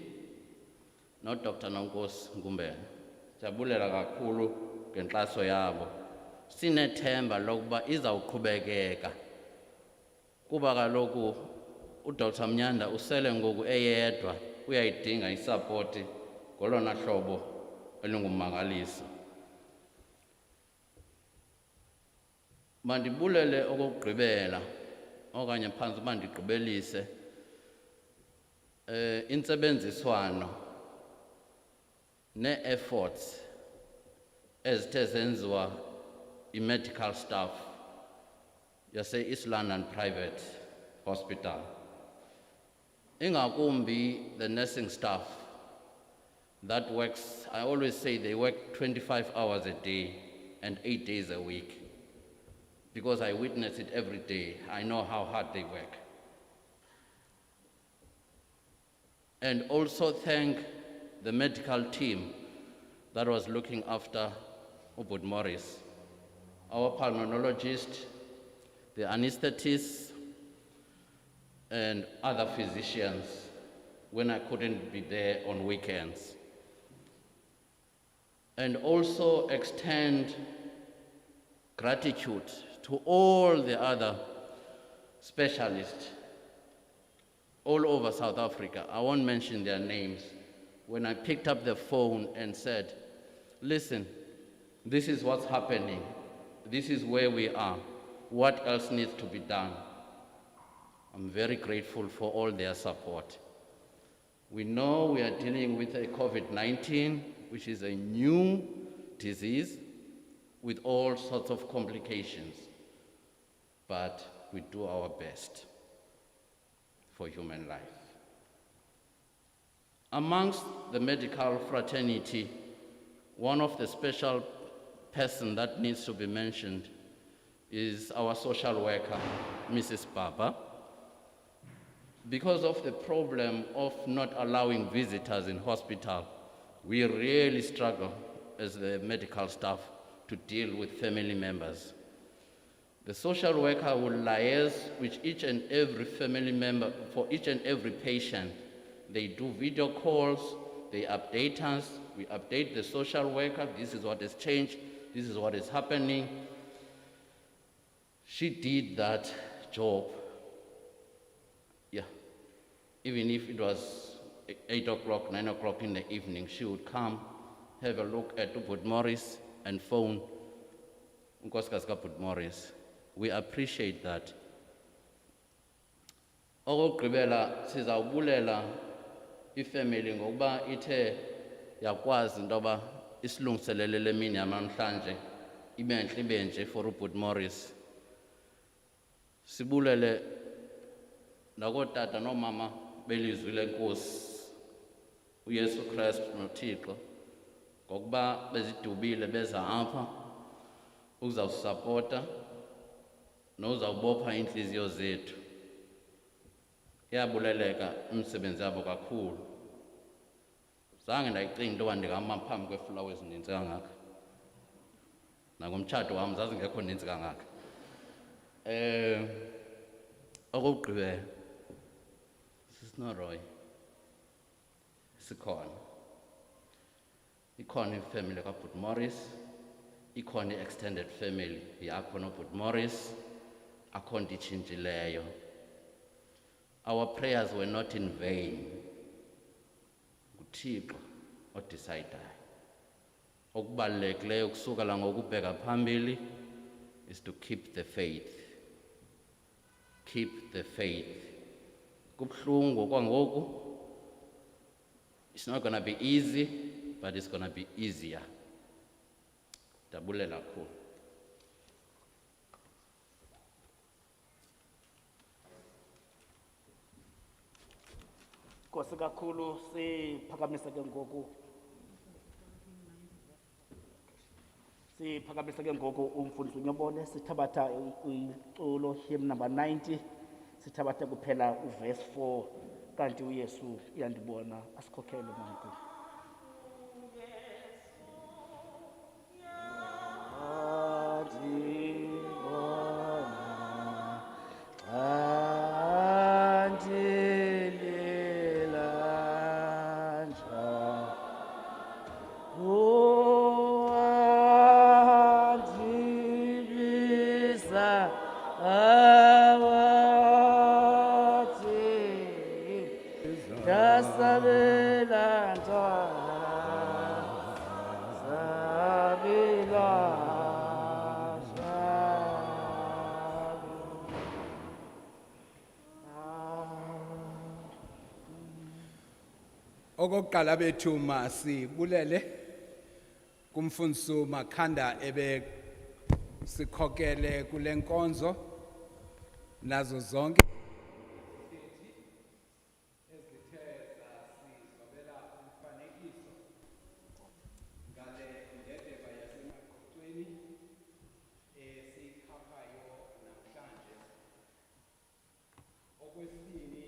noDr Nonkosi Ngumbela. Siyabulela kakhulu ngenkxaso yabo. Sinethemba lokuba izawuqhubekeka kuba kaloku uDr Mnyanda usele ngoku eyedwa, uyayidinga isapoti ngolona hlobo elingumangaliso. Mandibulele okokugqibela okanye phantsi uba ndigqibelise intsebenziswano nee-efforts ezithe zenziwa i-medical staff yase-East London Private Hospital, ingakumbi the nursing staff that works, I always say they work 25 hours a day and 8 days a week, because I witness it every day. I know how hard they work. And also thank the medical team that was looking after ubhuti Morris, our pulmonologist, the anesthetists, and other physicians when I couldn't be there on weekends. And also extend gratitude to all the other specialists all over South Africa. I won't mention their names. When I picked up the phone and said, listen, this is what's happening. This is where we are. What else needs to be done? I'm very grateful for all their support. We know we are dealing with a COVID-19, which is a new disease with all sorts of complications, but we do our best for human life. Amongst the medical fraternity, one of the special person that needs to be mentioned is our social worker, Mrs. Baba. Because of the problem of not allowing visitors in hospital, we really struggle as the medical staff to deal with family members. The social worker will liaise with each and every family member for each and every patient. They do video calls, they update us, we update the social worker, this is what has changed, this is what is happening. She did that job. Yeah. Even if it was 8 o'clock, 9 o'clock in the evening, she would come, have a look at ubhuti Morris and phone unkosikazi kabhuti Morris. We appreciate that. Okugqibela sizawubulela ifamily ngokuba ithe yakwazi into yoba isilungiselele le mini yanamhlanje ibe ntle ibe nje for ubhuti Morris. Sibulele nakootata noomama belizwi lenkosi uYesu Kristu noThixo ngokuba bezidubile beza apha ukuzawusapota nozawubopha inhliziyo zethu. Iyabuleleka umsebenzi yabo kakhulu. Zange ndayicinga into yoba ndingama phambi kweeflawa ezininzi kangaka. Nangomtshato wam zazingekho ninzi kangaka. Okugqibela, sisinoRoy, sikhona. Ikhona ifamily kaBut Morris, ikhona i-extended family yakho noBut Morris, akho nto itshintshileyo. Our prayers were not in vain. nguThixo odisayidayo. Okubalulekileyo kusukela ngokubheka phambili is to keep the faith. Keep the faith. Kubuhlungu kwangoku. It's not going to be easy, but it's going to be easier. Dabulela kakhulu. Nkosi kakhulu siphakamise ke ngoku. Siphakamise ke ngoku umfundisi uNyobole sithabatha iculo hymn number 90 sithabatha kuphela uverse 4 kanti uYesu uyandibona asikhokhele manje. Okokuqala bethu masibulele kumfundisi Makhanda ebe sikhokele kule nkonzo nazo zonke ezithe zasizobela umfanekiso ngale ndedeba yasemaqhuthweni esiyikhaphayo namhlanje. Okwesibini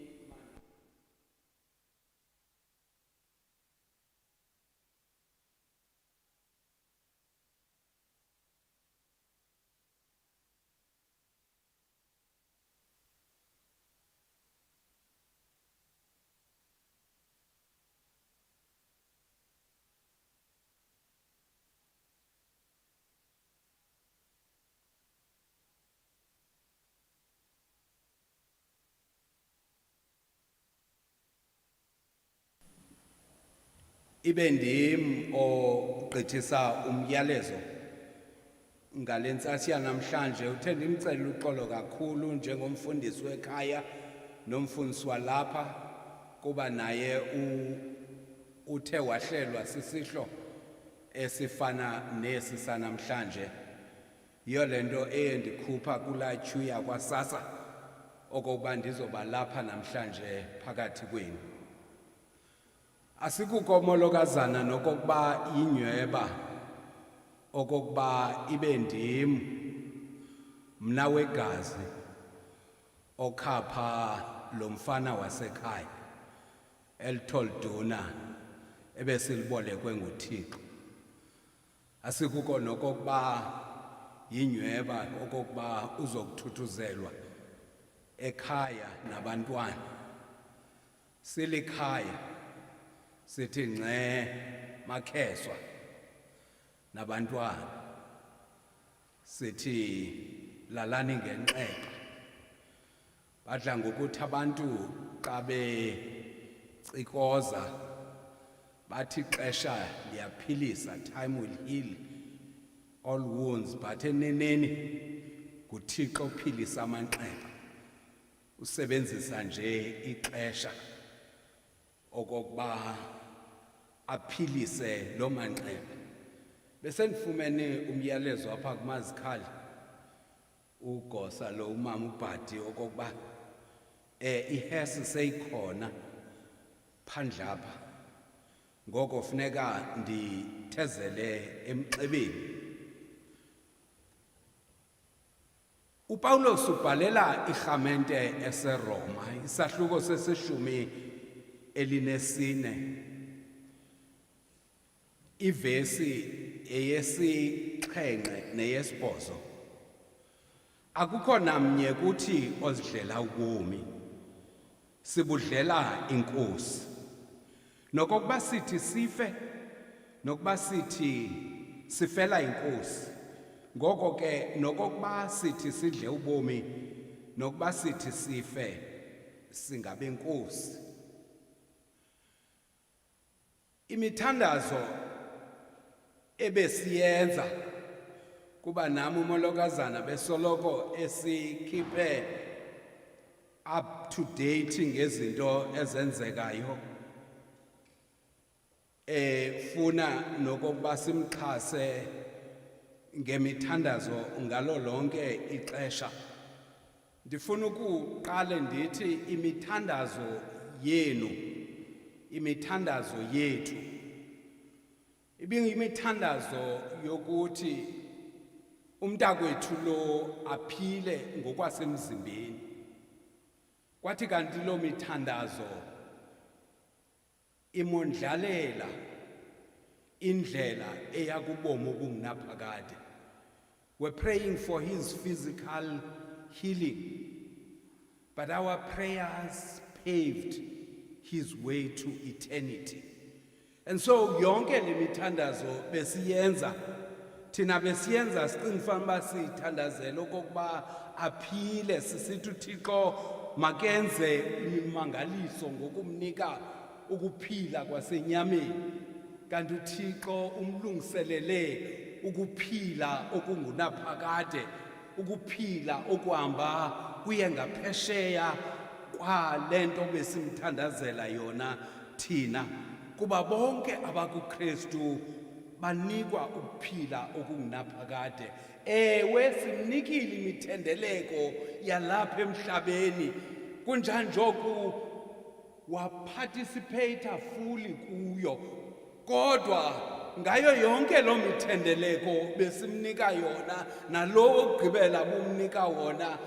ibe ndim ogqithisa umyalezo ngalentsasi yanamhlanje. Uthe ndimcela uxolo kakhulu njengomfundisi wekhaya nomfundisi walapha kuba naye uthe wahlelwa sisihlo esifana nesi sanamhlanje. Yiyo le nto eyendikhupha kulaa tyhu yakwasasa okokuba ndizoba lapha namhlanje phakathi kwenu. Asikukomolokazana nokokuba yinyweba okokuba ibe ndim mna wegazi okhapha lo mfana wasekhaya elitholduna ebesilibolekwe nguThixo. Asikuko nokokuba yinyweba okokuba uzokuthuthuzelwa ekhaya nabantwana. Silikhaya sithi ngce makheswa nabantwana sithi lalani ngenxexa. Badla ngokuthi abantu xa becikoza bathi ixesha liyaphilisa, time will heal all wounds, but eneneni nguThixo ophilisa amanxeba. Usebenzisa nje ixesha okokuba aphilise lo manxeba. Besendifumene umyalezo apha kumazikhali ugosa lo umama uBhadi okokuba ihesi seyikhona phandle apha, ngoko funeka ndithezele emxebeni. uPawulos ubhalela irhamente eseRoma, isahluko sesishumi elinesine, ivesi eyesixhenxe neyesibhozo. akukho namnye kuthi ozidlela ubomi, sibudlela inkosi. Nokokuba sithi sife, nokuba sithi sifela inkosi. Ngoko ke nokokuba sithi sidle ubomi, nokuba sithi sife, singabe inkosi. Imithandazo ebesiyenza kuba nami umolokazana besoloko esikhiphe up to date ngezinto ezenzekayo, funa nokokuba simxhase ngemithandazo ngalo lonke ixesha. Ndifuna ukuqale ndithi imithandazo yenu, imithandazo yethu ibiyimithandazo yokuthi umntakwethu lo aphile ngokwasemzimbeni. Kwathi kanti lo mithandazo imondlalela indlela eyakubomo obungunaphakade. We're praying for his physical healing, but our prayers paved his way to eternity. And so yonke le mithandazo besiyenza, thina besiyenza sicinga uba siyithandazela okokuba aphile, sisithi uThixo makenze imimangaliso ngokumnika ukuphila kwasenyameni. Kanti uThixo umlungiselele ukuphila okungunaphakade, ukuphila okuhamba kuye ngaphesheya kwalento besimthandazela yona thina. Kuba bonke abakuKristu banikwa ukuphila okungunaphakade. Ewe simnikile imithendeleko yalapha emhlabeni, kunjanjoku waparticipate fully kuyo, kodwa ngayo yonke lo mithendeleko besimnika yona nalo ogqibela bumnika wona,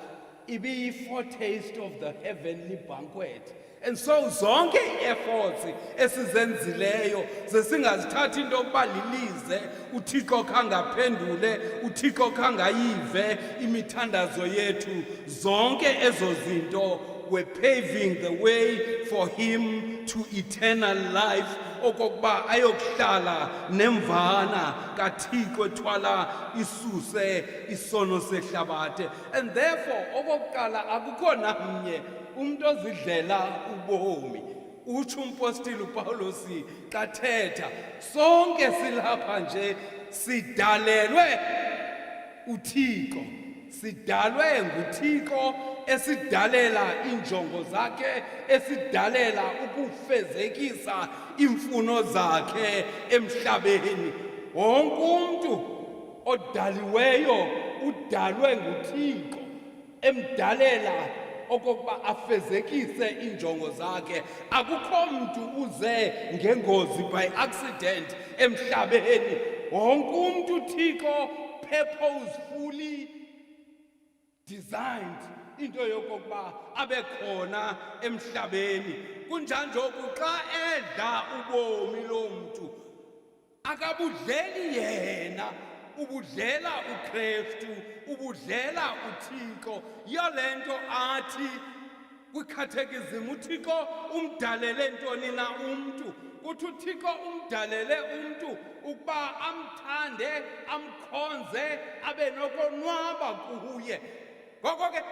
ibi foretaste of the heavenly banquet. And so zonke efforts esizenzileyo sesingazithatha into yokuba lilize uThixo khangaphendule, uThixo khangayive imithandazo yethu, zonke ezo zinto we're paving the way for him to eternal life, okokuba ayokuhlala nemvana kaThixo ethwala isuse isono sehlabathe. And therefore okokuqala akukho namnye umuntu ozidlela ubomi. Utsho umpostile uPawulos xa thetha, sonke silapha nje sidalelwe uThixo, sidalwe nguThixo esidalela injongo zakhe, esidalela ukufezekisa imfuno zakhe emhlabeni. Wonke umuntu odaliweyo udalwe nguThixo emdalela okokuba afezekise injongo zakhe. Akukho mntu uze ngengozi by accident emhlabeni. Wonke umuntu uThixo purposefully designed into yokokuba abe khona emhlabeni. Kunjanjoku xa edla ubomi lo mntu akabudleli yena, ubudlela uKristu, ubudlela uThixo. Yolento athi kwikhathekizim uThixo umdalele ntoni na umntu. Kuthi uThixo umdalele umntu ukuba amthande, amkhonze, abe nokonwaba kuye. Ngoko ke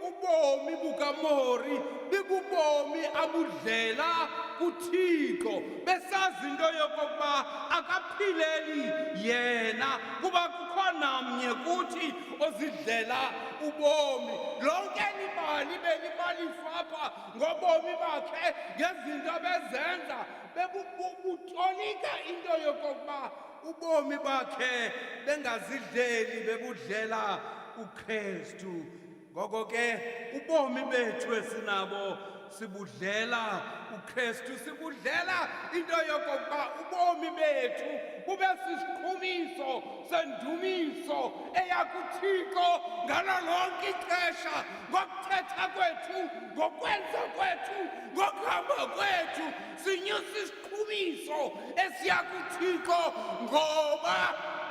ubomi bukaMori bibubomi abudlela kuThixo, besazi into yokokuba akaphileli yena, kuba kukho namnye kuthi ozidlela ubomi. Lonke libali belibalifa ngobomi bakhe, ngezinto bezenza, bebutolika into yokokuba ubomi bakhe bengazidleli, bebudlela uKristu. Ngoko ke ubomi bethu esinabo sibudlela uKristu, sibudlela into yokokuba ubomi bethu bube sisiqhumiso sendumiso eyakuThixo ngalo lonke ixesha, ngokuthetha kwethu, ngokwenza kwethu, ngokuhamba kwethu, sinyusa isiqhumiso esiyakuThixo, ngoba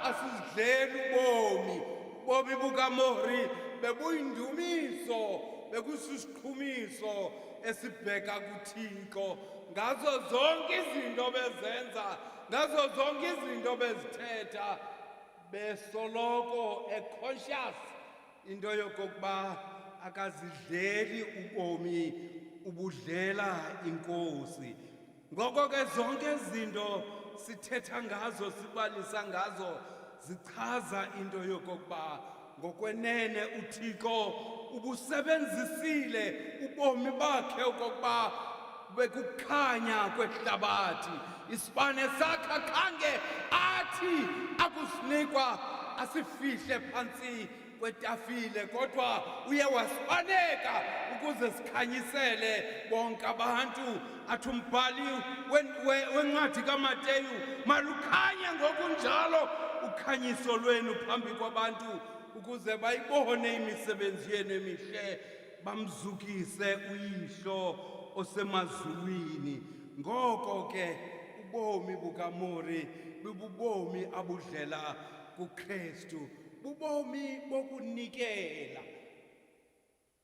asizidleli ubomi. Ubomi bukaMori bebuyindumiso bekusisichumiso esibheka kuThixo ngazo zonke izinto bezenza ngazo zonke izinto bezithetha besoloko conscious into yokokuba akazidleli ubomi ubudlela inkosi ngoko ke zonke izinto sithetha ngazo sibalisa ngazo zichaza into yokokuba ngokwenene uThixo ubusebenzisile ubomi bakhe okokuba bekukhanya kwehlabathi isibane sakhe khange athi akusinikwa asifihle phantsi kwetafile kodwa uye wasibaneka ukuze sikhanyisele bonke abantu athi umbhali wencwadi kaMateyu malukhanye ngokunjalo ukhanyiso lwenu phambi kwabantu ukuze bayibone imisebenzi yenu emihle bamzukise uyihlo osemazulwini ngoko ke ubomi bukaMori bububomi abudlela kuKristu bubomi bokunikela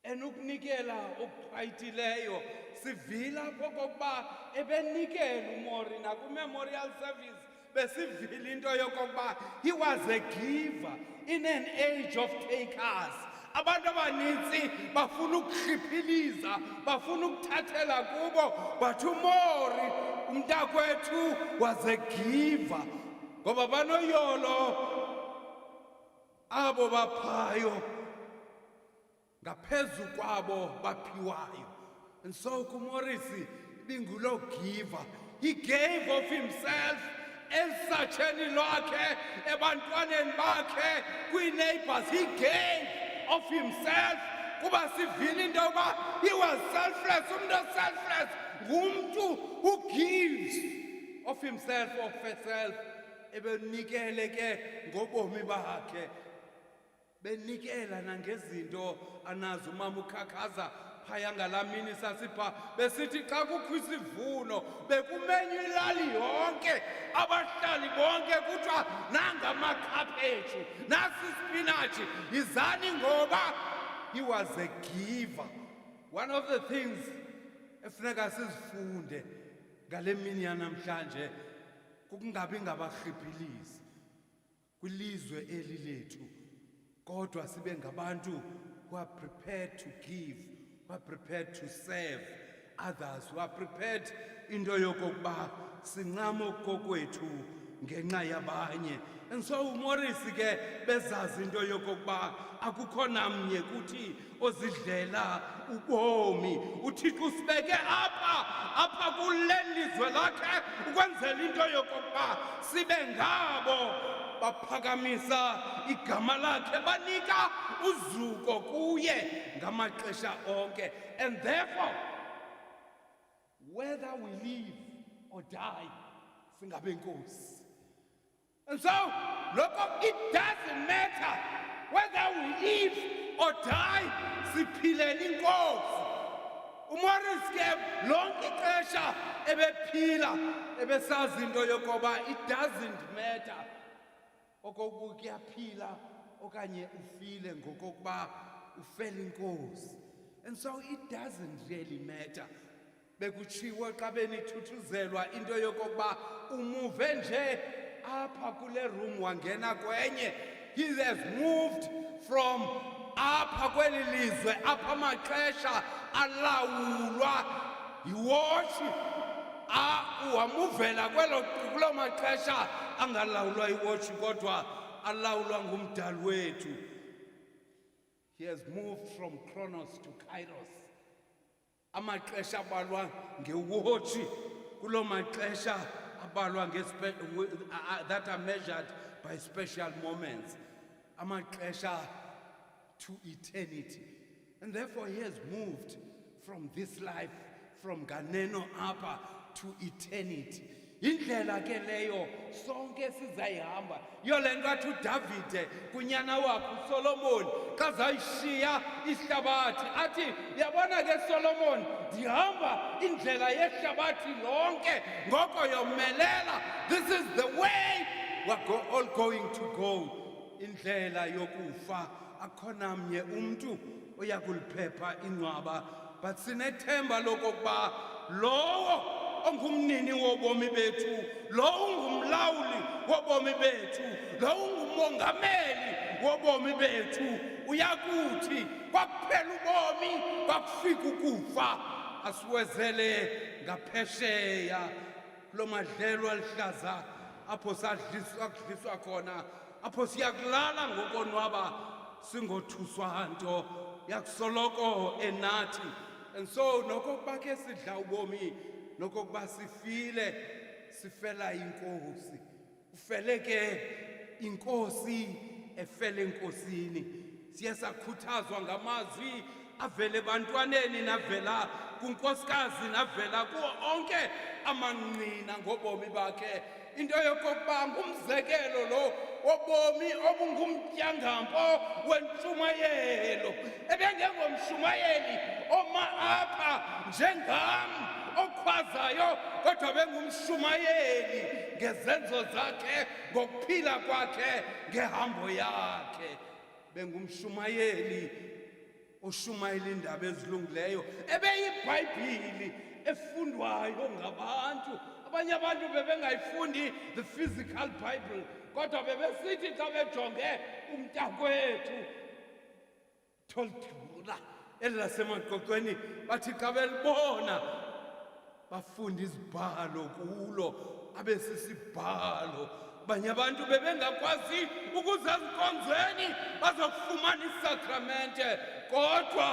enokunikela okuqhayitileyo sivila kokuba ebenikela uMori naku-memorial service besivile into yokokuba he was a giver in an age of takers abantu abaninzi bafuna ukuhliphiliza bafuna ukuthathela kubo but uMori umntakwethu was a giver ngoba banoyolo abo baphayo ngaphezu kwabo baphiwayo and so kuMorisi bingulo giver he gave of himself elsatsheni lwakhe ebantwaneni bakhe kwi-neighbors he gave of himself kuba sivile into yokuba he was selfless umuntu selfless ngumntu who gives of himself of herself ebenikele ke ngobomi bakhe benikela nangezinto anazo umama ukhakhaza phaya ngalamini sasipha besithi xa kukho isivuno bekumenywa ilali yonke abahlali bonke kuthiwa nangamakhaphetshu nasi ispinatshi yizani ngoba he was a giver one of the things efuneka sizifunde ngale mini yanamhlanje kukungabi ngabarhiphilisi kwilizwe eli lethu kodwa sibe ngabantu who are prepared to give who are prepared to serve others who are prepared into yokokuba sincame okokwethu ngenxa yabanye and so uMorisi ke bezazi into yokokuba akukho namnye kuthi ozidlela ubomi uThixo usibeke apha kule lizwe lakhe ukwenzela into yokokuba sibe ngabo baphakamisa igama lakhe banika uzuko kuye ngamaxesha onke and therefore whether we live or die singabe inkosi and so lokho it doesn't matter whether we live or die siphilela inkosi uMorisi ke lonke ixesha ebephila ebesazi into yokuba it doesn't matter okokuba kuyaphila okanye ufile ngokokuba ufela inkosi and so it doesn't really matter bekuchiwe xa benithuthuzelwa into yokokuba umuve nje apha kule room wangena kwenye he has moved from apha kweli lizwe apha amaxesha alawulwa yiwotshi wamuvela kuloo maxesha angalawulwa yiwotshi kodwa alawulwa ngumdali wethu he has moved from Chronos to Kairos amaxesha abalwa ngewotshi kuloo maxesha abalwa that are measured by special moments amaxesha to eternity and therefore he has moved from this life from ganeno apha to eternity indlela ke leyo sonke sizayihamba yole nto athi uDavide kunyana wakhe uSolomon xa zayishiya ihlabathi athi yabona ke Solomon ndihamba indlela yehlabathi lonke ngoko yomelela this is the way we're all going to go indlela yokufa akhona mnye umntu oyakuliphepha ingcwaba, but sinethemba lokokuba lowo ongumnini wobomi bethu, lowo ungumlawuli wobomi bethu, lowo ungumongameli wobomi bethu uyakuthi kwakuphela ubomi kwakufika ukufa asiwezele ngaphesheya kulo madlelo alihlaza apho sadliswa khona, apho siyakulala ngokonwaba singothuswa nto yakusoloko enathi. And so nokokuba ke sidla ubomi, nokokuba sifile, sifela inkosi. Ufele ke inkosi efele enkosini. Siye sakhuthazwa ngamazwi avele ebantwaneni navela kunkosikazi navela kuwo onke amanqina ngobomi bakhe. Into yokokuba ngumzekelo lo wobomi obungumtyangampo wentshumayelo. Ebengengomshumayeli oma apha njengam okhwazayo, kodwa bengumshumayeli ngezenzo zakhe, ngokuphila kwakhe, ngehambo yakhe. Bengumshumayeli oshumayela indaba ezilungileyo, ebeyiBhayibhili efundwayo ngabantu. Abanye abantu bebengayifundi the physical Bible, kodwa bebesithi xa bejonge umntakwethu Tolthula elasemaqoqweni, bathi xa belibona bafunda izibhalo kulo, abesisibhalo. Abanye abantu bebengakwazi ukuza ezinkonzweni bazokufumana isakramente, kodwa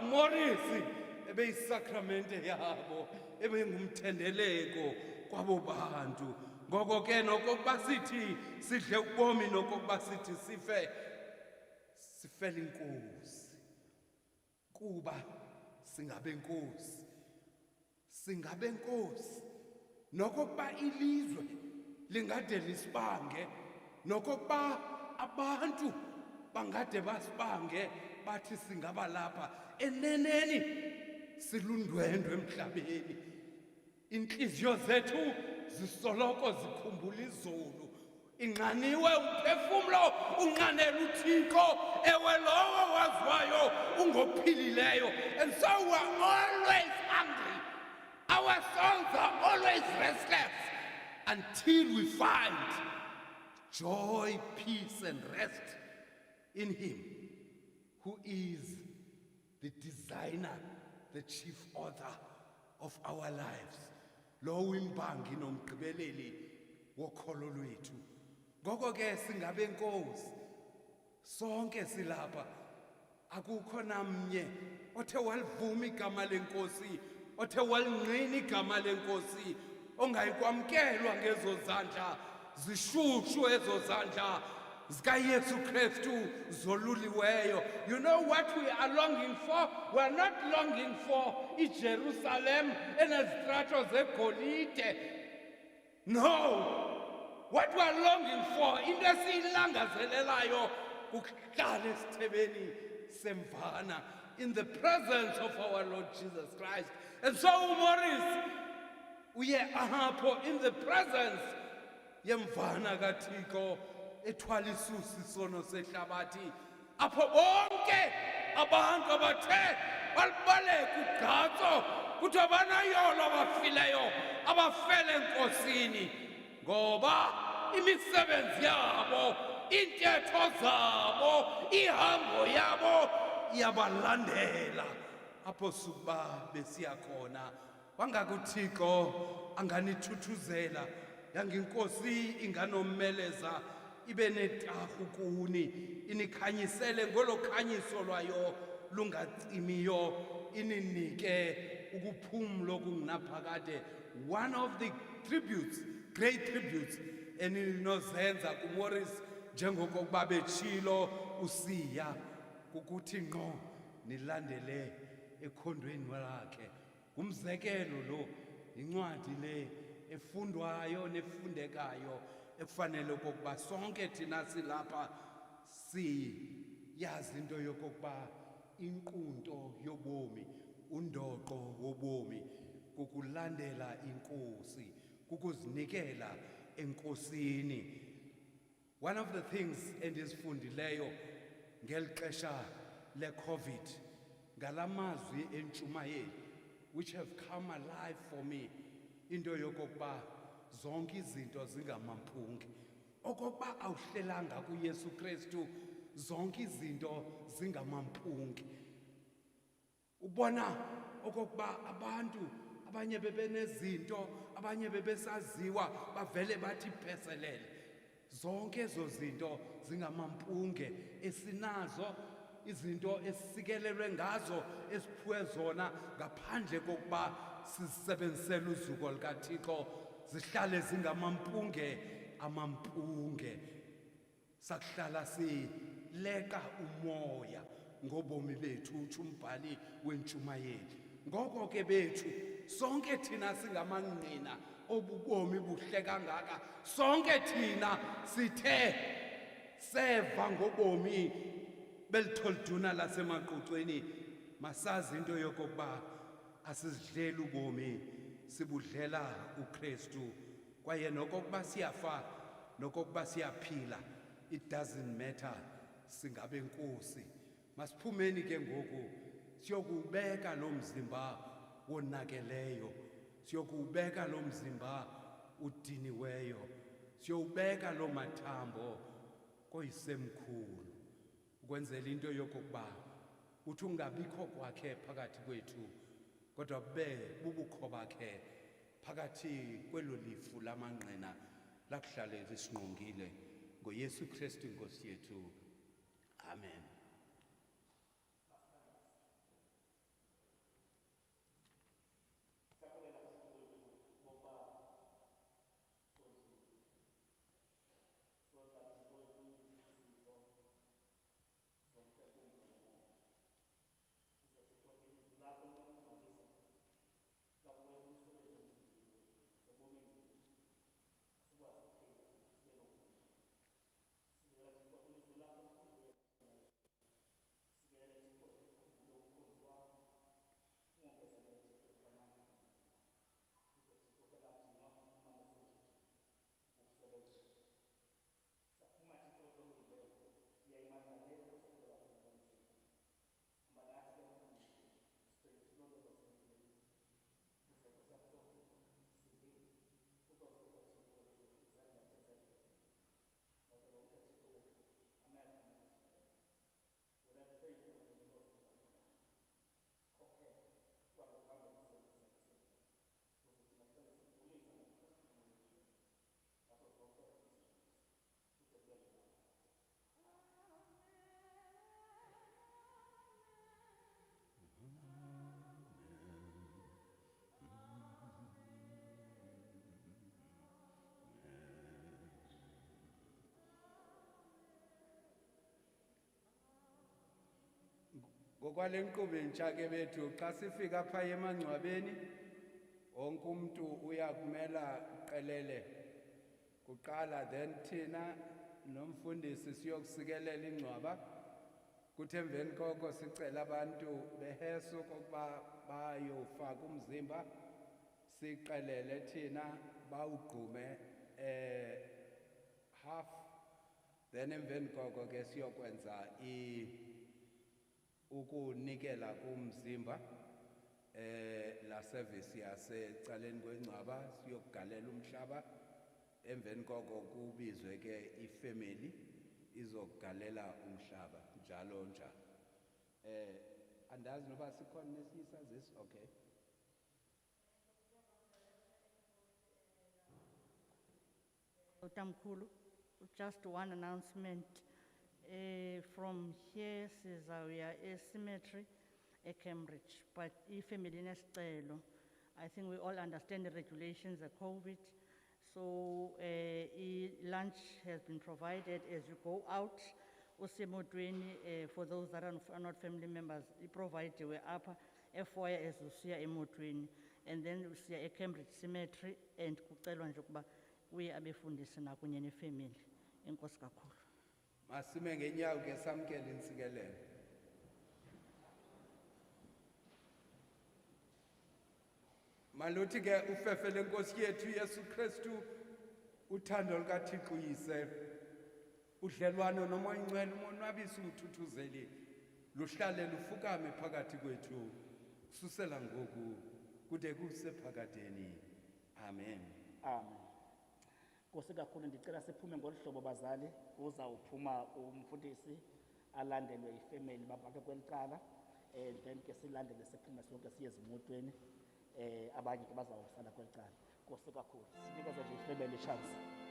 uMorisi ebeyisakramente yabo, ebengumthendeleko kwabo bantu. Ngoko ke nokokuba sithi sidle ubomi, nokokuba sithi sife, sifele inkosi kuba singabenkosi. Singabenkosi nokokuba ilizwe lingade lisibange, nokokuba abantu bangade basibange bathi singaba lapha, eneneni silundwendwe emhlabeni. Inhliziyo zethu zisoloko zikhumbula izulu. Inqaniwe umphefumlo unqanela uThixo, ewe lowo waziwayo ungophilileyo. And so we're always hungry. Our souls are always restless until we find joy, peace, and rest in Him, who is the designer, the chief author of our lives. Lo imbangi nomgqibeleli wokholo lwethu. Ngoko ke singabenkosi, sonke silapha. Akukho namnye othe walivuma igama lenkosi, othe walingqina igama lenkosi, ongayikwamkelwa ngezo zandla zishushu, ezo zandla zikaYesu Kristu zoluliweyo. You know what we are longing for? We are not longing for iJerusalem enezitrato zegolide. No. What we are longing for, into esiyilangazelelayo, kukuhlala esithebeni semvana, in the presence of our Lord Jesus Christ. And so uMorris uye apho in the presence yemvana kaThixo, ethwala isusi isono sehlabathi, apho bonke abantu abathe balibaleka ugqatso kuthiwa banayolo abafileyo abafele enkosini, ngoba imisebenzi yabo, iintetho zabo, ihambo yabo iyabalandela apho sukuba besiya khona. WangakuThixo anganithuthuzela, yanginkosi inganommeleza, ibe netarhu kuni, inikhanyisele ngolo khanyiso lwayo lungacimiyo, ininike ukuphumla okungunaphakade. One of the tributes, great tributes, eninozenza kuMorris njengokokuba betshilo usiya, kukuthi ngqo nilandele ekhondweni lakhe. Ngumzekelo lo, incwadi le efundwayo nefundekayo, ekufanele okokuba sonke thina silapha siyazi into yokokuba inqunto yobomi, undoqo wobomi, kukulandela inkosi, kukuzinikela enkosini. One of the things endizifundileyo ngeli xesha le-COVID, ngalamazwi entshumayeli, which have come alive for me, into yokokuba zonke izinto zingamampunge. Okokuba awuhlelanga kuYesu Kristu, zonke izinto zingamampunge. Ubona okokuba abantu abanye bebenezinto, abanye bebesaziwa, bavele bathi pheselele. Zonke ezo zinto zingamampunge esinazo, izinto esikelelwe ngazo, esiphiwe zona ngaphandle kokuba sizisebenzisele uzuko likaThixo, zihlale zingamampunge amampunge. Sakuhlala sileqa umoya ngobomi bethu, utsho umbhali wentshumayeli. Ngoko ke bethu, sonke thina singamangqina obubomi buhle kangaka, sonke thina sithe seva ngobomi belitholduna lasemaqucweni, masazi into yokokuba asizidleli ubomi, sibudlela uKristu. Kwaye nokokuba siyafa, nokokuba siyaphila, it doesn't matter, singabe nkosi. Masiphumeni ke ngoku siyokubeka lo mzimba wonakeleyo, siyokubeka lo mzimba udiniweyo, siyobeka lo mathambo koyisemkhulu, ukwenzela into yokokuba uthi ungabikho kwakhe phakathi kwethu, kodwa bube bubukho bakhe phakathi kwelo lifu lamangqina lakuhlale lisingqongile. NgoYesu Kristu Nkosi yethu. Amen. Ngokwale nkqubo entsha ke bethu, xa sifika phaya emangcwabeni, wonke umntu uyakumela qelele kuqala, then thina nomfundisi siyokusikelela ingcwaba. Kuthi emveni koko sicela abantu beheso kokuba bayofaka umzimba, siqelele thina bawugqume half, then emveni koko ke siyokwenza ukunikela kumzimba la service yasecaleni kwengcwaba, siyokugalela umhlaba. Emveni koko kubizwe ke ifamily izokugalela umhlaba, njalo njalo. Andazi noba sikhona nesinye isazisi. Okay. Utamkhulu, just one announcement. From here, Sizawuya Cemetery, Cambridge, but family nesicelo. I think we all understand the regulations, the COVID. So lunch has been provided as you go out. Usemotweni, for those that are not family members, provided we upper FY as you see emotweni, and then we see a Cambridge Cemetery and kucelwa nje ukuba we abefundisi nakunye nefamily. Enkosi kakhulu. Masime ngenyawo ke samkele insikelelo. Maluthi ke ufefele Nkosi yethu Yesu Kristu, uthando lukaThixo uyise, udlelwano noma ingcwele umonwabisa umthuthuzeli luhlale lufukame phakathi kwethu kususela ngoku kude kusephakadeni. Amen. Amen. Nkosi kakhulu, ndicela siphume ngolu hlobo bazali, uzawuphuma umfundisi alandelwe yifemeli babhake kweli cala, then ke silandele siphume sonke siye ezimotweni, abanye ke bazawuhlala kweli cala. Nkosi kakhulu, sinikeza nje ifemeli chance.